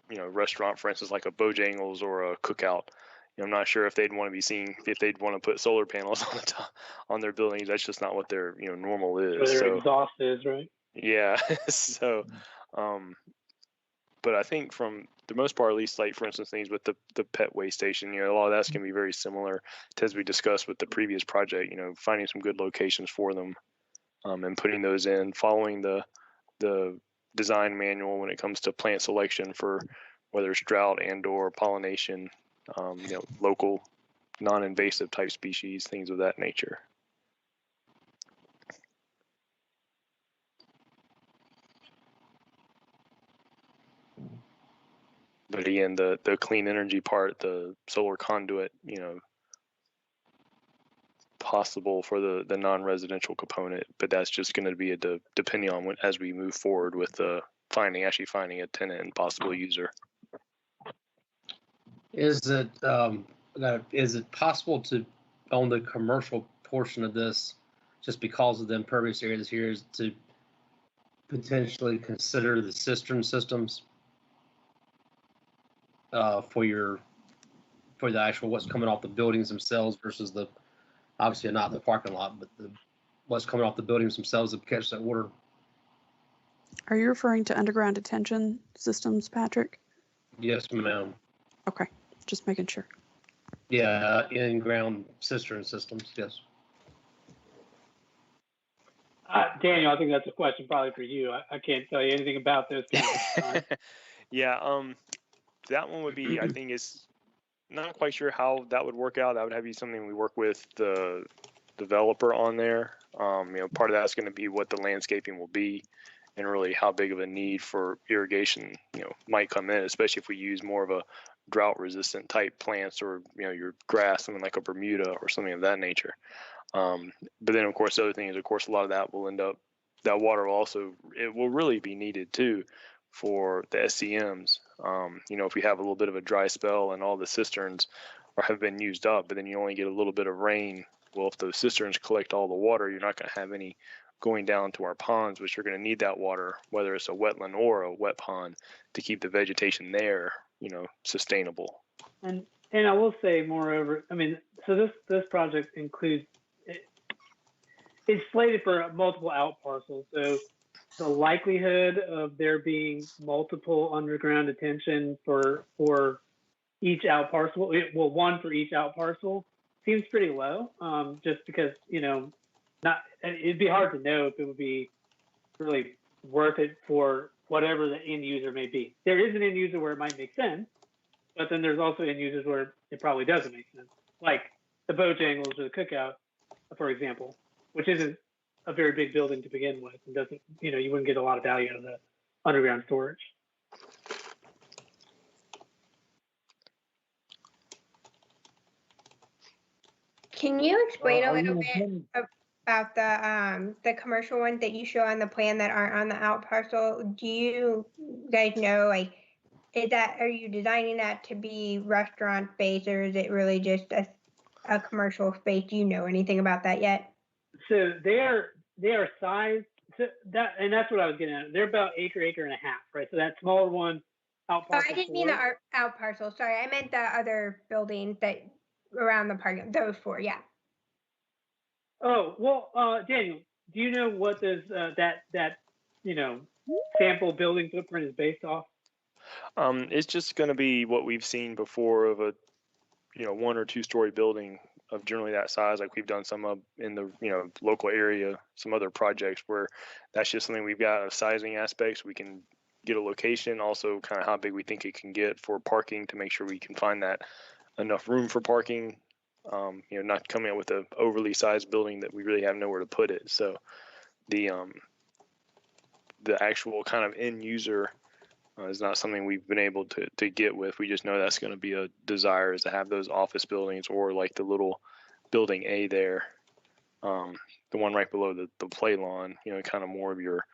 Speaker 14: you know, restaurant, for instance, like a Bojangles or a Cookout. You know, I'm not sure if they'd want to be seen, if they'd want to put solar panels on the top, on their buildings. That's just not what their, you know, normal is.
Speaker 15: Where their exhaust is, right?
Speaker 14: Yeah. So, but I think from the most part, at least, like for instance, things with the pet waste station, you know, a lot of that's going to be very similar to, as we discussed with the previous project. You know, finding some good locations for them, and putting those in, following the design manual when it comes to plant selection for whether it's drought and/or pollination, you know, local, non-invasive type species, things of that nature. But again, the clean energy part, the solar conduit, you know, possible for the non-residential component, but that's just going to be depending on as we move forward with actually finding a tenant and possible user.
Speaker 6: Is it possible to, on the commercial portion of this, just because of the impervious areas here, is to potentially consider the cistern systems for the actual what's coming off the buildings themselves versus the, obviously not the parking lot, but what's coming off the buildings themselves to catch that water?
Speaker 13: Are you referring to underground detention systems, Patrick?
Speaker 6: Yes, ma'am.
Speaker 13: Okay, just making sure.
Speaker 6: Yeah, in-ground cistern systems, yes.
Speaker 15: Daniel, I think that's a question probably for you. I can't tell you anything about those kind of
Speaker 14: Yeah, that one would be, I think it's not quite sure how that would work out. That would have to be something we work with the developer on there. You know, part of that's going to be what the landscaping will be. and really how big of a need for irrigation, might come in, especially if we use more of a drought resistant type plants, or, your grass, something like a Bermuda or something of that nature. But then of course, the other thing is, of course, a lot of that will end up, that water will also, it will really be needed too for the SCMs. If we have a little bit of a dry spell and all the cisterns have been used up, but then you only get a little bit of rain. Well, if those cisterns collect all the water, you're not going to have any going down to our ponds, which are going to need that water, whether it's a wetland or a wet pond, to keep the vegetation there, sustainable.
Speaker 15: And I will say, moreover, so this project includes, it's slated for multiple out parcels. So the likelihood of there being multiple underground detention for each out parcel, well, one for each out parcel, seems pretty low. Just because, it'd be hard to know if it would be really worth it for whatever the end user may be. There is an end user where it might make sense, but then there's also end users where it probably doesn't make sense, like the Bojangles or the Cookout, for example, which isn't a very big building to begin with, and doesn't, you wouldn't get a lot of value out of the underground storage.
Speaker 7: Can you explain a little bit about the commercial ones that you show on the plan that aren't on the out parcel? Do you guys know, like, are you designing that to be restaurant space, or is it really just a commercial space? Do you know anything about that yet?
Speaker 15: So they are sized, so that's what I was getting at. They're about acre and a half, right? So that smaller one, out parcel.
Speaker 7: I didn't mean the out parcel. Sorry, I meant the other buildings that around the park. Those four, yeah.
Speaker 15: Oh well, Daniel, do you know what does that sample building footprint is based off?
Speaker 14: It's just going to be what we've seen before of a 1 or 2 story building of generally that size, like we've done some of in the local area, some other projects where that's just something we've got of sizing aspects. We can get a location, also kind of how big we think it can get for parking, to make sure we can find that enough room for parking. Not coming up with an overly sized building that we really have nowhere to put it. So the actual kind of end user is not something we've been able to get with. We just know that's going to be a desire, is to have those office buildings, or like the little building A there, the one right below the play lawn, kind of more of your,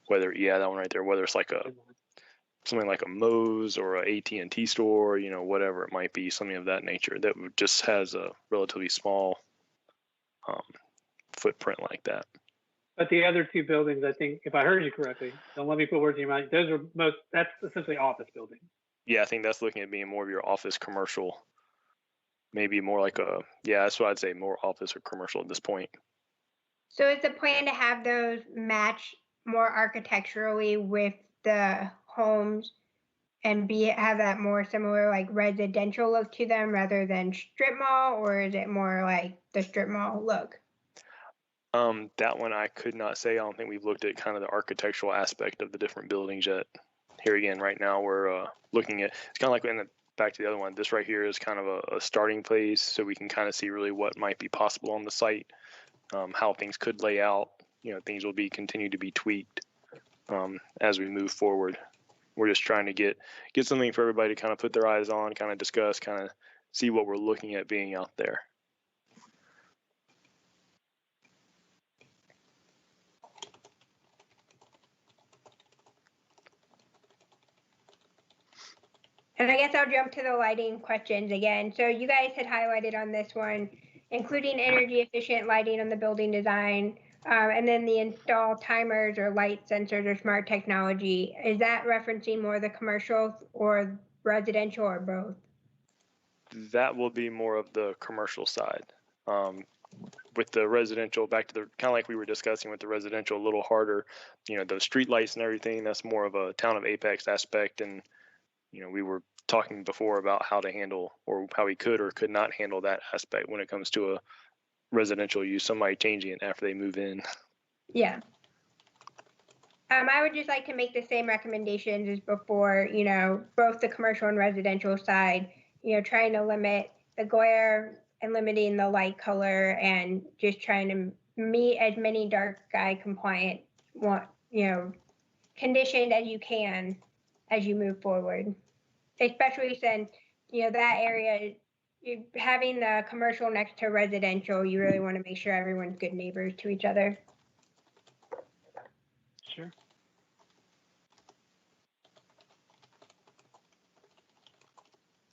Speaker 14: that one right there, whether it's like something like a Moe's or a AT&T store, whatever it might be, something of that nature that just has a relatively small footprint like that.
Speaker 15: But the other 2 buildings, I think, if I heard you correctly, don't let me put words in your mouth, that's essentially office buildings.
Speaker 14: Yeah, I think that's looking at being more of your office commercial, maybe more like that's what I'd say, more office or commercial at this point.
Speaker 7: So is the plan to have those match more architecturally with the homes and have that more similar, like, residential look to them rather than strip mall, or is it more like the strip mall look?
Speaker 14: That one I could not say. I don't think we've looked at kind of the architectural aspect of the different buildings yet. Here again, right now we're looking at, it's kind of like back to the other one. This right here is kind of a starting place, so we can kind of see really what might be possible on the site, how things could lay out. Things will continue to be tweaked as we move forward. We're just trying to get something for everybody to kind of put their eyes on, kind of discuss, kind of see what we're looking at being out there.
Speaker 7: And I guess I'll jump to the lighting questions again. So you guys had highlighted on this one, including energy efficient lighting on the building design, and then the install timers or light sensors or smart technology. Is that referencing more the commercial or residential, or both?
Speaker 14: That will be more of the commercial side. With the residential, back to the kind of like we were discussing with the residential, a little harder. Those street lights and everything, that's more of a town of Apex aspect. And we were talking before about how to handle, or how we could or could not handle that aspect when it comes to a residential use, somebody changing it after they move in.
Speaker 7: Yeah. I would just like to make the same recommendations as before, both the commercial and residential side, trying to limit the glare and limiting the light color, and just trying to meet as many dark sky compliant conditioned as you can as you move forward, especially since, you know, that area, having the commercial next to residential, you really want to make sure everyone's good neighbors to each other.
Speaker 15: Sure.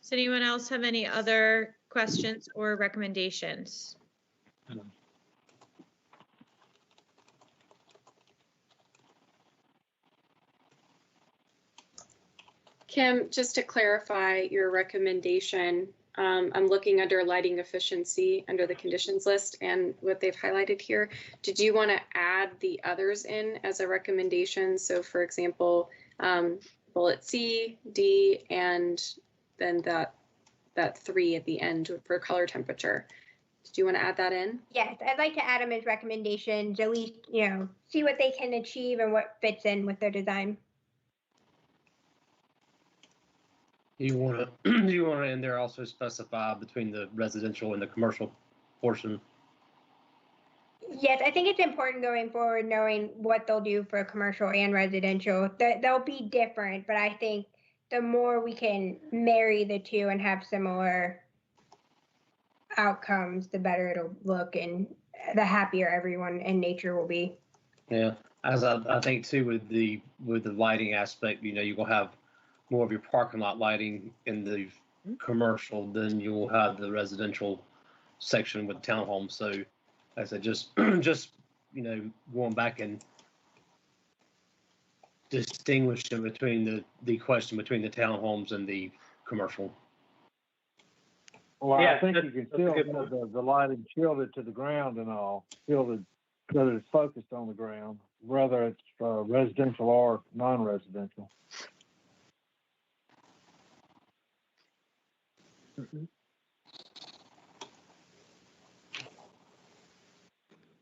Speaker 2: Does anyone else have any other questions or recommendations?
Speaker 1: Kim, just to clarify your recommendation, I'm looking under lighting efficiency under the conditions list and what they've highlighted here. Did you want to add the others in as a recommendation? So for example, bullet C, D, and then that 3 at the end for color temperature. Do you want to add that in?
Speaker 7: Yes, I'd like to add them as recommendations, at least, you know, see what they can achieve and what fits in with their design.
Speaker 6: You want to in there also specify between the residential and the commercial portion?
Speaker 7: Yes, I think it's important going forward knowing what they'll do for commercial and residential. They'll be different, but I think the more we can marry the two and have similar outcomes, the better it'll look and the happier everyone in nature will be.
Speaker 6: Yeah, as I think too with the lighting aspect, you know, you will have more of your parking lot lighting in the commercial than you will have the residential section with townhomes. So I said, just you know, going back and distinguishing between the question between the townhomes and the commercial.
Speaker 9: Well,
Speaker 15: Yeah,
Speaker 9: I think you can still have the lighting shielded to the ground and all, shielded so that it's focused on the ground, whether it's residential or non-residential.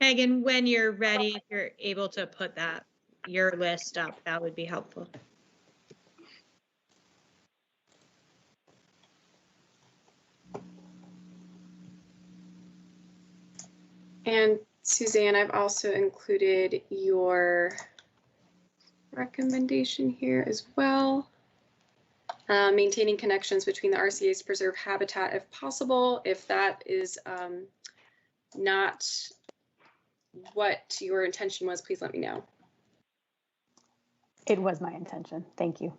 Speaker 2: Megan, when you're ready, if you're able to put your list up, that would be helpful.
Speaker 1: And Suzanne, I've also included your recommendation here as well. Maintaining connections between the RCA's to preserve habitat if possible. If that is not what your intention was, please let me know.
Speaker 4: It was my intention. Thank you.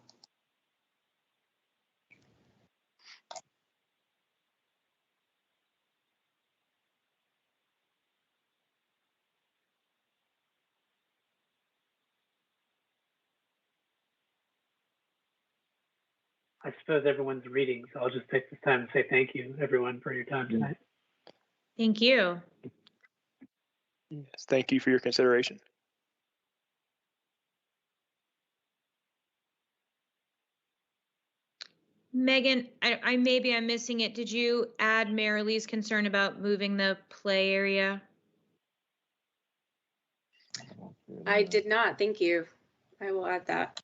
Speaker 15: I suppose everyone's reading, so I'll just take this time to say thank you, everyone, for your time tonight.
Speaker 2: Thank you.
Speaker 14: Yes, thank you for your consideration.
Speaker 2: Megan, maybe I'm missing it. Did you add Marilee's concern about moving the play area?
Speaker 1: I did not. Thank you. I will add that.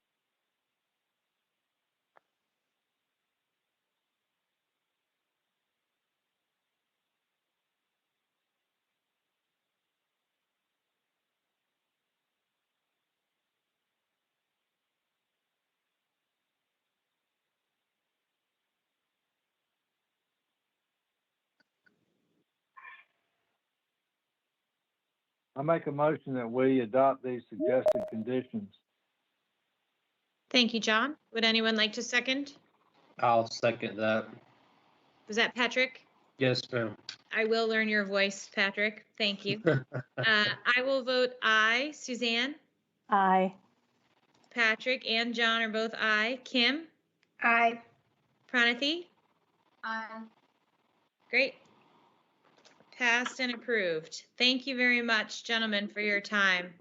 Speaker 9: I make a motion that we adopt these suggested conditions.
Speaker 2: Thank you, John. Would anyone like to second?
Speaker 6: I'll second that.
Speaker 2: Was that Patrick?
Speaker 6: Yes, ma'am.
Speaker 2: I will learn your voice, Patrick. Thank you. I will vote aye. Suzanne?
Speaker 4: Aye.
Speaker 2: Patrick and John are both aye. Kim?
Speaker 7: Aye.
Speaker 2: Pranathi?
Speaker 8: Aye.
Speaker 2: Great. Passed and approved. Thank you very much, gentlemen, for your time.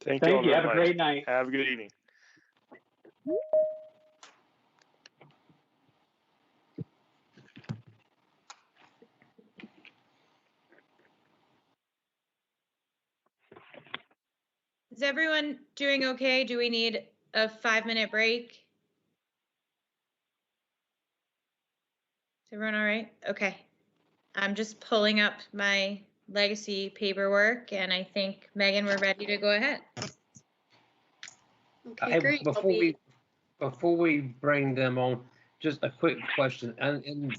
Speaker 14: Thank
Speaker 15: Thank
Speaker 14: you.
Speaker 15: you. Have a great night.
Speaker 14: Have a good evening.
Speaker 2: Is everyone doing okay? Do we need a 5-minute break? Is everyone all right? Okay. I'm just pulling up my legacy paperwork, and I think, Megan, we're ready to go ahead.
Speaker 1: Okay, great.
Speaker 6: Before we bring them on, just a quick question, and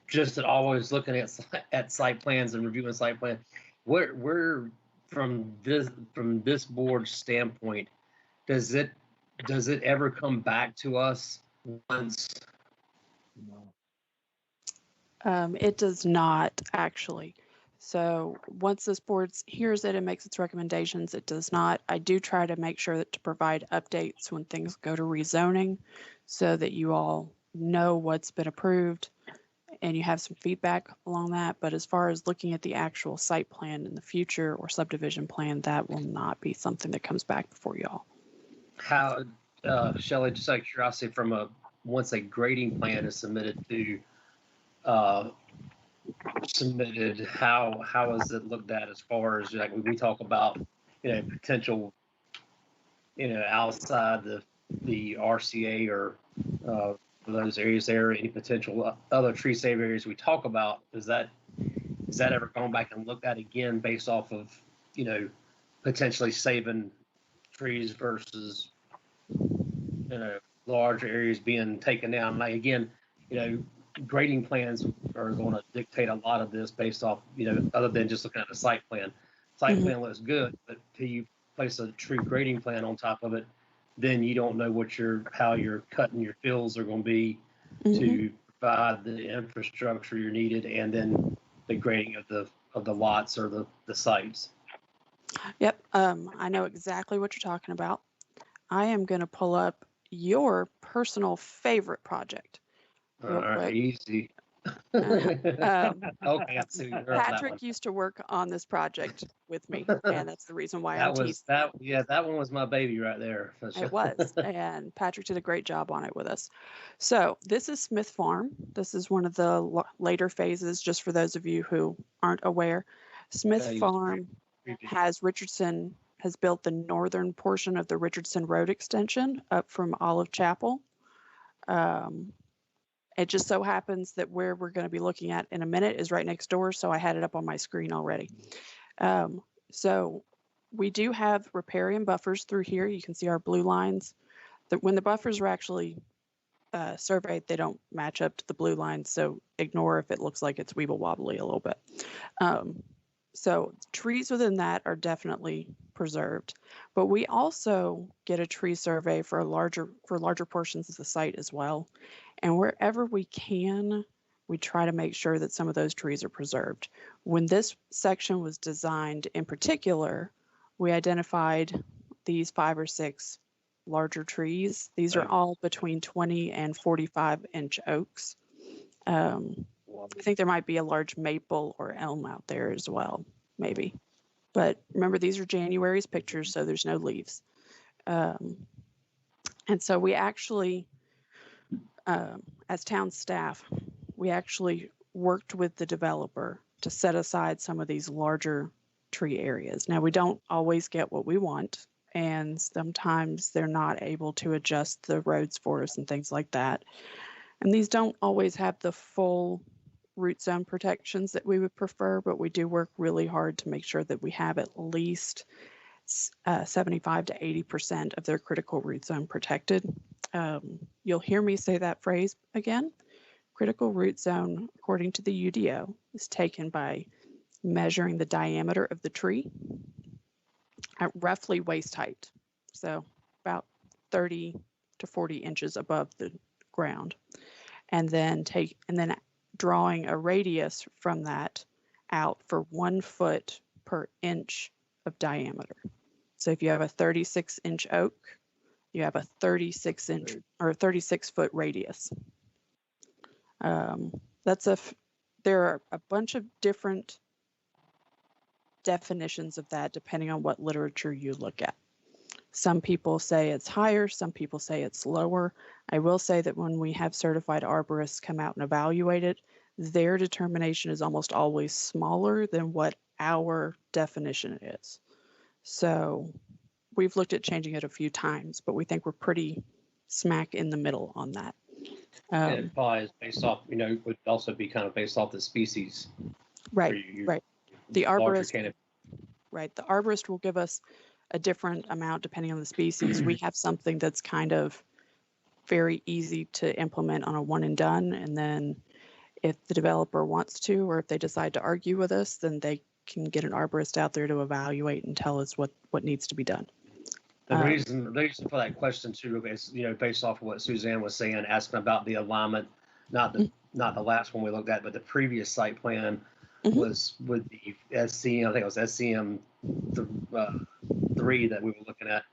Speaker 6: just always looking at site plans and reviewing site plan, where from this board's standpoint, does it ever come back to us once?
Speaker 13: It does not actually. So once this board hears it and makes its recommendations, it does not. I do try to make sure that to provide updates when things go to rezoning so that you all know what's been approved and you have some feedback along that. But as far as looking at the actual site plan in the future or subdivision plan, that will not be something that comes back before y'all.
Speaker 6: How, Shelley, just out of curiosity, once a grading plan is submitted, how is it looked at as far as, like, when we talk about, potential, outside the RCA or those areas there, any potential other tree save areas we talk about, is that ever gone back and looked at again based off of, potentially saving trees versus, larger areas being taken down? Like, again, grading plans are going to dictate a lot of this based off, other than just looking at the site plan. Site plan looks good, but till you place a tree grading plan on top of it, then you don't know how you're cutting your fills are going to be to provide the infrastructure you're needed, and then the grading of the lots or the sites.
Speaker 13: Yep, I know exactly what you're talking about. I am going to pull up your personal favorite project.
Speaker 6: All right, easy.
Speaker 13: Okay,
Speaker 6: I see.
Speaker 13: Patrick used to work on this project with me, and that's the reason why I'm teasing.
Speaker 6: That one was my baby right there.
Speaker 13: It was, and Patrick did a great job on it with us. So this is Smith Farm. This is one of the later phases, just for those of you who aren't aware. Smith Farm has built the northern portion of the Richardson Road extension up from Olive Chapel. It just so happens that where we're going to be looking at in a minute is right next door, so I had it up on my screen already. So we do have riparian buffers through here. You can see our blue lines. When the buffers are actually surveyed, they don't match up to the blue lines, so ignore if it looks like it's weeble wobbly a little bit. So trees within that are definitely preserved, but we also get a tree survey for larger portions of the site as well. And wherever we can, we try to make sure that some of those trees are preserved. When this section was designed in particular, we identified these 5 or 6 larger trees. These are all between 20 and 45-inch oaks. I think there might be a large maple or elm out there as well, maybe. But remember, these are January's pictures, so there's no leaves. And so we actually, as town staff, we actually worked with the developer to set aside some of these larger tree areas. Now, we don't always get what we want, and sometimes they're not able to adjust the roads for us and things like that. And these don't always have the full root zone protections that we would prefer, but we do work really hard to make sure that we have at least 75 to 80% of their critical root zone protected. You'll hear me say that phrase again. Critical root zone, according to the UDO, is taken by measuring the diameter of the tree at roughly waist height, so about 30 to 40 inches above the ground, and then drawing a radius from that out for 1 foot per inch of diameter. So if you have a 36-inch oak, you have a 36-inch or 36-foot radius. There are a bunch of different definitions of that depending on what literature you look at. Some people say it's higher, some people say it's lower. I will say that when we have certified arborists come out and evaluate it, their determination is almost always smaller than what our definition is. So we've looked at changing it a few times, but we think we're pretty smack in the middle on that.
Speaker 6: And it probably is based off, would also be kind of based off the species.
Speaker 13: Right, right. The arborist will give us a different amount depending on the species. We have something that's kind of very easy to implement on a one and done. And then if the developer wants to, or if they decide to argue with us, then they can get an arborist out there to evaluate and tell us what needs to be done.
Speaker 6: The reason for that question too is, based off of what Suzanne was saying, asking about the alignment, not the last one we looked at, but the previous site plan was with the SCM. I think it was SCM 3 that we were looking at.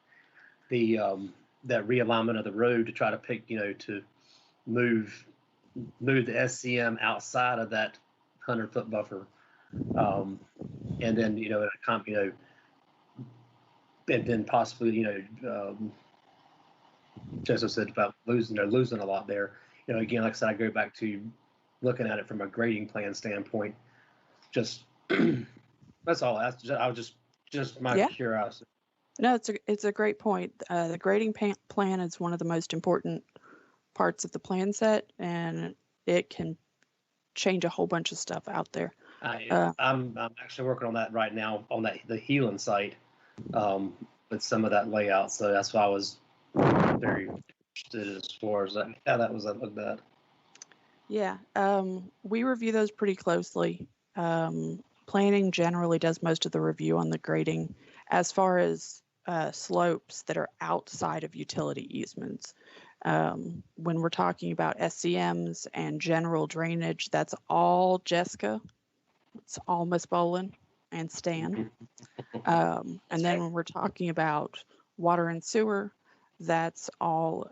Speaker 6: That realignment of the road to try to pick, to move the SCM outside of that 100-foot buffer, and then and then possibly Joseph said about losing a lot there. Again, like I said, I go back to looking at it from a grading plan standpoint. Just that's all. I was just my curiosity.
Speaker 13: No, it's a great point. The grading plan is one of the most important parts of the plan set, and it can change a whole bunch of stuff out there.
Speaker 6: I'm actually working on that right now on the Healing site with some of that layout. So that's why I was very interested as far as how that was looked at.
Speaker 13: Yeah, we review those pretty closely. Planning generally does most of the review on the grading. As far as slopes that are outside of utility easements, when we're talking about SCMs and general drainage, that's all Jessica. It's all Miss Bolin and Stan. And then when we're talking about water and sewer, that's all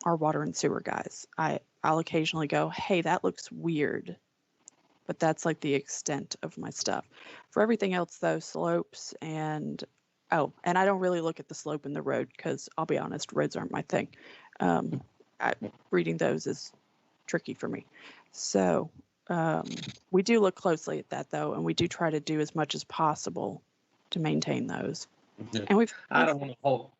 Speaker 13: our water and sewer guys. I'll occasionally go, hey, that looks weird, but that's like the extent of my stuff. For everything else though, slopes and I don't really look at the slope in the road because I'll be honest, roads aren't my thing. Reading those is tricky for me. So we do look closely at that though, and we do try to do as much as possible to maintain those. And
Speaker 6: I don't want to hold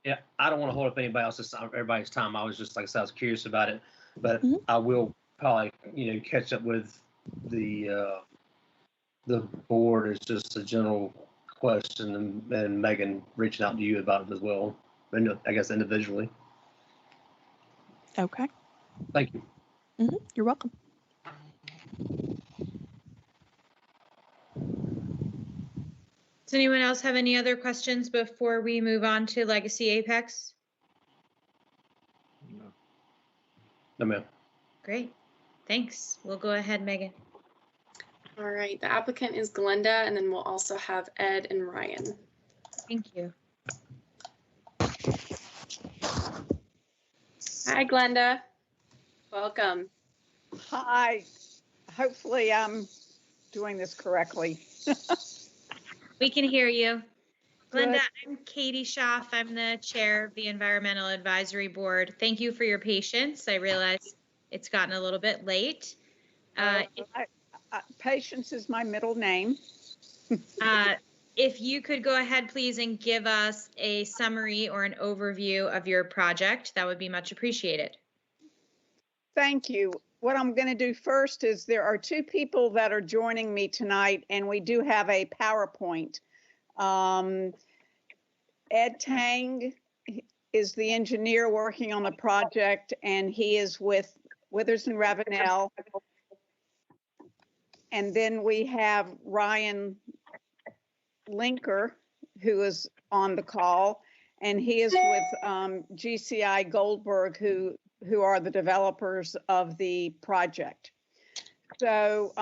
Speaker 6: up everybody's time. I was just, like I said, I was curious about it, but I will probably catch up with the board as just a general question, and Megan reaching out to you about it as well, and I guess individually.
Speaker 13: Okay.
Speaker 6: Thank you.
Speaker 13: You're welcome.
Speaker 2: Does anyone else have any other questions before we move on to Legacy Apex?
Speaker 6: No, ma'am.
Speaker 2: Great. Thanks. We'll go ahead, Megan.
Speaker 1: All right. The applicant is Glenda, and then we'll also have Ed and Ryan.
Speaker 2: Thank you.
Speaker 1: Hi, Glenda. Welcome.
Speaker 17: Hi. Hopefully I'm doing this correctly.
Speaker 2: We can hear you. Glenda,
Speaker 17: Good.
Speaker 2: I'm Katie Schaff. I'm the chair of the Environmental Advisory Board. Thank you for your patience. I realize it's gotten a little bit late.
Speaker 17: Patience is my middle name.
Speaker 2: If you could go ahead, please, and give us a summary or an overview of your project, that would be much appreciated.
Speaker 17: Thank you. What I'm going to do first is there are two people that are joining me tonight, and we do have a PowerPoint. Ed Tang is the engineer working on the project, and he is with Withers and Ravenel. And then we have Ryan Linker, who is on the call, and he is with GCI Goldberg, who are the developers of the project. So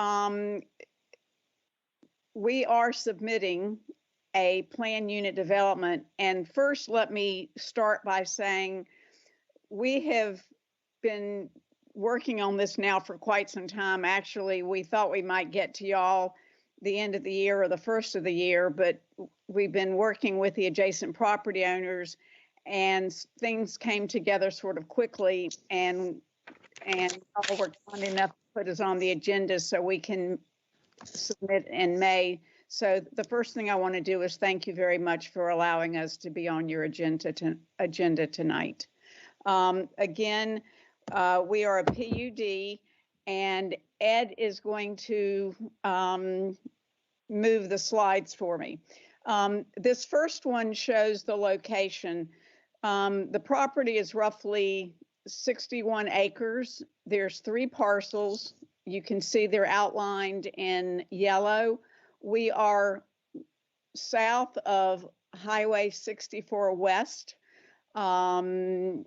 Speaker 17: we are submitting a plan unit development. And first, let me start by saying we have been working on this now for quite some time. Actually, we thought we might get to y'all the end of the year or the first of the year, but we've been working with the adjacent property owners, and things came together sort of quickly, and y'all were kind enough to put us on the agenda so we can submit in May. So the first thing I want to do is thank you very much for allowing us to be on your agenda tonight. Again, we are a PUD, and Ed is going to move the slides for me. This first one shows the location. The property is roughly 61 acres. There's 3 parcels. You can see they're outlined in yellow. We are south of Highway 64 West. The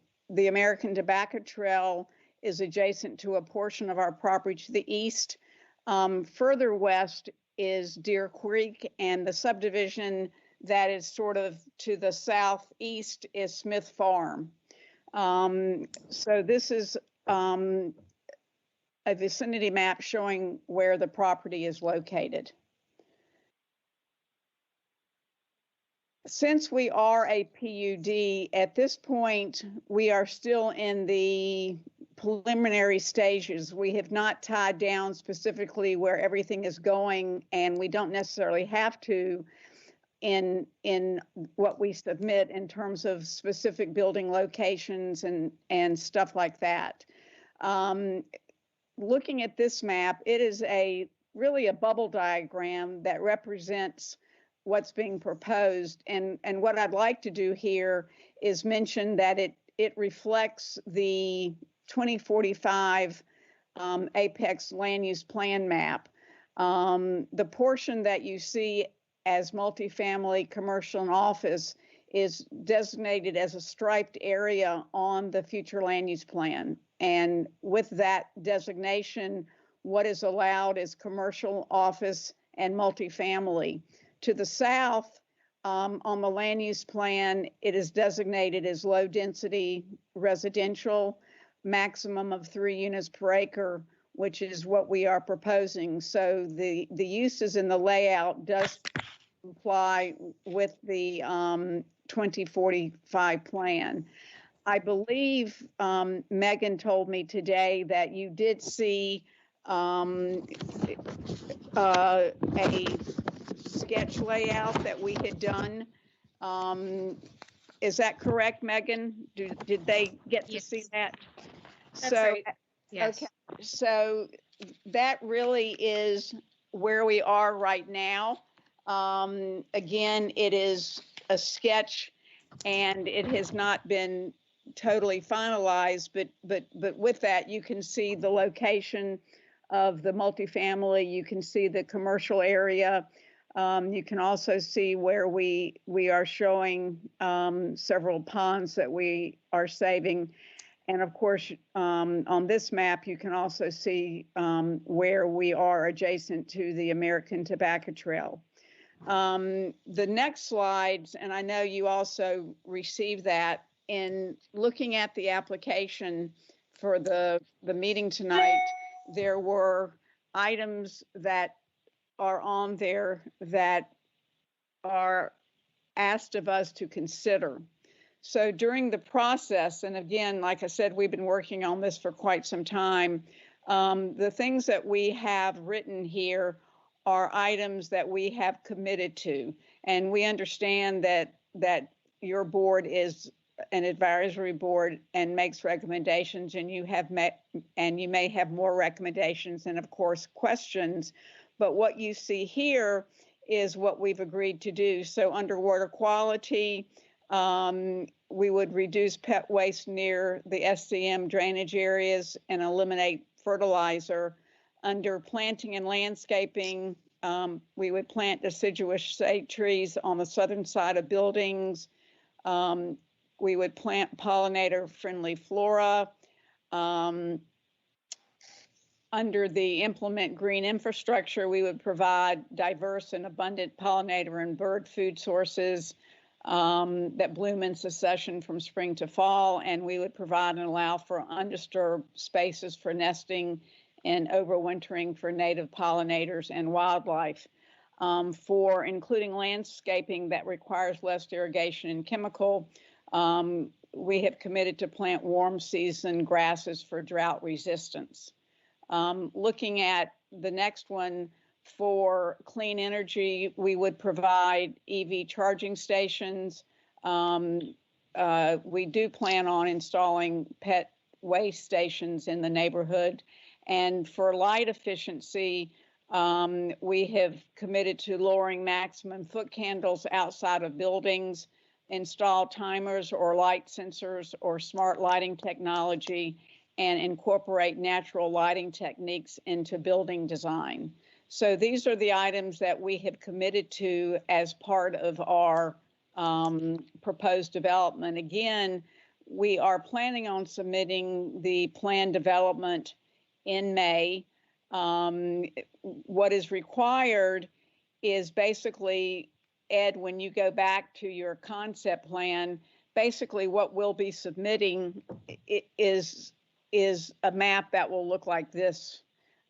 Speaker 17: American Tobacco Trail is adjacent to a portion of our property to the east. Further west is Deer Creek, and the subdivision that is sort of to the southeast is Smith Farm. So this is a vicinity map showing where the property is located. Since we are a PUD, at this point, we are still in the preliminary stages. We have not tied down specifically where everything is going, and we don't necessarily have to in what we submit in terms of specific building locations and stuff like that. Looking at this map, it is really a bubble diagram that represents what's being proposed. And what I'd like to do here is mention that it reflects the 2045 Apex land use plan map. The portion that you see as multifamily, commercial, and office is designated as a striped area on the future land use plan. And with that designation, what is allowed is commercial, office, and multifamily. To the south, on the land use plan, it is designated as low density residential, maximum of 3 units per acre, which is what we are proposing. So the uses in the layout does comply with the 2045 plan. I believe Megan told me today that you did see a sketch layout that we had done. Is that correct, Megan? Did they get to see that?
Speaker 11: That's right. Yes.
Speaker 17: Okay. So that really is where we are right now. Again, it is a sketch and it has not been totally finalized, but with that, you can see the location of the multifamily, you can see the commercial area. You can also see where we are showing several ponds that we are saving. And of course, on this map, you can also see where we are adjacent to the American Tobacco Trail. The next slides, and I know you also received that, in looking at the application for the meeting tonight, there were items that are on there that are asked of us to consider. So during the process, and again, like I said, we've been working on this for quite some time. The things that we have written here are items that we have committed to, and we understand that your board is an advisory board and makes recommendations, and you may have more recommendations and of course questions, but what you see here is what we've agreed to do. So under water quality, we would reduce pet waste near the SCM drainage areas and eliminate fertilizer. Under planting and landscaping, we would plant deciduous shade trees on the southern side of buildings. We would plant pollinator-friendly flora. Under the implement green infrastructure, we would provide diverse and abundant pollinator and bird food sources that bloom in succession from spring to fall, and we would provide and allow for undisturbed spaces for nesting and overwintering for native pollinators and wildlife. For including landscaping that requires less irrigation and chemical, we have committed to plant warm season grasses for drought resistance. Looking at the next one, for clean energy, we would provide EV charging stations. We do plan on installing pet waste stations in the neighborhood. And for light efficiency, We have committed to lowering maximum foot candles outside of buildings, install timers or light sensors or smart lighting technology, and incorporate natural lighting techniques into building design. So these are the items that we have committed to as part of our proposed development. Again, we are planning on submitting the plan development in May. What is required is basically, Ed, when you go back to your concept plan, basically what we'll be submitting is a map that will look like this.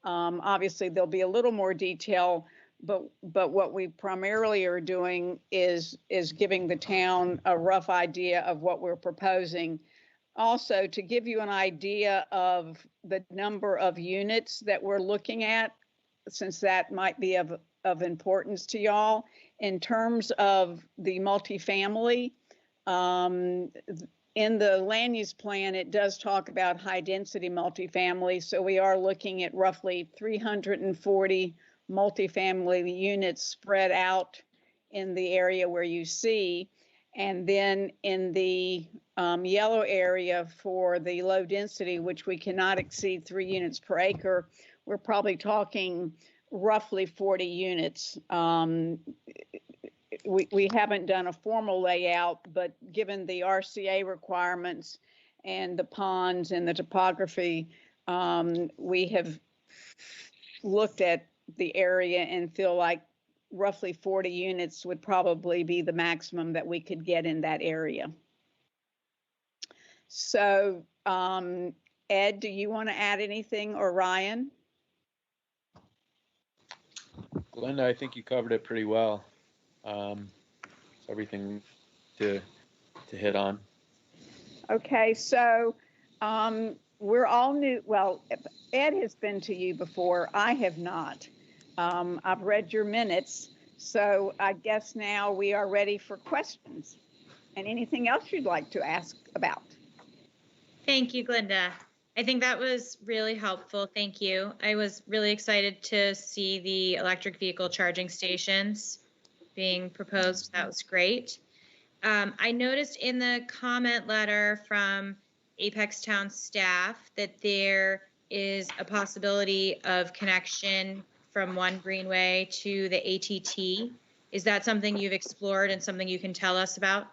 Speaker 17: Obviously, there'll be a little more detail, but what we primarily are doing is giving the town a rough idea of what we're proposing. Also, to give you an idea of the number of units that we're looking at, since that might be of importance to y'all, in terms of the multifamily, in the land use plan, it does talk about high density multifamily. So we are looking at roughly 340 multifamily units spread out in the area where you see. And then in the yellow area for the low density, which we cannot exceed 3 units per acre, we're probably talking roughly 40 units. We haven't done a formal layout, but given the RCA requirements and the ponds and the topography, we have looked at the area and feel like roughly 40 units would probably be the maximum that we could get in that area. So, Ed, do you want to add anything, or Ryan?
Speaker 18: Glenda, I think you covered it pretty well. Everything to hit on.
Speaker 17: Okay, so we're all new. Well, Ed has been to you before. I have not. I've read your minutes, so I guess now we are ready for questions. And anything else you'd like to ask about?
Speaker 2: Thank you, Glenda. I think that was really helpful. Thank you. I was really excited to see the electric vehicle charging stations being proposed. That was great. I noticed in the comment letter from Apex Town staff that there is a possibility of connection from one greenway to the ATT. Is that something you've explored and something you can tell us about?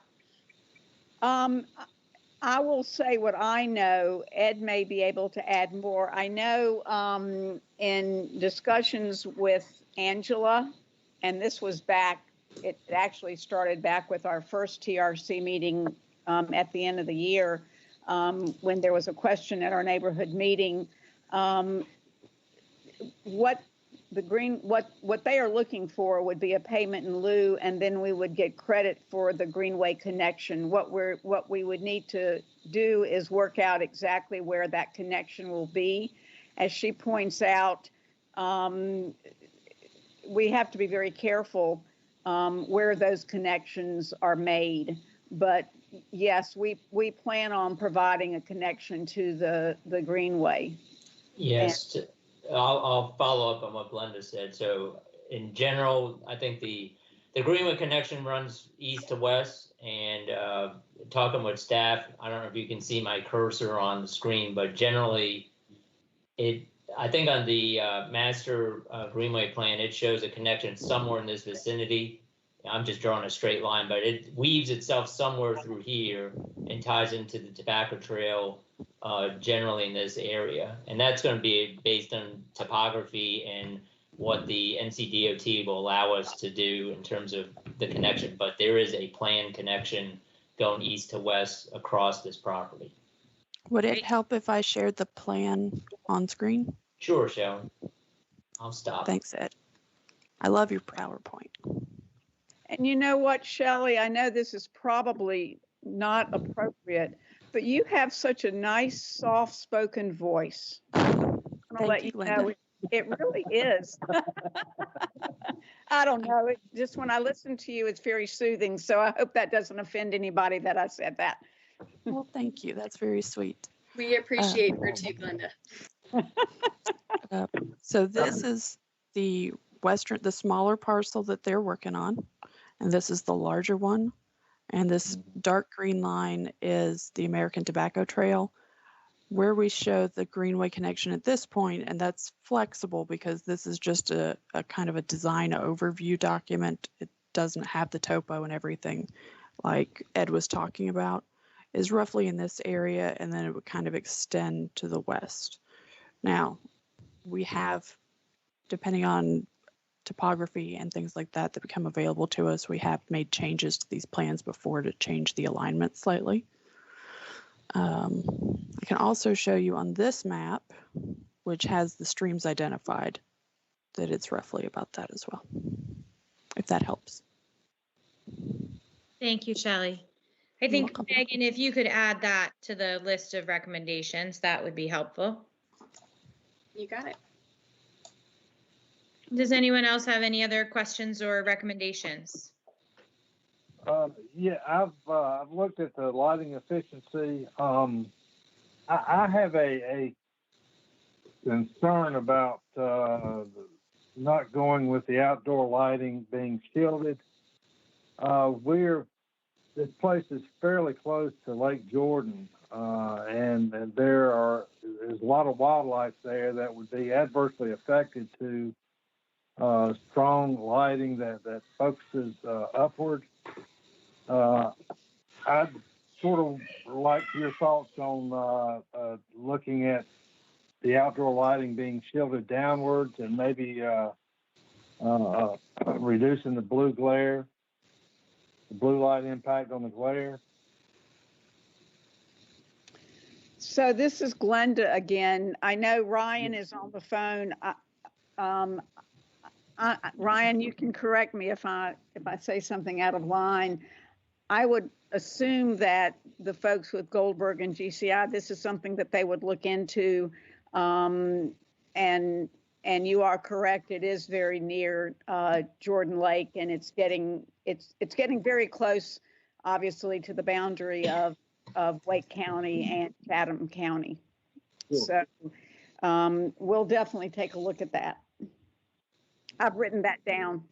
Speaker 17: I will say what I know. Ed may be able to add more. I know in discussions with Angela, and this was back, it actually started back with our first TRC meeting at the end of the year, when there was a question at our neighborhood meeting. What they are looking for would be a payment in lieu, and then we would get credit for the greenway connection. What we would need to do is work out exactly where that connection will be. As she points out, we have to be very careful where those connections are made. But yes, we plan on providing a connection to the greenway.
Speaker 19: Yes. I'll follow up on what Glenda said. So in general, I think the greenway connection runs east to west, and talking with staff, I don't know if you can see my cursor on the screen, but generally I think on the master greenway plan, it shows a connection somewhere in this vicinity. I'm just drawing a straight line, but it weaves itself somewhere through here and ties into the tobacco trail generally in this area. And that's going to be based on topography and what the NCDOT will allow us to do in terms of the connection. But there is a planned connection going east to west across this property.
Speaker 13: Would it help if I shared the plan on screen?
Speaker 19: Sure, Shelley. I'll stop.
Speaker 13: Thanks, Ed. I love your PowerPoint.
Speaker 17: And you know what, Shelley, I know this is probably not appropriate, but you have such a nice, soft-spoken voice. I'm gonna let you know it really is. I don't know. It just when I listen to you, it's very soothing. So I hope that doesn't offend anybody that I said that.
Speaker 13: Well, thank you. That's very sweet.
Speaker 1: We appreciate her too, Glenda.
Speaker 13: So this is the smaller parcel that they're working on, and this is the larger one. And this dark green line is the American Tobacco Trail, where we show the Greenway connection at this point, and that's flexible because this is just a kind of a design overview document. It doesn't have the topo and everything like Ed was talking about, is roughly in this area, and then it would kind of extend to the west. Now, we have, depending on topography and things like that that become available to us, we have made changes to these plans before to change the alignment slightly. I can also show you on this map, which has the streams identified, that it's roughly about that as well, if that helps.
Speaker 2: Thank you, Shelley. I think, Megan, if you could add that to the list of recommendations, that would be helpful.
Speaker 1: You got it.
Speaker 2: Does anyone else have any other questions or recommendations?
Speaker 9: Yeah, I've looked at the lighting efficiency. I have a concern about not going with the outdoor lighting being shielded. This place is fairly close to Lake Jordan, and there's a lot of wildlife there that would be adversely affected to strong lighting that focuses upward. I'd sort of like your thoughts on looking at the outdoor lighting being shielded downwards and maybe reducing the blue glare, the blue light impact on the glare.
Speaker 17: So this is Glenda again. I know Ryan is on the phone. Ryan, you can correct me if I say something out of line. I would assume that the folks with Goldberg and GCI, this is something that they would look into. And you are correct. It is very near Jordan Lake, and it's getting very close, obviously, to the boundary of Wake County and Chatham County. Sure. So we'll definitely take a look at that. I've written that down.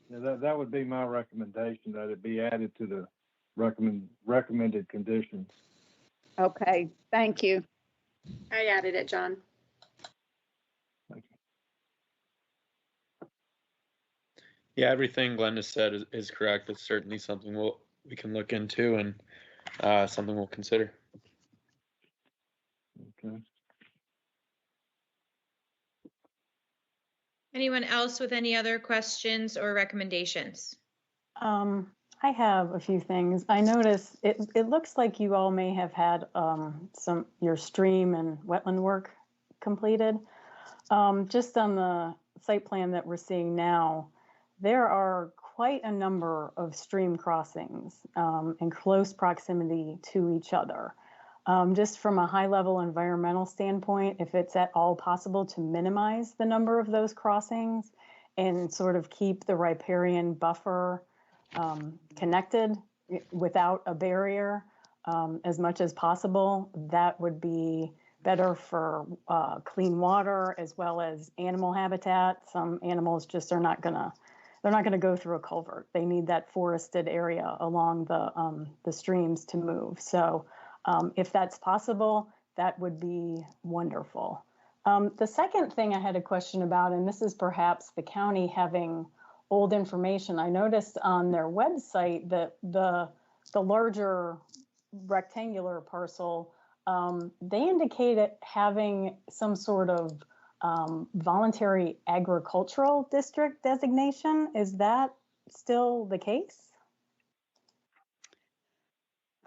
Speaker 9: Yeah, that would be my recommendation, that it be added to the recommended conditions.
Speaker 17: Okay, thank you.
Speaker 1: I added it, John.
Speaker 9: Thank you.
Speaker 18: Yeah, everything Glenda said is correct. It's certainly something we can look into and something we'll consider.
Speaker 9: Okay.
Speaker 2: Anyone else with any other questions or recommendations?
Speaker 4: I have a few things. I noticed it looks like you all may have had your stream and wetland work completed. Just on the site plan that we're seeing now, there are quite a number of stream crossings in close proximity to each other. Just from a high-level environmental standpoint, if it's at all possible to minimize the number of those crossings and sort of keep the riparian buffer connected without a barrier as much as possible, that would be better for clean water as well as animal habitat. Some animals just are not gonna go through a culvert. They need that forested area along the streams to move. So if that's possible, that would be wonderful. The second thing I had a question about, and this is perhaps the county having old information. I noticed on their website that the larger rectangular parcel, they indicated having some sort of voluntary agricultural district designation. Is that still the case?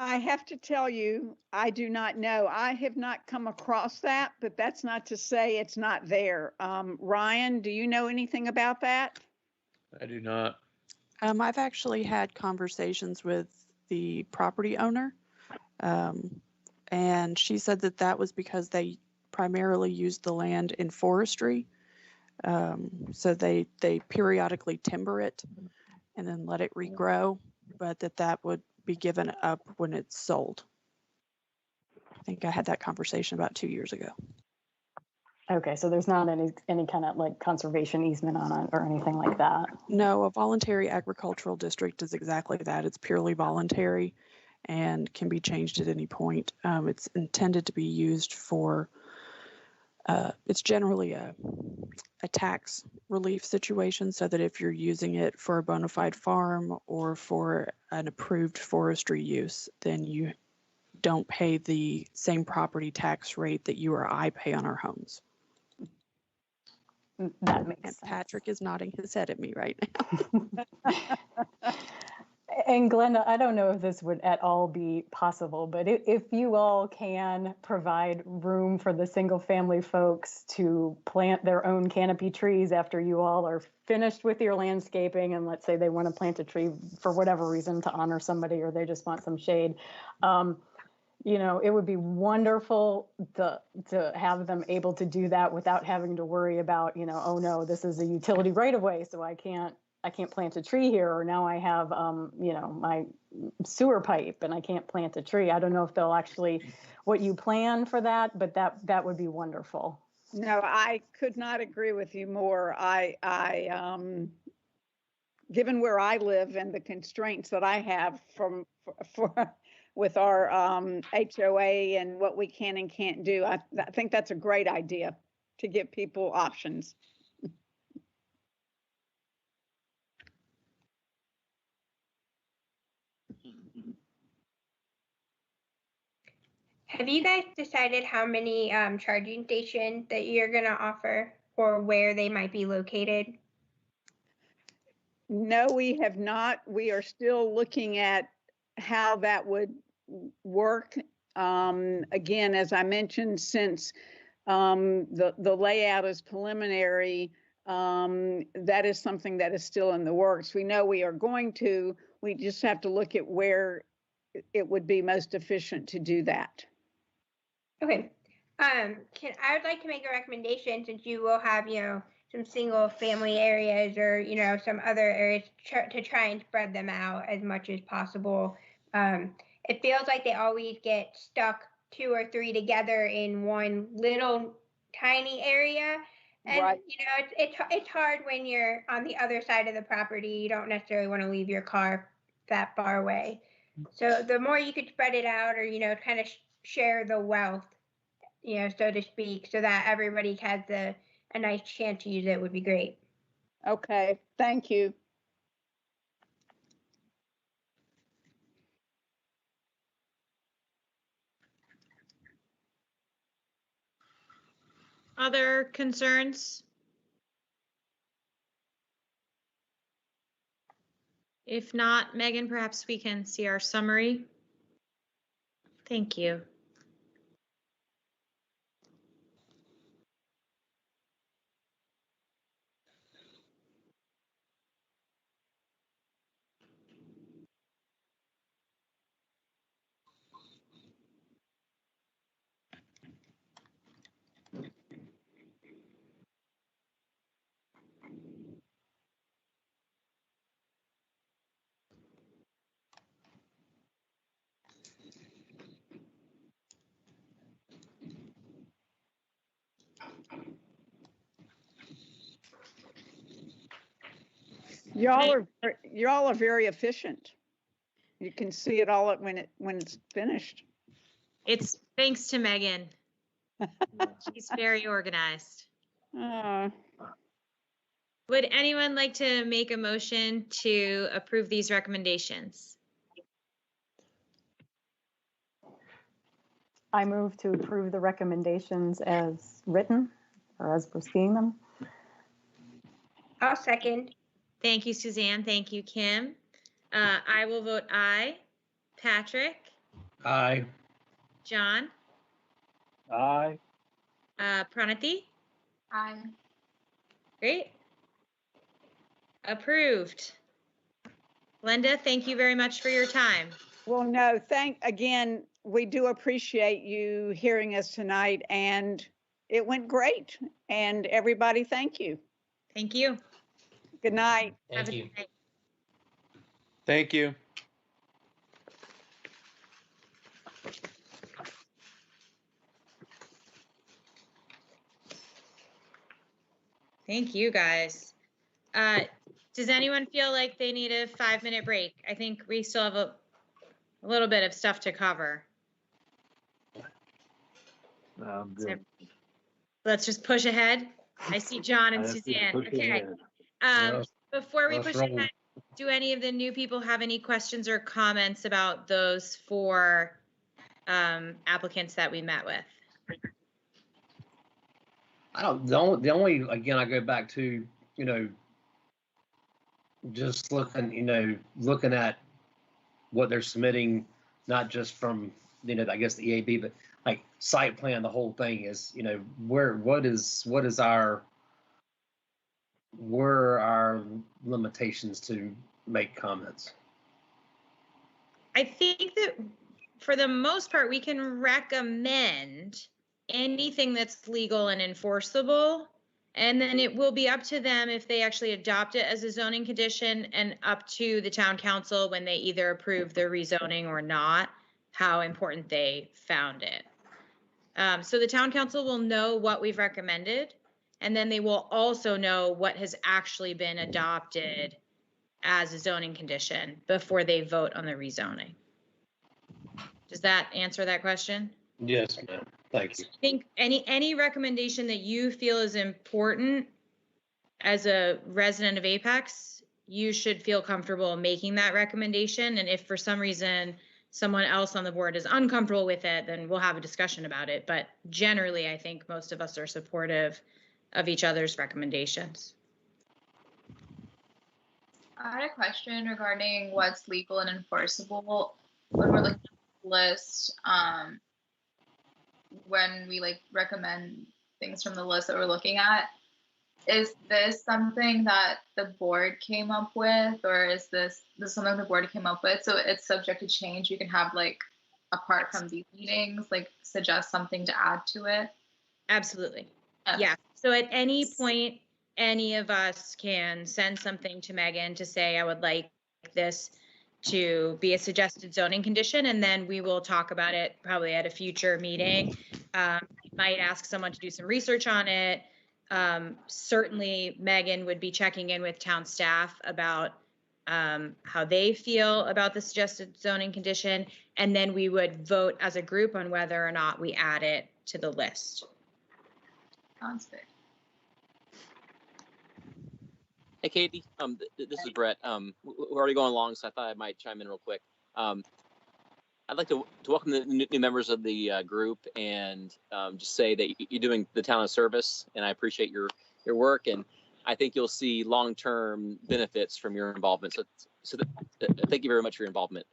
Speaker 17: I have to tell you, I do not know. I have not come across that, but that's not to say it's not there. Ryan, do you know anything about that?
Speaker 18: I do not.
Speaker 13: I've actually had conversations with the property owner, and she said that was because they primarily used the land in forestry. So they periodically timber it and then let it regrow, but that would be given up when it's sold. I think I had that conversation about 2 years ago.
Speaker 4: Okay, so there's not any kind of like conservation easement on it or anything like that?
Speaker 13: No, a voluntary agricultural district is exactly that. It's purely voluntary and can be changed at any point. It's intended to be used for, it's generally a tax relief situation, so that if you're using it for a bona fide farm or for an approved forestry use, then you don't pay the same property tax rate that you or I pay on our homes.
Speaker 4: That makes
Speaker 13: and
Speaker 4: sense.
Speaker 13: Patrick is nodding his head at me right now.
Speaker 4: And Glenda, I don't know if this would at all be possible, but if you all can provide room for the single family folks to plant their own canopy trees after you all are finished with your landscaping, and let's say they want to plant a tree for whatever reason to honor somebody, or they just want some shade, it would be wonderful to have them able to do that without having to worry about, oh no, this is a utility right of way, so I can't plant a tree here, or now I have, my sewer pipe and I can't plant a tree. I don't know if they'll actually, what you plan for that, but that would be wonderful.
Speaker 17: No, I could not agree with you more. Given where I live and the constraints that I have with our HOA and what we can and can't do, I think that's a great idea to give people options.
Speaker 7: Have you guys decided how many charging stations that you're going to offer or where they might be located?
Speaker 17: No, we have not. We are still looking at how that would work. Again, as I mentioned, since the layout is preliminary, that is something that is still in the works. We know we are going to, we just have to look at where it would be most efficient to do that.
Speaker 7: Okay. I would like to make a recommendation, since you will have, some single family areas or, some other areas to try and spread them out as much as possible. It feels like they always get stuck 2 or 3 together in one little tiny area. And,
Speaker 17: right.
Speaker 7: It's hard when you're on the other side of the property. You don't necessarily want to leave your car that far away. So the more you could spread it out, or, kind of share the wealth, so to speak, so that everybody has a nice chance to use it, would be great.
Speaker 17: Okay, thank you.
Speaker 2: Other concerns? If not, Megan, perhaps we can see our summary. Thank you.
Speaker 17: Y'all are very efficient. You can see it all when it's finished.
Speaker 2: It's thanks to Megan. She's very organized. Would anyone like to make a motion to approve these recommendations?
Speaker 4: I move to approve the recommendations as written, or as we're seeing them.
Speaker 7: I'll second.
Speaker 2: Thank you, Suzanne. Thank you, Kim. I will vote aye. Patrick?
Speaker 6: Aye.
Speaker 2: John?
Speaker 9: Aye.
Speaker 2: Pranati?
Speaker 8: Aye.
Speaker 2: Great. Approved. Linda, thank you very much for your time.
Speaker 17: Well, no, again, we do appreciate you hearing us tonight, and it went great. And everybody, thank you.
Speaker 2: Thank you.
Speaker 17: Good night.
Speaker 19: Thank you.
Speaker 18: Thank you.
Speaker 2: Thank you, guys. Does anyone feel like they need a 5-minute break? I think we still have a little bit of stuff to cover.
Speaker 9: I'm good.
Speaker 2: Let's just push ahead. I see John and
Speaker 9: I have to
Speaker 2: Suzanne.
Speaker 9: push
Speaker 2: Okay.
Speaker 9: ahead.
Speaker 2: Before we
Speaker 6: Let's
Speaker 2: push
Speaker 6: roll.
Speaker 2: ahead, do any of the new people have any questions or comments about those 4 applicants that we met with?
Speaker 6: I don't, the only, again, I go back to, just looking at what they're submitting, not just from, I guess the EAB, but like site plan, the whole thing is, where are our limitations to make comments?
Speaker 2: I think that for the most part, we can recommend anything that's legal and enforceable. And then it will be up to them if they actually adopt it as a zoning condition, and up to the town council when they either approve the rezoning or not, how important they found it. So the town council will know what we've recommended, and then they will also know what has actually been adopted as a zoning condition before they vote on the rezoning. Does that answer that question?
Speaker 6: Yes, ma'am. Thank you.
Speaker 2: I think any recommendation that you feel is important as a resident of Apex, you should feel comfortable making that recommendation. And if for some reason someone else on the board is uncomfortable with it, then we'll have a discussion about it. But generally, I think most of us are supportive of each other's recommendations.
Speaker 8: I had a question regarding what's legal and enforceable when we're looking at the list. When we recommend things from the list that we're looking at, is this something that the board came up with, or is this something the board came up with? So it's subject to change. You can have apart from these meetings, suggest something to add to it.
Speaker 2: Absolutely. Yeah. So at any point, any of us can send something to Megan to say, I would like this to be a suggested zoning condition, and then we will talk about it probably at a future meeting. You might ask someone to do some research on it. Certainly Megan would be checking in with town staff about how they feel about the suggested zoning condition, and then we would vote as a group on whether or not we add it to the list.
Speaker 8: Sounds good.
Speaker 5: Hey, Katie, this is Brett. We're already going along, so I thought I might chime in real quick. I'd like to welcome the new members of the group, and just say that you're doing the town a service, and I appreciate your work, and I think you'll see long-term benefits from your involvement. So thank you very much for your involvement.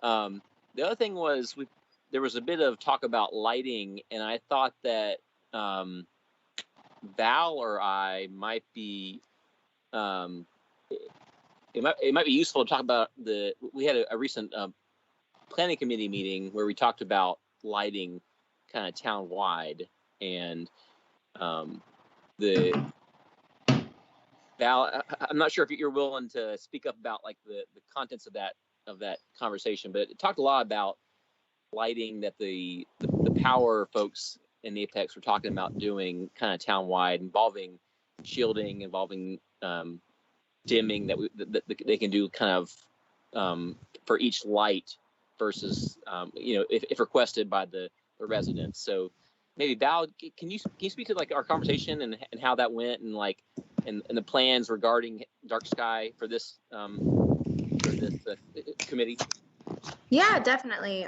Speaker 5: The other thing was there was a bit of talk about lighting, and I thought that Val or I might be it might be useful to talk about we had a recent planning committee meeting where we talked about lighting kind of town-wide, and Val, I'm not sure if you're willing to speak up about the contents of that conversation, but it talked a lot about lighting that the power folks in Apex were talking about doing kind of town-wide, involving shielding, involving dimming that they can do kind of for each light versus if requested by the residents. So maybe Val, can you speak to our conversation and how that went, and and the plans regarding dark sky for this committee?
Speaker 20: Yeah, definitely.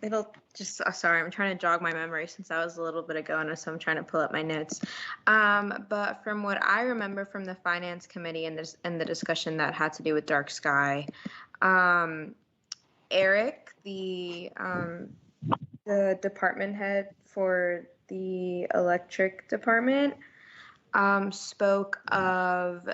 Speaker 20: It'll just, sorry, I'm trying to jog my memory since that was a little bit ago, and so I'm trying to pull up my notes. But from what I remember from the finance committee and the discussion that had to do with dark sky, Eric, the department head for the electric department, spoke of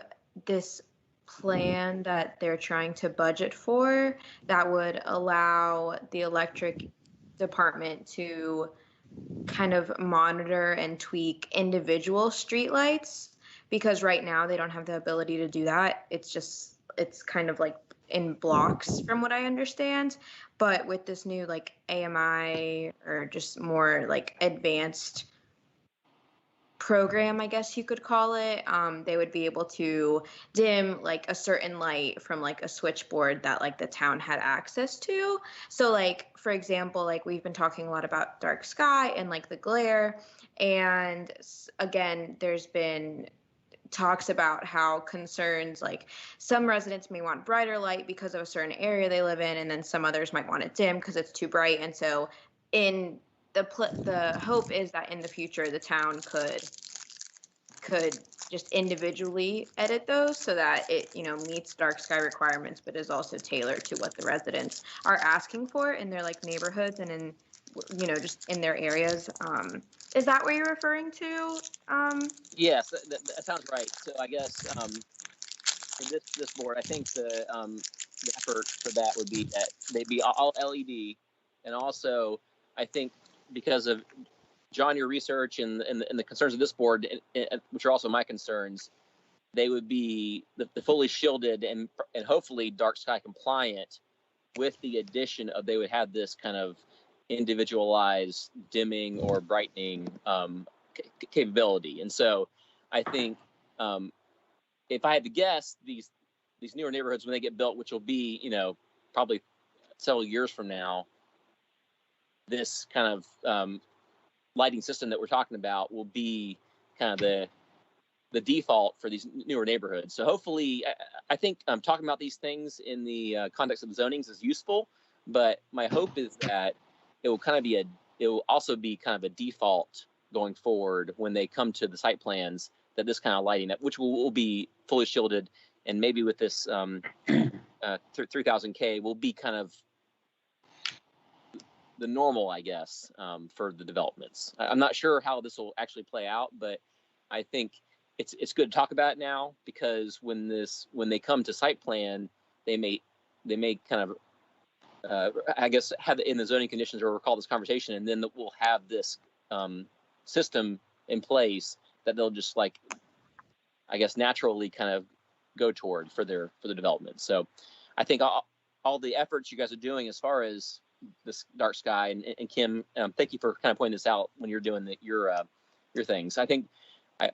Speaker 20: this plan that they're trying to budget for that would allow the electric department to kind of monitor and tweak individual streetlights, because right now they don't have the ability to do that. It's kind of in blocks from what I understand. But with this new AMI or just more advanced program, I guess you could call it. They would be able to dim like a certain light from like a switchboard that like the town had access to. So like, for example, like we've been talking a lot about dark sky and like the glare. And again, there's been talks about how concerns like some residents may want brighter light because of a certain area they live in, and then some others might want it dim because it's too bright. And so in the hope is that in the future the town could just individually edit those so that it, you know, meets dark sky requirements, but is also tailored to what the residents are asking for in their like neighborhoods and in, you know, just in their areas. Is that what you're referring to?
Speaker 5: Yes, that sounds right. So I guess for this board, I think the effort for that would be that they'd be all LED, and also I think because of John, your research and the concerns of this board, which are also my concerns, they would be the fully shielded and hopefully dark sky compliant, with the addition of they would have this kind of individualized dimming or brightening capability. And so I think if I had to guess, these newer neighborhoods when they get built, which will be, you know, probably several years from now, this kind of lighting system that we're talking about will be kind of the default for these newer neighborhoods. So hopefully, I think talking about these things in the context of the zonings is useful, but my hope is that it will kind of be it will also be kind of a default going forward when they come to the site plans, that this kind of lighting, which will be fully shielded, and maybe with this 3000K will be kind of the normal, I guess, for the developments. I'm not sure how this will actually play out, but I think it's good to talk about it now, because when they come to site plan, they may kind of I guess have it in the zoning conditions or recall this conversation, and then we'll have this system in place that they'll just like, I guess, naturally kind of go toward for the development. So I think all the efforts you guys are doing as far as this dark sky, and Kim, thank you for kind of pointing this out when you're doing your things. I think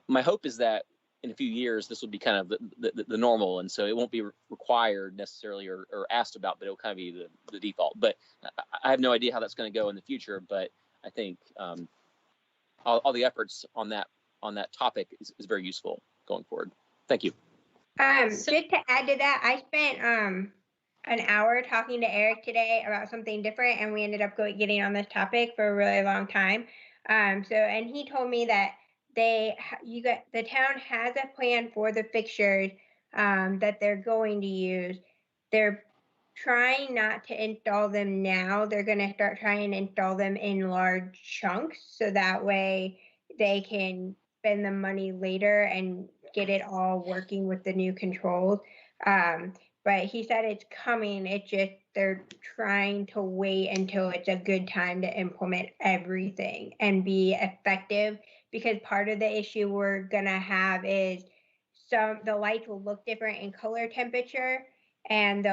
Speaker 5: my hope is that in a few years this will be kind of the normal, and so it won't be required necessarily or asked about, but it'll kind of be the default. But I have no idea how that's going to go in the future, but I think all the efforts on that topic is very useful going forward. Thank you.
Speaker 7: Just to add to that, I spent an hour talking to Eric today about something different, and we ended up getting on this topic for a really long time. And he told me that the town has a plan for the fixtures that they're going to use. They're trying not to install them now. They're going to start trying to install them in large chunks, so that way they can spend the money later and get it all working with the new controls. But he said it's coming. It's just they're trying to wait until it's a good time to implement everything and be effective, because part of the issue we're gonna have is the lights will look different in color temperature, and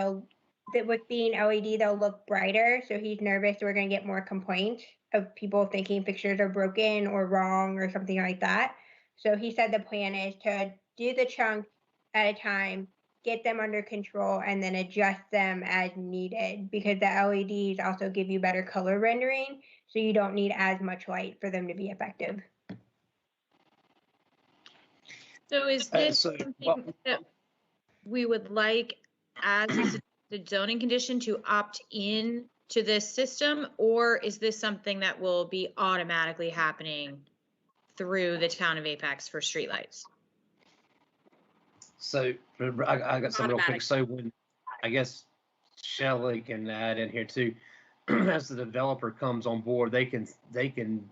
Speaker 7: with being LED, they'll look brighter. So he's nervous we're gonna get more complaints of people thinking fixtures are broken or wrong or something like that. So he said the plan is to do the chunks at a time, get them under control, and then adjust them as needed, because the LEDs also give you better color rendering, so you don't need as much light for them to be effective.
Speaker 2: So is this something that we would like as the zoning condition to opt in to this system, or is this something that will be automatically happening through the town of Apex for streetlights?
Speaker 6: So I got some real quick. So when, I guess Shelley can add in here too, as the developer comes on board, they can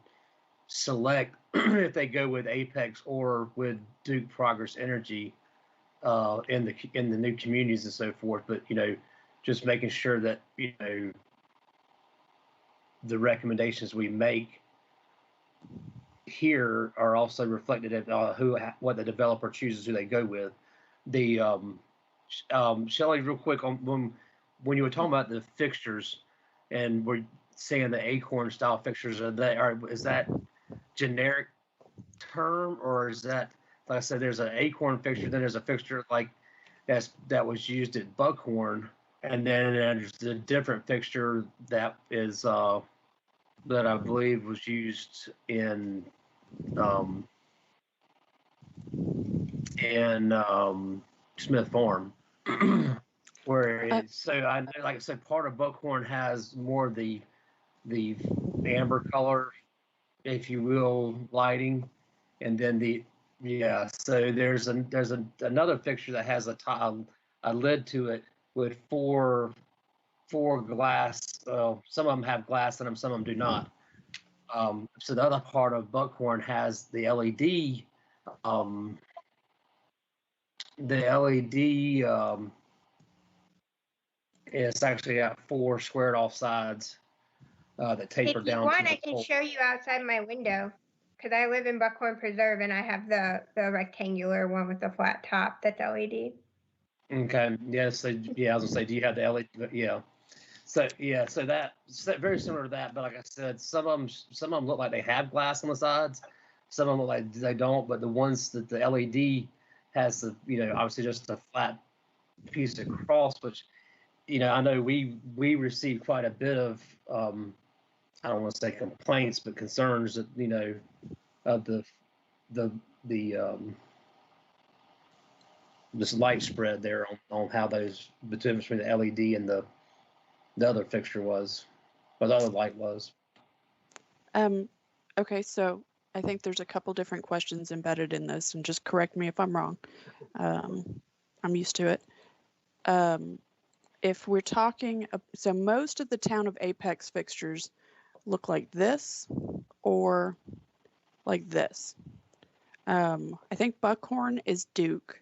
Speaker 6: select if they go with Apex or with Duke Progress Energy in the new communities and so forth. But just making sure that the recommendations we make here are also reflected at what the developer chooses who they go with. The Shelley, real quick, on when you were talking about the fixtures and we're saying the acorn style fixtures, is that generic term, or is that, like I said, there's an acorn fixture, then there's a fixture like that was used at Buckhorn, and then there's a different fixture that is that I believe was used in Smith Farm. Where it's, so I know, like I said, part of Buckhorn has more of the amber color, if you will, lighting, and then so there's another fixture that has a lid to it with four glass. Some of them have glass in them, some of them do not. So the other part of Buckhorn has the LED. It's actually got four squared off sides that taper
Speaker 7: If you
Speaker 6: down.
Speaker 7: want, I can show you outside my window because I live in Buckhorn Preserve and I have the rectangular one with the flat top that's LED.
Speaker 6: Okay. Yeah. So I was gonna say, do you have the LED? Yeah. So very similar to that. But like I said, some of them look like they have glass on the sides. Some of them look like they don't. But the ones that the LED has, obviously just a flat piece across, which, I know we received quite a bit of, I don't want to say complaints, but concerns that, of this light spread there on how the difference between the LED and the other fixture was, or the other light was.
Speaker 13: Okay, so I think there's a couple different questions embedded in this, and just correct me if I'm wrong. I'm used to it. If we're talking, so most of the town of Apex fixtures look like this or like this. I think Buckhorn is Duke,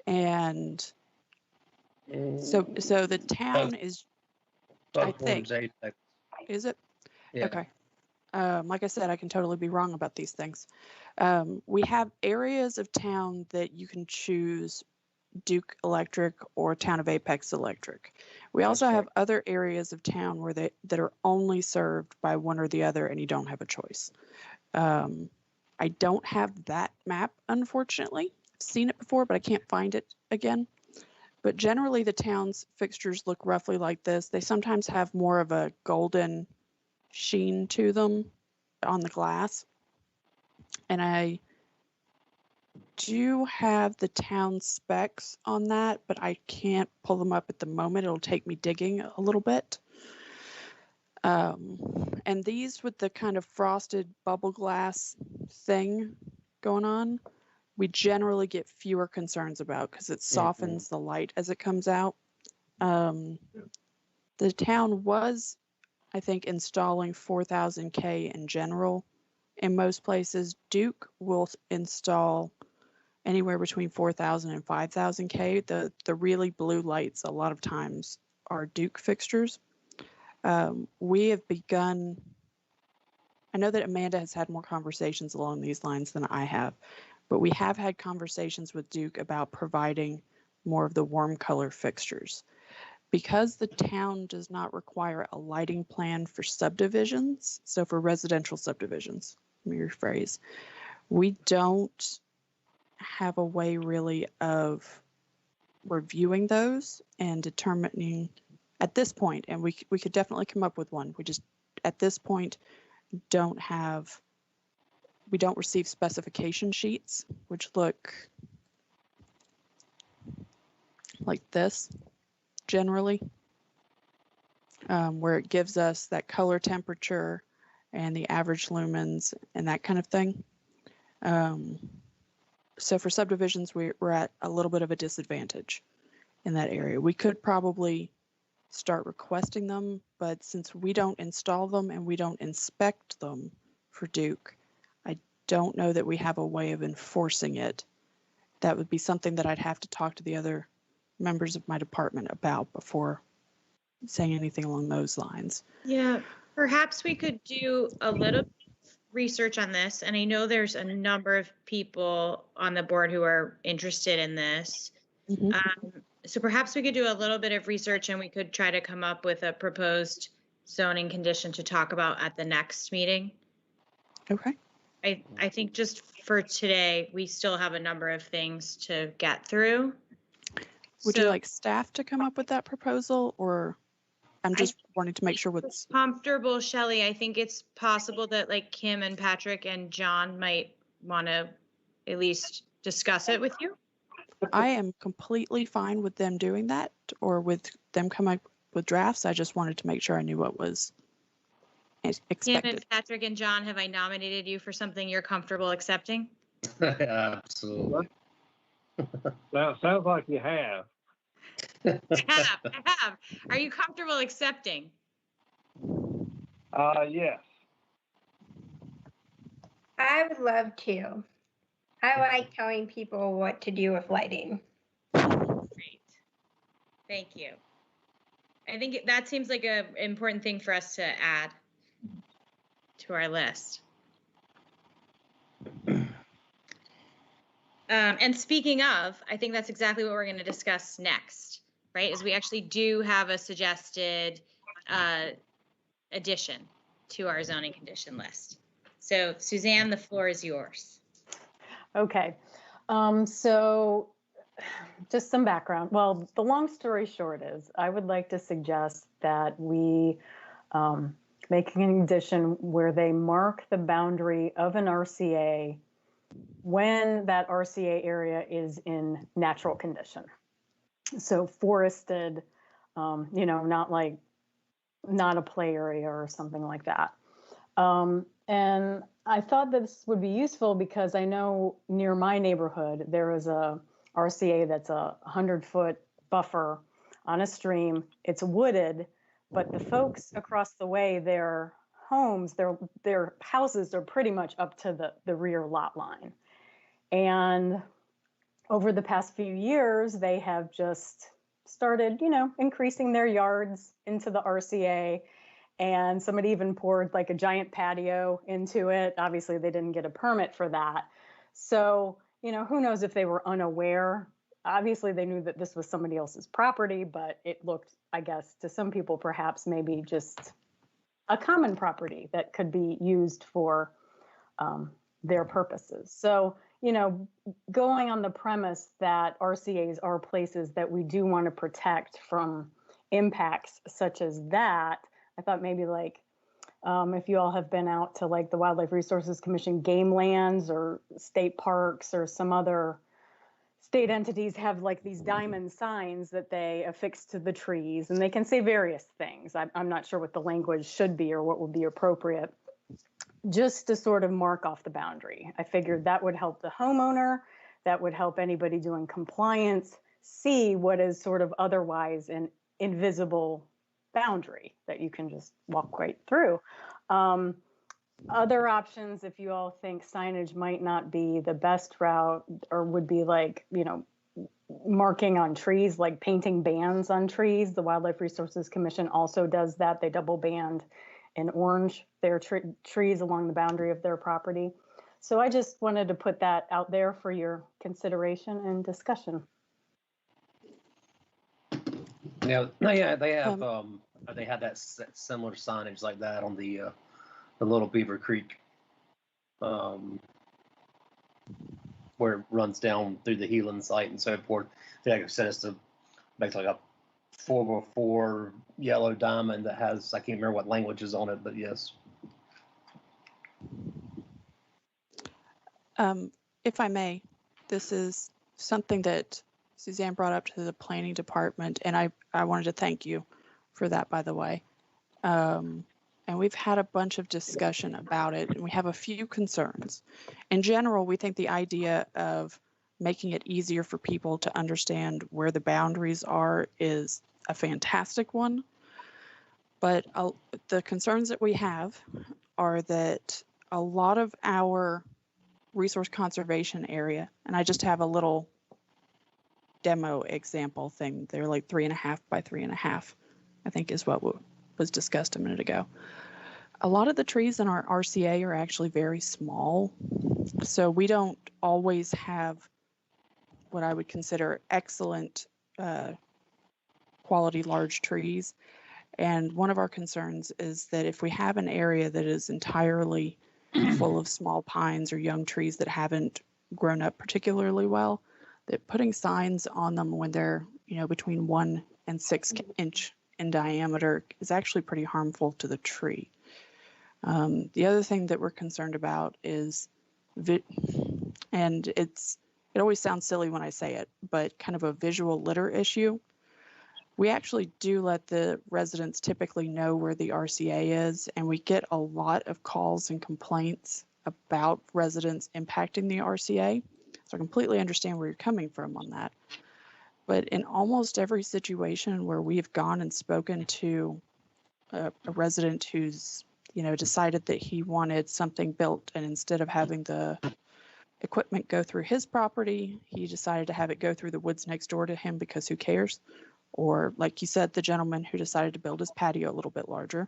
Speaker 13: and so the town is, I think,
Speaker 6: Apex.
Speaker 13: Is it?
Speaker 6: Yeah.
Speaker 13: Okay. Like I said, I can totally be wrong about these things. We have areas of town that you can choose Duke Electric or Town of Apex Electric. We also have other areas of town where that are only served by one or the other, and you don't have a choice. I don't have that map, unfortunately. I've seen it before, but I can't find it again. But generally, the town's fixtures look roughly like this. They sometimes have more of a golden sheen to them on the glass. And I do have the town specs on that, but I can't pull them up at the moment. It'll take me digging a little bit. And these with the kind of frosted bubble glass thing going on, we generally get fewer concerns about because it softens the light as it comes out. The town was, I think, installing 4,000 K in general. In most places, Duke will install anywhere between 4,000 and 5,000 K. The really blue lights a lot of times are Duke fixtures. We have begun, I know that Amanda has had more conversations along these lines than I have, but we have had conversations with Duke about providing more of the warm color fixtures. Because the town does not require a lighting plan for subdivisions, so for residential subdivisions, let me rephrase, we don't have a way really of reviewing those and determining at this point, and we could definitely come up with one. We just, at this point, we don't receive specification sheets, which look like this generally, where it gives us that color temperature and the average lumens and that kind of thing. So for subdivisions, we're at a little bit of a disadvantage in that area. We could probably start requesting them, but since we don't install them and we don't inspect them for Duke, I don't know that we have a way of enforcing it. That would be something that I'd have to talk to the other members of my department about before saying anything along those lines.
Speaker 2: Yeah, perhaps we could do a little research on this. And I know there's a number of people on the board who are interested in this. So perhaps we could do a little bit of research and we could try to come up with a proposed zoning condition to talk about at the next meeting.
Speaker 13: Okay.
Speaker 2: I think just for today, we still have a number of things to get through.
Speaker 13: Would you like staff to come up with that proposal, or I'm just wanting to make sure what's
Speaker 2: comfortable, Shelley? I think it's possible that like Kim and Patrick and John might want to at least discuss it with you.
Speaker 13: I am completely fine with them doing that or with them coming up with drafts. I just wanted to make sure I knew what was
Speaker 2: Kim
Speaker 13: expected.
Speaker 2: and Patrick and John, have I nominated you for something you're comfortable accepting?
Speaker 6: Absolutely.
Speaker 9: Sounds like you have.
Speaker 2: I have. Are you comfortable accepting?
Speaker 9: Yes.
Speaker 7: I would love to. I like telling people what to do with lighting.
Speaker 2: Great. Thank you. I think that seems like an important thing for us to add to our list. And speaking of, I think that's exactly what we're going to discuss next, right? Is we actually do have a suggested addition to our zoning condition list. So Suzanne, the floor is yours.
Speaker 4: Okay. So just some background. Well, the long story short is I would like to suggest that we make an addition where they mark the boundary of an RCA when that RCA area is in natural condition. So forested, not a play area or something like that. And I thought this would be useful because I know near my neighborhood, there is a RCA that's a 100-foot buffer on a stream. It's wooded, but the folks across the way, their homes, their houses are pretty much up to the rear lot line. And over the past few years, they have just started, increasing their yards into the RCA. And somebody even poured like a giant patio into it. Obviously, they didn't get a permit for that. So, who knows if they were unaware. Obviously, they knew that this was somebody else's property, but it looked, I guess, to some people, perhaps maybe just a common property that could be used for their purposes. So, going on the premise that RCAs are places that we do want to protect from impacts such as that, I thought maybe if you all have been out to the Wildlife Resources Commission game lands or state parks or some other state entities have these diamond signs that they affix to the trees, and they can say various things. I'm not sure what the language should be or what would be appropriate, just to sort of mark off the boundary. I figured that would help the homeowner, that would help anybody doing compliance see what is sort of otherwise an invisible boundary that you can just walk right through. Other options, if you all think signage might not be the best route, or would be marking on trees, like painting bands on trees. The Wildlife Resources Commission also does that. They double band in orange their trees along the boundary of their property. So I just wanted to put that out there for your consideration and discussion.
Speaker 6: Yeah, they have they had that similar signage like that on the Little Beaver Creek, where it runs down through the Heelan site and so forth. They said it's to make like a 4x4 yellow diamond that has, I can't remember what language is on it, but yes.
Speaker 13: If I may, this is something that Suzanne brought up to the planning department, and I wanted to thank you for that, by the way. And we've had a bunch of discussion about it, and we have a few concerns. In general, we think the idea of making it easier for people to understand where the boundaries are is a fantastic one. But the concerns that we have are that a lot of our resource conservation area, and I just have a little demo example thing. They're like 3.5 by 3.5, I think is what was discussed a minute ago. A lot of the trees in our RCA are actually very small, so we don't always have what I would consider excellent quality large trees. And one of our concerns is that if we have an area that is entirely full of small pines or young trees that haven't grown up particularly well, that putting signs on them when they're, between 1 and 6 inch in diameter is actually pretty harmful to the tree. The other thing that we're concerned about is, and it always sounds silly when I say it, but kind of a visual litter issue. We actually do let the residents typically know where the RCA is, and we get a lot of calls and complaints about residents impacting the RCA. So I completely understand where you're coming from on that. But in almost every situation where we've gone and spoken to a resident who's, decided that he wanted something built, and instead of having the equipment go through his property, he decided to have it go through the woods next door to him because who cares? Or like you said, the gentleman who decided to build his patio a little bit larger.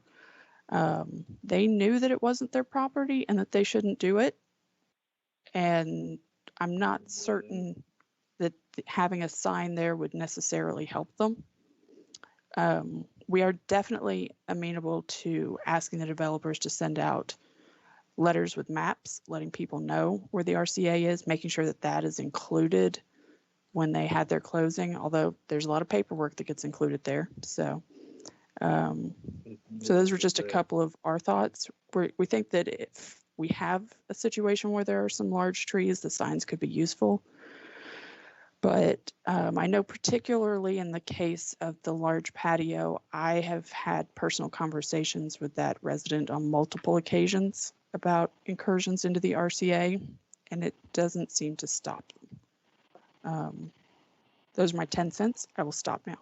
Speaker 13: They knew that it wasn't their property and that they shouldn't do it. And I'm not certain that having a sign there would necessarily help them. We are definitely amenable to asking the developers to send out letters with maps, letting people know where the RCA is, making sure that that is included when they had their closing, although there's a lot of paperwork that gets included there. So those were just a couple of our thoughts. We think that if we have a situation where there are some large trees, the signs could be useful. But I know particularly in the case of the large patio, I have had personal conversations with that resident on multiple occasions about incursions into the RCA, and it doesn't seem to stop them. Those are my 10 cents. I will stop now.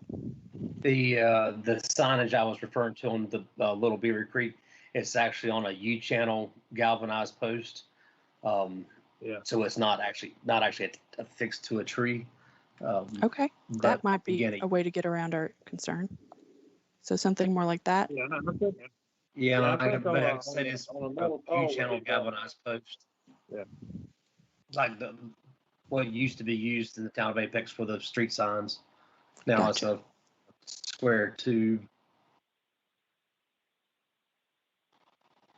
Speaker 6: The signage I was referring to on the Little Beaver Creek, it's actually on a U-channel galvanized post. So it's not actually affixed to a tree.
Speaker 13: Okay, that might be a way to get around our concern. So something more like that.
Speaker 9: Yeah, no, that's good.
Speaker 6: Yeah,
Speaker 9: Yeah, I
Speaker 6: I
Speaker 9: think
Speaker 6: can say it's
Speaker 9: on a
Speaker 6: a
Speaker 9: metal pole
Speaker 6: U-channel
Speaker 9: would be
Speaker 6: galvanized post.
Speaker 9: Yeah.
Speaker 6: Like what used to be used in the town of Apex for the street signs. Now it's a square tube.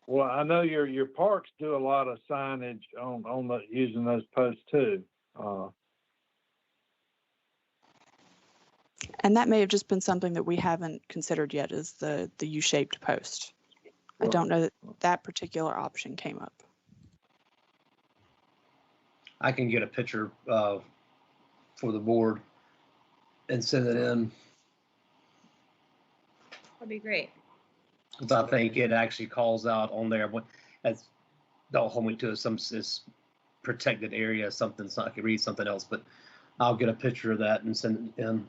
Speaker 9: Well, I know your parks do a lot of signage on the using those posts too.
Speaker 13: And that may have just been something that we haven't considered yet, is the U-shaped post. I don't know that that particular option came up.
Speaker 6: I can get a picture for the board and send it in.
Speaker 2: That'd be great.
Speaker 6: Because I think it actually calls out on there. Don't hold me to it. It's protected area, something. So I can read something else, but I'll get a picture of that and send it in.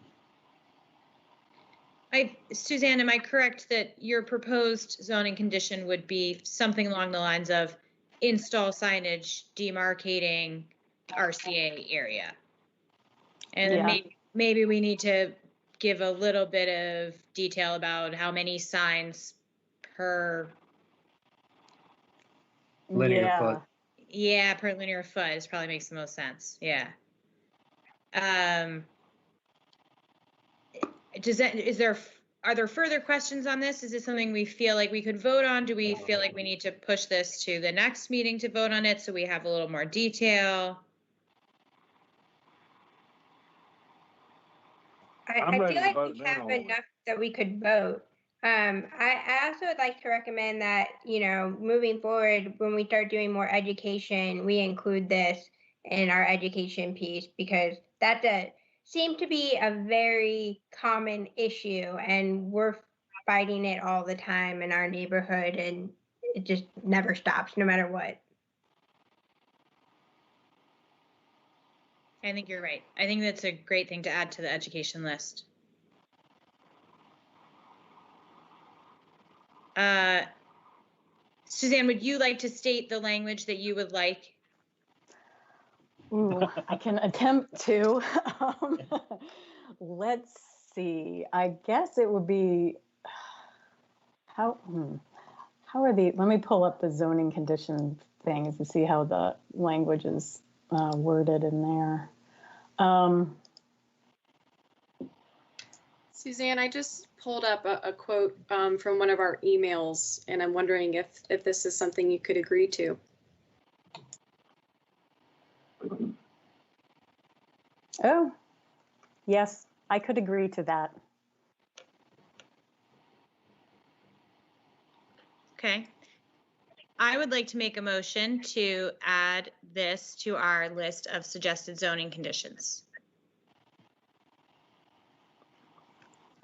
Speaker 2: Suzanne, am I correct that your proposed zoning condition would be something along the lines of install signage demarcating RCA area? And then maybe we need to give a little bit of detail about how many signs per
Speaker 6: linear foot.
Speaker 2: Yeah, per linear foot. This probably makes the most sense. Yeah. Are there further questions on this? Is this something we feel like we could vote on? Do we feel like we need to push this to the next meeting to vote on it so we have a little more detail?
Speaker 7: I feel like we have enough that we could vote. I also would like to recommend that, moving forward, when we start doing more education, we include this in our education piece, because that seemed to be a very common issue, and we're fighting it all the time in our neighborhood, and it just never stops, no matter what.
Speaker 2: I think you're right. I think that's a great thing to add to the education list. Suzanne, would you like to state the language that you would like?
Speaker 4: Ooh, I can attempt to. Let's see. I guess it would be how are let me pull up the zoning condition things and see how the language is worded in there.
Speaker 1: Suzanne, I just pulled up a quote from one of our emails, and I'm wondering if this is something you could agree to.
Speaker 4: Oh, yes, I could agree to that.
Speaker 2: Okay. I would like to make a motion to add this to our list of suggested zoning conditions.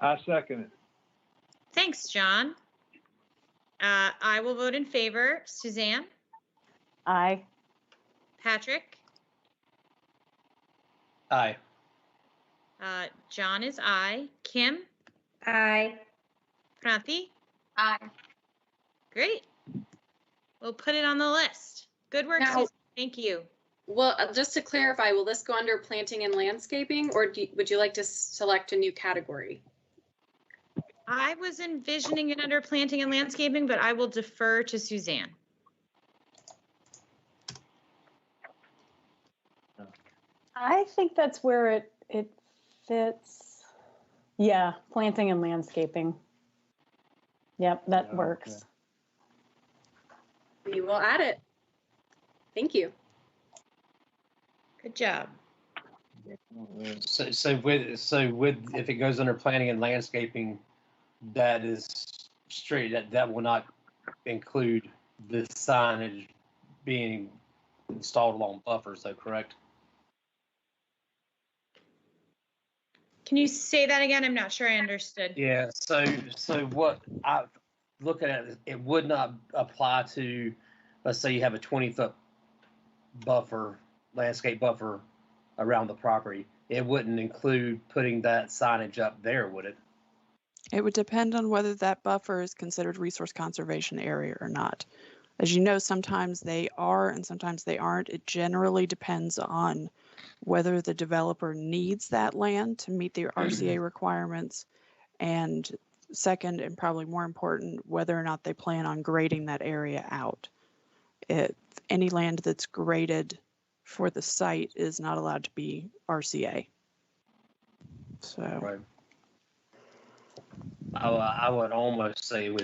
Speaker 9: I second it.
Speaker 2: Thanks, John. I will vote in favor. Suzanne?
Speaker 4: Aye.
Speaker 2: Patrick?
Speaker 6: Aye.
Speaker 2: John is aye. Kim?
Speaker 7: Aye.
Speaker 2: Pranthi?
Speaker 8: Aye.
Speaker 2: Great. We'll put it on the list. Good work,
Speaker 1: Now-
Speaker 2: Susan. Thank you.
Speaker 1: Well, just to clarify, will this go under planting and landscaping, or would you like to select a new category?
Speaker 2: I was envisioning it under planting and landscaping, but I will defer to Suzanne.
Speaker 4: I think that's where it fits. Yeah, planting and landscaping. Yep, that
Speaker 9: Yeah,
Speaker 4: works.
Speaker 1: We will add it. Thank you.
Speaker 2: Good job.
Speaker 6: So with if it goes under planning and landscaping, that is straight, that will not include the signage being installed along buffers though, correct?
Speaker 2: Can you say that again? I'm not sure I understood.
Speaker 6: Yeah, so what I looking at, it would not apply to, let's say you have a 20-foot buffer, landscape buffer around the property. It wouldn't include putting that signage up there, would it?
Speaker 13: It would depend on whether that buffer is considered resource conservation area or not. As you know, sometimes they are and sometimes they aren't. It generally depends on whether the developer needs that land to meet the RCA requirements, and second, and probably more important, whether or not they plan on grading that area out. If any land that's graded for the site is not allowed to be RCA. So.
Speaker 6: Right. I would almost say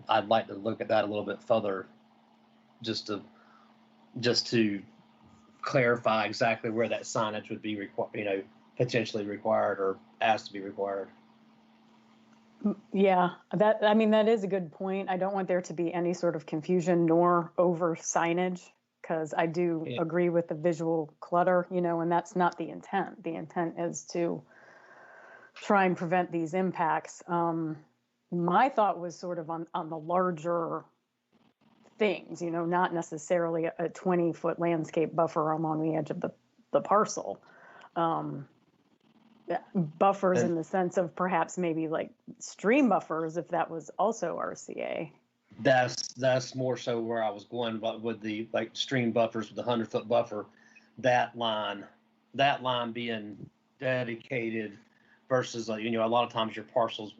Speaker 6: I'd like to look at that a little bit further, just to clarify exactly where that signage would be required, potentially required or asked to be required.
Speaker 4: Yeah, that is a good point. I don't want there to be any sort of confusion nor over signage, because I do agree with the visual clutter, and that's not the intent. The intent is to try and prevent these impacts. My thought was sort of on the larger things, not necessarily a 20-foot landscape buffer along the edge of the parcel. Buffers in the sense of perhaps maybe like stream buffers, if that was also RCA.
Speaker 6: That's more so where I was going, but with the stream buffers with the 100-foot buffer, that line being dedicated versus a lot of times your parcels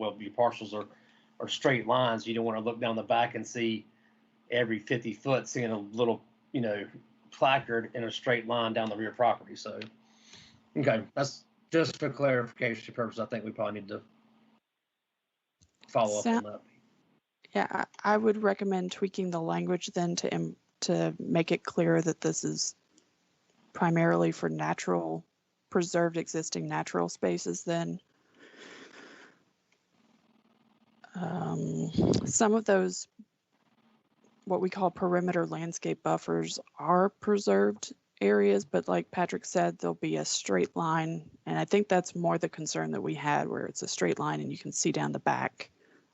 Speaker 6: are straight lines. You don't want to look down the back and see every 50 foot seeing a little placard in a straight line down the rear property. So okay, that's just for clarification purposes. I think we probably need to follow up on that.
Speaker 13: Yeah, I would recommend tweaking the language then to make it clear that this is primarily for preserved existing natural spaces then. Some of those, what we call perimeter landscape buffers, are preserved areas, but like Patrick said, there'll be a straight line. And I think that's more the concern that we had, where it's a straight line and you can see down the back.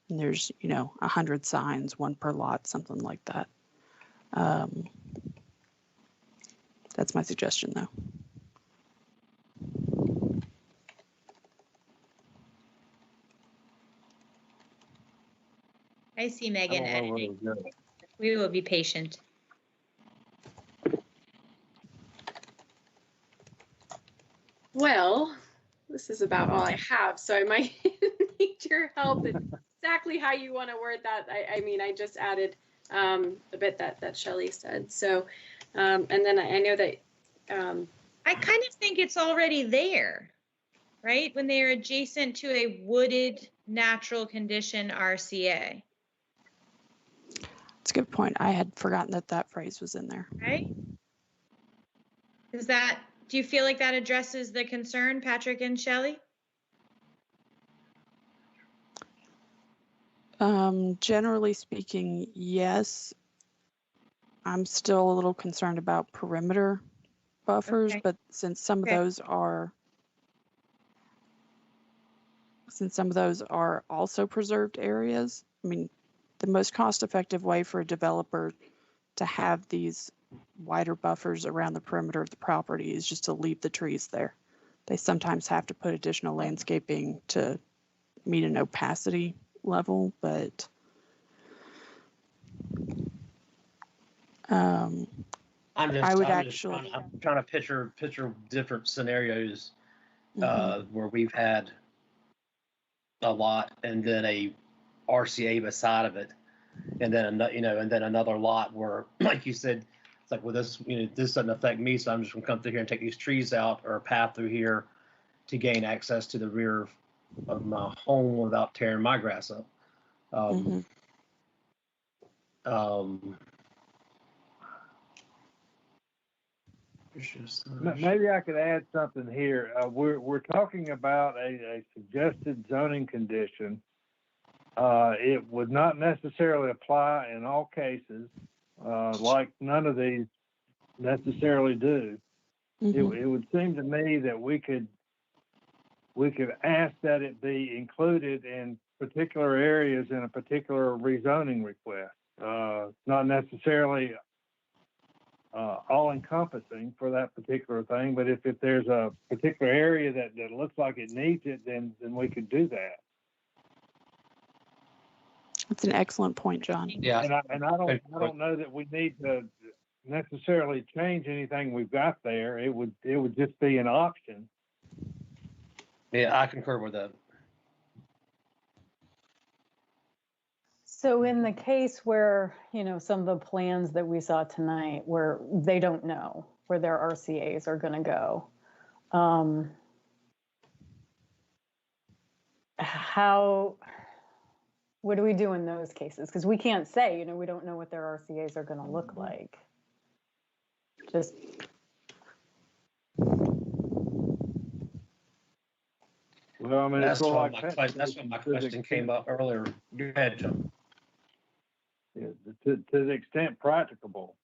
Speaker 13: And there's, 100 signs, one per lot, something like that. That's my suggestion, though.
Speaker 2: I see Megan editing. We will be patient.
Speaker 1: Well, this is about all I have, so I might need your help in exactly how you want to word that. I just added a bit that Shelley said. So, and then I know that.
Speaker 2: I kind of think it's already there. right? When they are adjacent to a wooded natural condition RCA.
Speaker 13: That's a good point. I had forgotten that that phrase was in there.
Speaker 2: Right? Do you feel like that addresses the concern, Patrick and Shelley?
Speaker 13: Generally speaking, yes. I'm still a little concerned about perimeter buffers,
Speaker 2: Okay.
Speaker 13: but since some of those are also preserved areas, I mean, the most cost-effective way for a developer to have these wider buffers around the perimeter of the property is just to leave the trees there. They sometimes have to put additional landscaping to meet an opacity level, but
Speaker 6: I'm
Speaker 13: actually
Speaker 6: trying to picture different scenarios where we've had a lot and then a RCA beside of it, and then another lot where, like you said, it's like, well, this doesn't affect me, so I'm just gonna come through here and take these trees out, or a path through here to gain access to the rear of my home without tearing my grass up.
Speaker 9: Maybe I could add something here. We're talking about a suggested zoning condition. It would not necessarily apply in all cases, like none of these necessarily do. It would seem to me that we could ask that it be included in particular areas in a particular rezoning request, not necessarily all encompassing for that particular thing, but if there's a particular area that looks like it needs it, then we could do that.
Speaker 13: That's an excellent point, John.
Speaker 6: Yeah,
Speaker 9: and I don't know that we need to necessarily change anything we've got there. It would just be an option.
Speaker 6: Yeah, I concur with that.
Speaker 4: So in the case where, some of the plans that we saw tonight where they don't know where their RCAs are going to go, what do we do in those cases? Because we can't say, we don't know what their RCAs are going to look like. Just.
Speaker 9: Well, I mean,
Speaker 6: that's why my question came up earlier. Go ahead, John.
Speaker 9: Yeah, to the extent practicable,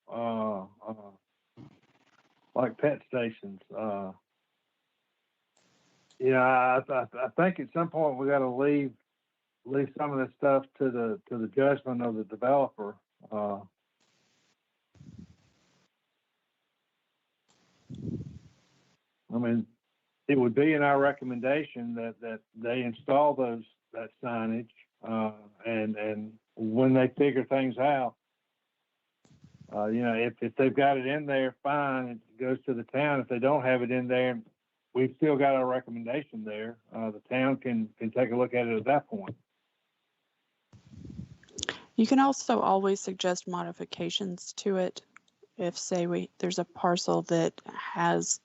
Speaker 9: like pet stations. I think at some point we got to leave some of this stuff to the judgment of the developer. I mean, it would be in our recommendation that they install that signage, and when they figure things out, if they've got it in there, fine, it goes to the town. If they don't have it in there, we've still got our recommendation there. The town can take a look at it at that point.
Speaker 13: You can also always suggest modifications to it. If, say, there's a parcel that has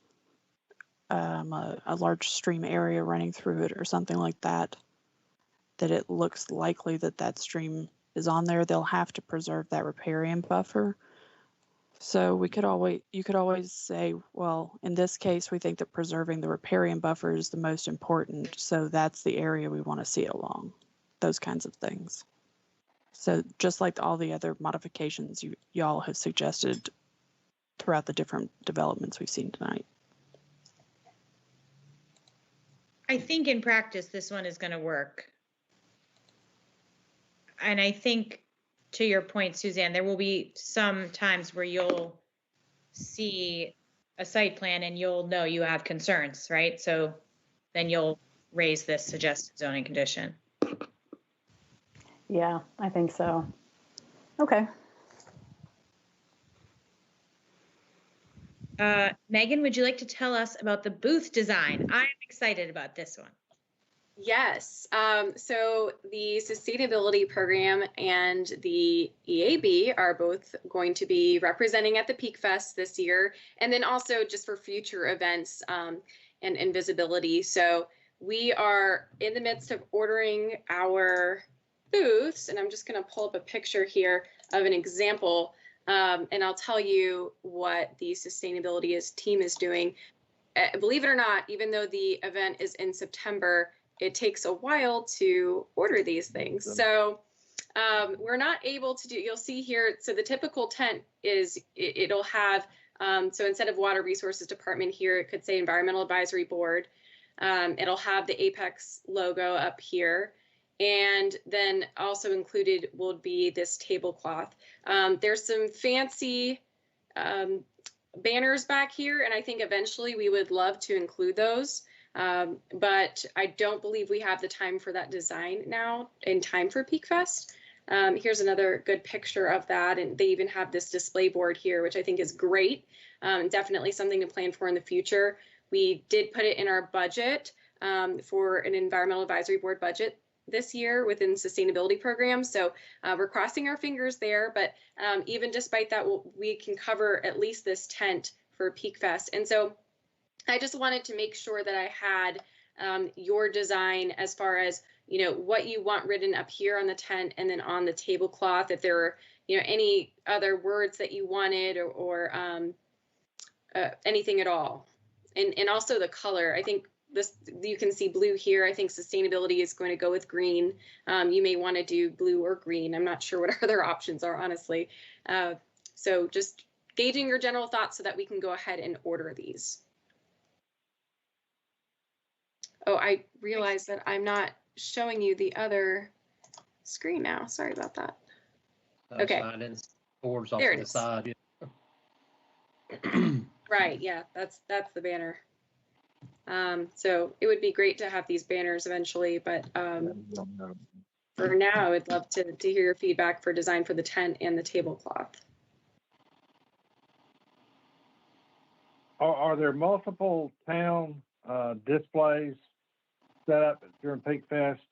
Speaker 13: a large stream area running through it or something like that, that it looks likely that stream is on there, they'll have to preserve that riparian buffer. So you could always say, well, in this case, we think that preserving the riparian buffer is the most important, so that's the area we want to see it along. Those kinds of things. So just like all the other modifications y'all have suggested throughout the different developments we've seen tonight.
Speaker 2: I think in practice, this one is going to work. And I think, to your point, Suzanne, there will be some times where you'll see a site plan and you'll know you have concerns, right? So then you'll raise this suggested zoning condition.
Speaker 4: Yeah, I think so. Okay.
Speaker 2: Megan, would you like to tell us about the booth design? I'm excited about this one.
Speaker 1: Yes. So the sustainability program and the EAB are both going to be representing at the Peak Fest this year, and then also just for future events and visibility. So we are in the midst of ordering our booths, and I'm just going to pull up a picture here of an example, and I'll tell you what the sustainability team is doing. Believe it or not, even though the event is in September, it takes a while to order these things. So we're not able to do, you'll see here, so the typical tent is, it'll have, so instead of Water Resources Department here, it could say Environmental Advisory Board. It'll have the Apex logo up here. And then also included will be this tablecloth. There's some fancy banners back here, and I think eventually we would love to include those. But I don't believe we have the time for that design now in time for Peak Fest. Here's another good picture of that, and they even have this display board here, which I think is great. Definitely something to plan for in the future. We did put it in our budget for an Environmental Advisory Board budget this year within sustainability programs. So we're crossing our fingers there, but even despite that, we can cover at least this tent for Peak Fest. And so I just wanted to make sure that I had your design as far as, you know, what you want written up here on the tent and then on the tablecloth, if there were, you know, any other words that you wanted or anything at all. And also the color, I think this, you can see blue here. I think sustainability is going to go with green. You may want to do blue or green. I'm not sure what other options are, honestly. So just gauging your general thoughts so that we can go ahead and order these. Oh, I realize that I'm not showing you the other screen now. Sorry about that. Okay.
Speaker 6: Boards off
Speaker 1: There
Speaker 6: to
Speaker 1: it
Speaker 6: the
Speaker 1: is.
Speaker 6: side.
Speaker 1: Right, yeah, that's the banner. So it would be great to have these banners eventually, but for now, I would love to hear your feedback for design for the tent and the tablecloth.
Speaker 9: Are there multiple town displays set up during Peak Fest?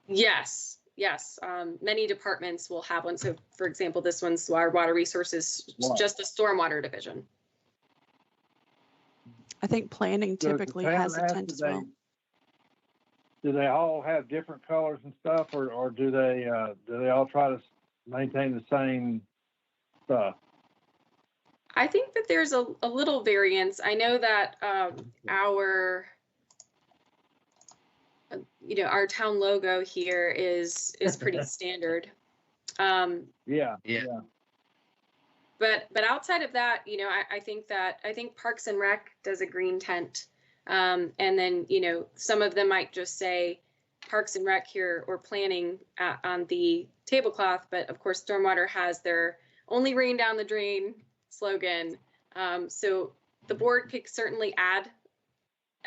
Speaker 1: Yes, yes. Many departments will have one. So for example, this one's our Water Resources, just the Stormwater Division.
Speaker 13: I think planning typically has a tent as well.
Speaker 9: Do they all have different colors and stuff, or do they all try to maintain the same stuff?
Speaker 1: I think that there's a little variance. I know that our you know, our town logo here is pretty standard.
Speaker 9: Yeah.
Speaker 1: But outside of that, you know, I think Parks and Rec does a green tent. And then, you know, some of them might just say Parks and Rec here or planning on the tablecloth. But of course, Stormwater has their only rain down the drain slogan. So the board could certainly add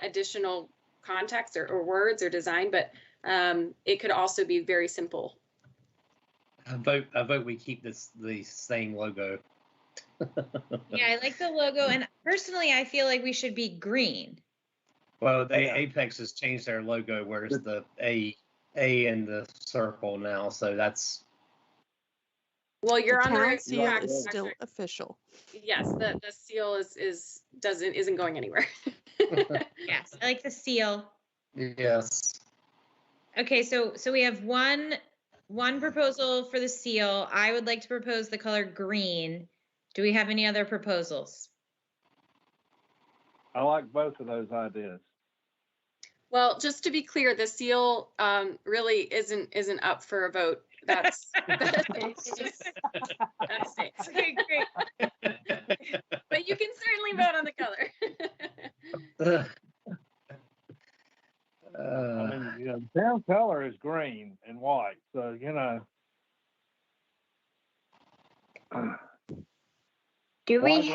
Speaker 1: additional context or words or design, but it could also be very simple.
Speaker 6: I vote we keep the same logo.
Speaker 2: Yeah, I like the logo, and personally, I feel like we should be green.
Speaker 6: Well, Apex has changed their logo, whereas the A in the circle now, so that's.
Speaker 1: Well, you're on the right
Speaker 13: seal
Speaker 1: track.
Speaker 13: is still official.
Speaker 1: Yes, the seal isn't going anywhere.
Speaker 2: Yes, I like the seal.
Speaker 6: Yes.
Speaker 2: Okay, so we have one proposal for the seal. I would like to propose the color green. Do we have any other proposals?
Speaker 9: I like both of those ideas.
Speaker 1: Well, just to be clear, the seal really isn't up for a vote. That's stinks.
Speaker 2: Okay, great.
Speaker 1: But you can certainly vote on the color.
Speaker 9: I mean, you know, the town color is green and white, so you know.
Speaker 7: Do we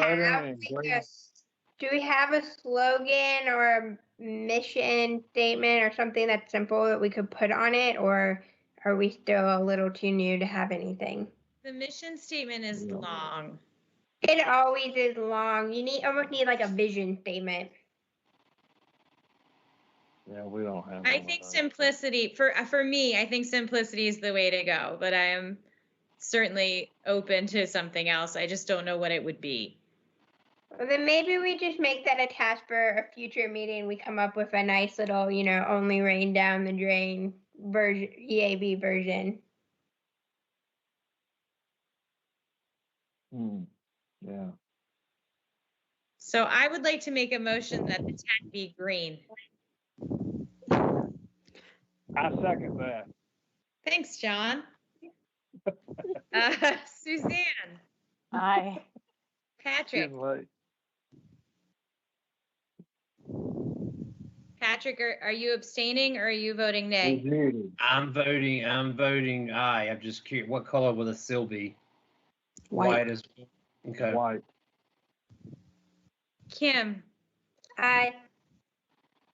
Speaker 7: have a slogan or a mission statement or something that's simple that we could put on it, or are we still a little too new to have anything?
Speaker 2: The mission statement is long.
Speaker 7: It always is long. You almost need like a vision statement.
Speaker 9: Yeah, we don't have.
Speaker 2: I think simplicity for me. I think simplicity is the way to go. But I am certainly open to something else. I just don't know what it would be.
Speaker 7: Well, then maybe we just make that a task for a future meeting. We come up with a nice little, only rain down the drain version, EAB version.
Speaker 9: Yeah.
Speaker 2: So I would like to make a motion that the tent be green.
Speaker 9: I second that.
Speaker 2: Thanks, John. Suzanne,
Speaker 4: Aye.
Speaker 2: Patrick,
Speaker 9: Getting late.
Speaker 2: Patrick, are you abstaining or are you voting nay?
Speaker 6: I'm voting aye. I'm just curious, what color will the seal be?
Speaker 13: White.
Speaker 6: Is, okay.
Speaker 9: White.
Speaker 2: Kim,
Speaker 7: Aye.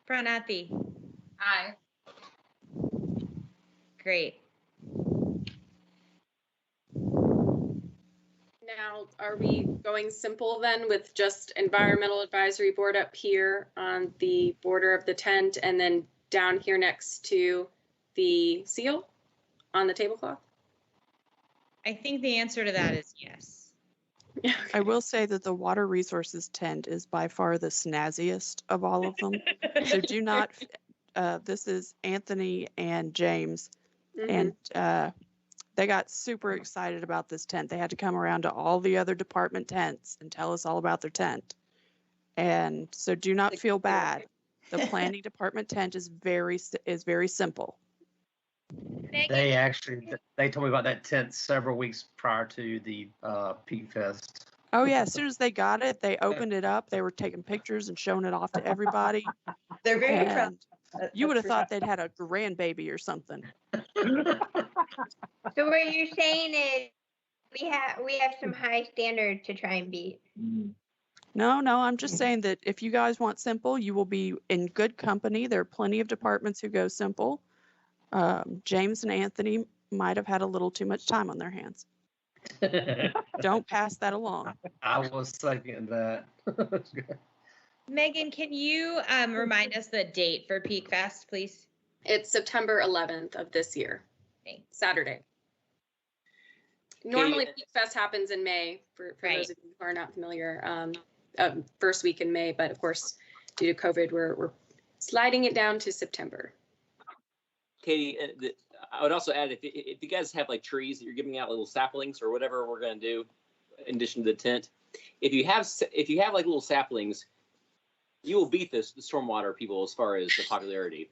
Speaker 2: Pranati,
Speaker 8: Aye.
Speaker 2: great.
Speaker 1: Now, are we going simple then with just environmental advisory board up here on the border of the tent and then down here next to the seal on the tablecloth?
Speaker 2: I think the answer to that is yes.
Speaker 13: I will say that the water resources tent is by far the snazziest of all of them. So do not, this is Anthony and James, and they got super excited about this tent. They had to come around to all the other department tents and tell us all about their tent. And so do not feel bad. The planning department tent is very simple.
Speaker 6: They told me about that tent several weeks prior to the Peak Fest.
Speaker 13: Oh yeah, as soon as they got it, they opened it up. They were taking pictures and showing it off to everybody.
Speaker 10: They're very proud.
Speaker 13: You would have thought they'd had a grandbaby or something.
Speaker 7: So what you're saying is we have some high standards to try and beat.
Speaker 13: No, I'm just saying that if you guys want simple, you will be in good company. There are plenty of departments who go simple. James and Anthony might have had a little too much time on their hands. Don't pass that along.
Speaker 6: I was second that.
Speaker 2: Megan, can you remind us the date for Peak Fest, please?
Speaker 1: It's September 11th of this year, Saturday. Normally, Peak Fest happens in May, for those of you who are not familiar, first week in May, but of course, due to COVID, we're sliding it down to September.
Speaker 5: Katie, I would also add, if you guys have like trees that you're giving out, little saplings or whatever we're going to do in addition to the tent, if you have like little saplings, you will beat the stormwater people as far as the popularity.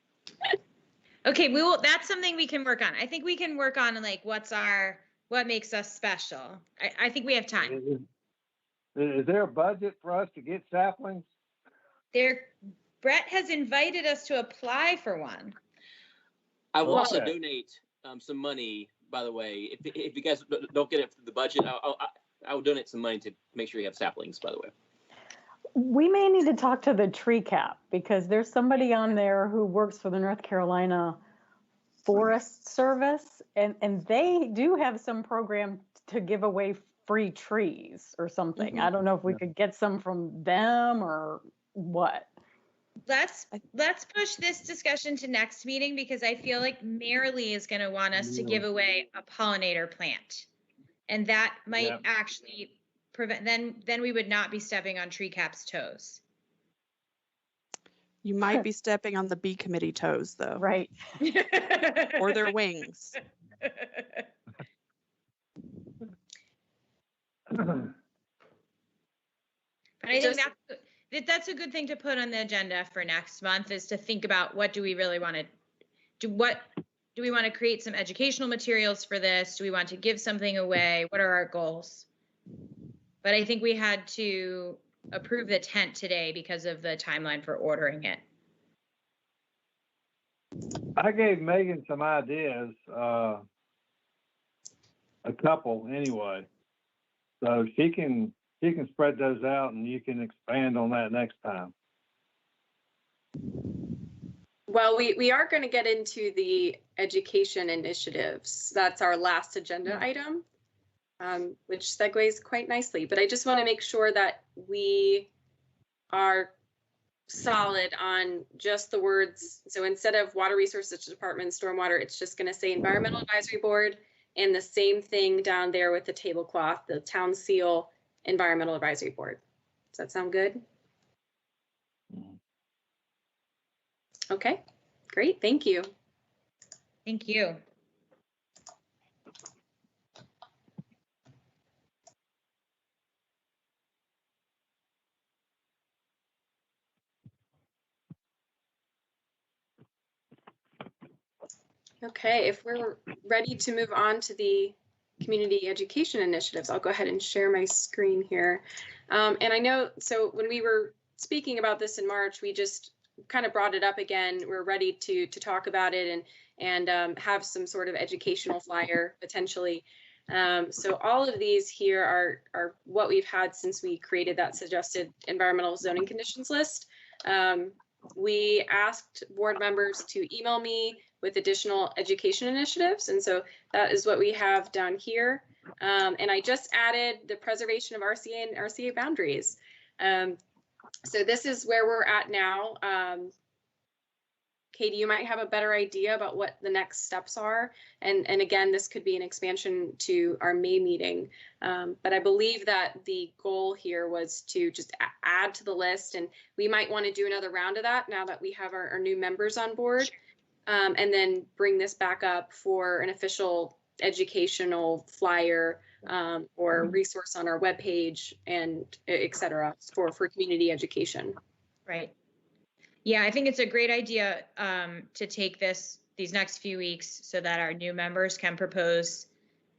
Speaker 2: Okay, that's something we can work on. I think we can work on like what makes us special. I think we have time.
Speaker 9: Is there a budget for us to get saplings?
Speaker 2: Brett has invited us to apply for one.
Speaker 5: I will also donate some money, by the way. If you guys don't get it for the budget, I will donate some money to make sure you have saplings, by the way.
Speaker 4: We may need to talk to the tree cap because there's somebody on there who works for the North Carolina Forest Service, and they do have some program to give away free trees or something. I don't know if we could get some from them or what.
Speaker 2: Let's push this discussion to next meeting because I feel like Marilee is going to want us to give away a pollinator plant, and that might actually prevent. Then we would not be stepping on tree cap's toes.
Speaker 13: You might be stepping on the bee committee toes, though.
Speaker 4: Right.
Speaker 13: Or their wings.
Speaker 2: But I think that's a good thing to put on the agenda for next month is to think about what do we really want to do. What do we want to create some educational materials for this? Do we want to give something away? What are our goals? But I think we had to approve the tent today because of the timeline for ordering it.
Speaker 9: I gave Megan some ideas, a couple anyway. So she can spread those out and you can expand on that next time.
Speaker 1: Well, we are going to get into the education initiatives. That's our last agenda item, which segues quite nicely. But I just want to make sure that we are solid on just the words. So instead of Water Resources Department, Stormwater, it's just going to say Environmental Advisory Board, and the same thing down there with the tablecloth, the Town Seal Environmental Advisory Board. Does that sound good? Okay, great. Thank you.
Speaker 2: Thank you.
Speaker 1: Okay, if we're ready to move on to the community education initiatives, I'll go ahead and share my screen here. And I know, so when we were speaking about this in March, we just kind of brought it up again. We're ready to talk about it and have some sort of educational flyer potentially. So all of these here are what we've had since we created that suggested environmental zoning conditions list. We asked board members to email me with additional education initiatives. And so that is what we have down here. And I just added the preservation of RCA and RCA boundaries. So this is where we're at now. Katie, you might have a better idea about what the next steps are. And again, this could be an expansion to our May meeting. But I believe that the goal here was to just add to the list, and we might want to do another round of that now that we have our new members on board, and then bring this back up for an official educational flyer or resource on our webpage and et cetera for community education.
Speaker 2: Right. Yeah, I think it's a great idea to take these next few weeks so that our new members can propose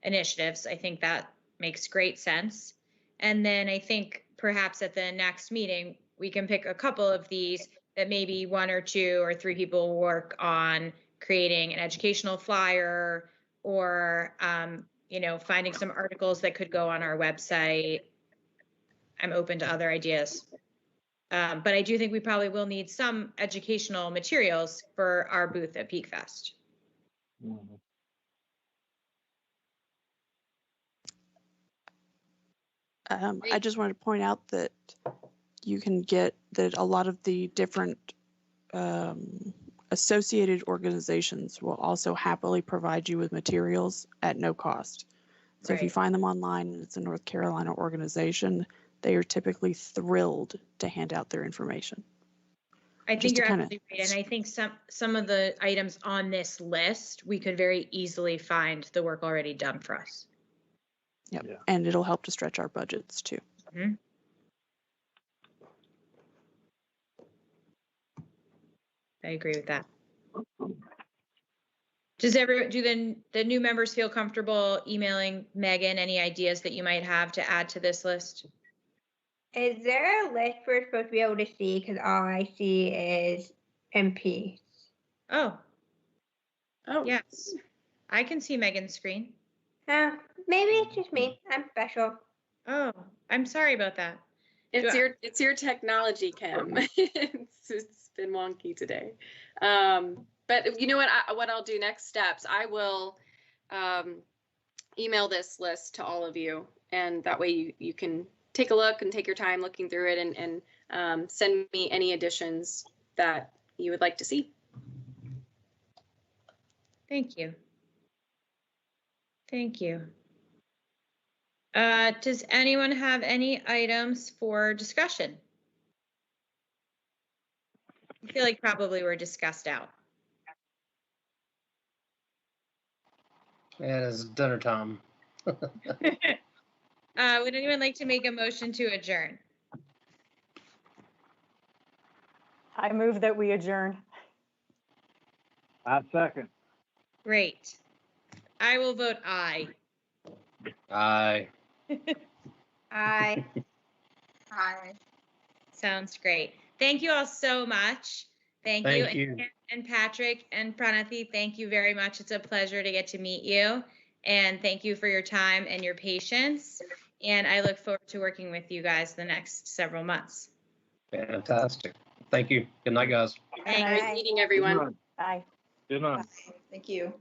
Speaker 2: initiatives. I think that makes great sense. And then I think perhaps at the next meeting, we can pick a couple of these that maybe 1 or 2 or 3 people work on creating an educational flyer or, you know, finding some articles that could go on our website. I'm open to other ideas. But I do think we probably will need some educational materials for our booth at Peak Fest.
Speaker 13: I just wanted to point out that you can get that a lot of the different associated organizations will also happily provide you with materials at no cost. So if you find them online and it's a North Carolina organization, they are typically thrilled to hand out their information.
Speaker 2: I think you're absolutely right. And I think some of the items on this list, we could very easily find the work already done for us.
Speaker 13: Yep. Yeah. And it'll help to stretch our budgets too.
Speaker 2: Mm-hmm. I agree with that. Do the new members feel comfortable emailing Megan any ideas that you might have to add to this list?
Speaker 7: Is there a list we're supposed to be able to see? Because all I see is MP.
Speaker 2: Oh. Oh. Yes. I can see Megan's screen.
Speaker 7: Maybe it's just me. I'm special.
Speaker 2: Oh, I'm sorry about that.
Speaker 1: It's your technology, Kim. It's been wonky today. But you know what I'll do next steps, I will email this list to all of you, and that way you can take a look and take your time looking through it and send me any additions that you would like to see.
Speaker 2: Thank you. Thank you. Does anyone have any items for discussion? I feel like probably we're discussed out.
Speaker 6: Yeah, it's dinner time.
Speaker 2: Would anyone like to make a motion to adjourn?
Speaker 4: I move that we adjourn.
Speaker 9: I second.
Speaker 2: Great. I will vote aye.
Speaker 6: Aye.
Speaker 7: Aye.
Speaker 2: Aye. Sounds great. Thank you all so much. Thank you. And Patrick and Pranathi, thank you very much. It's a pleasure to get to meet you. And thank you for your time and your patience. And I look forward to working with you guys the next several months.
Speaker 6: Fantastic. Thank you. Good night, guys.
Speaker 1: Great meeting, everyone.
Speaker 4: Bye.
Speaker 9: Good night.
Speaker 10: Thank you.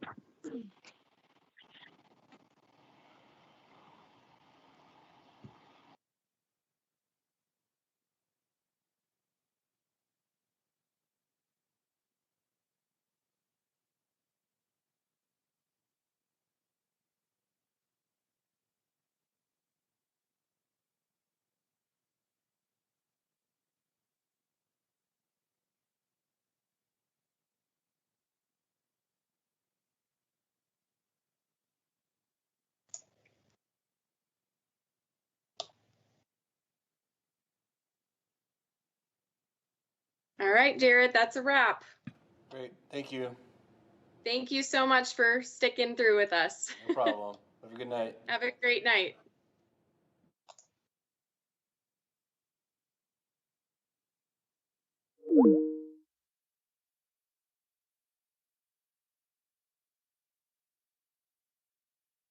Speaker 1: All right, Jared, that's a wrap.
Speaker 3: Great, thank you.
Speaker 1: Thank you so much for sticking through with us.
Speaker 3: No problem. Have a good night.
Speaker 1: Have a great night.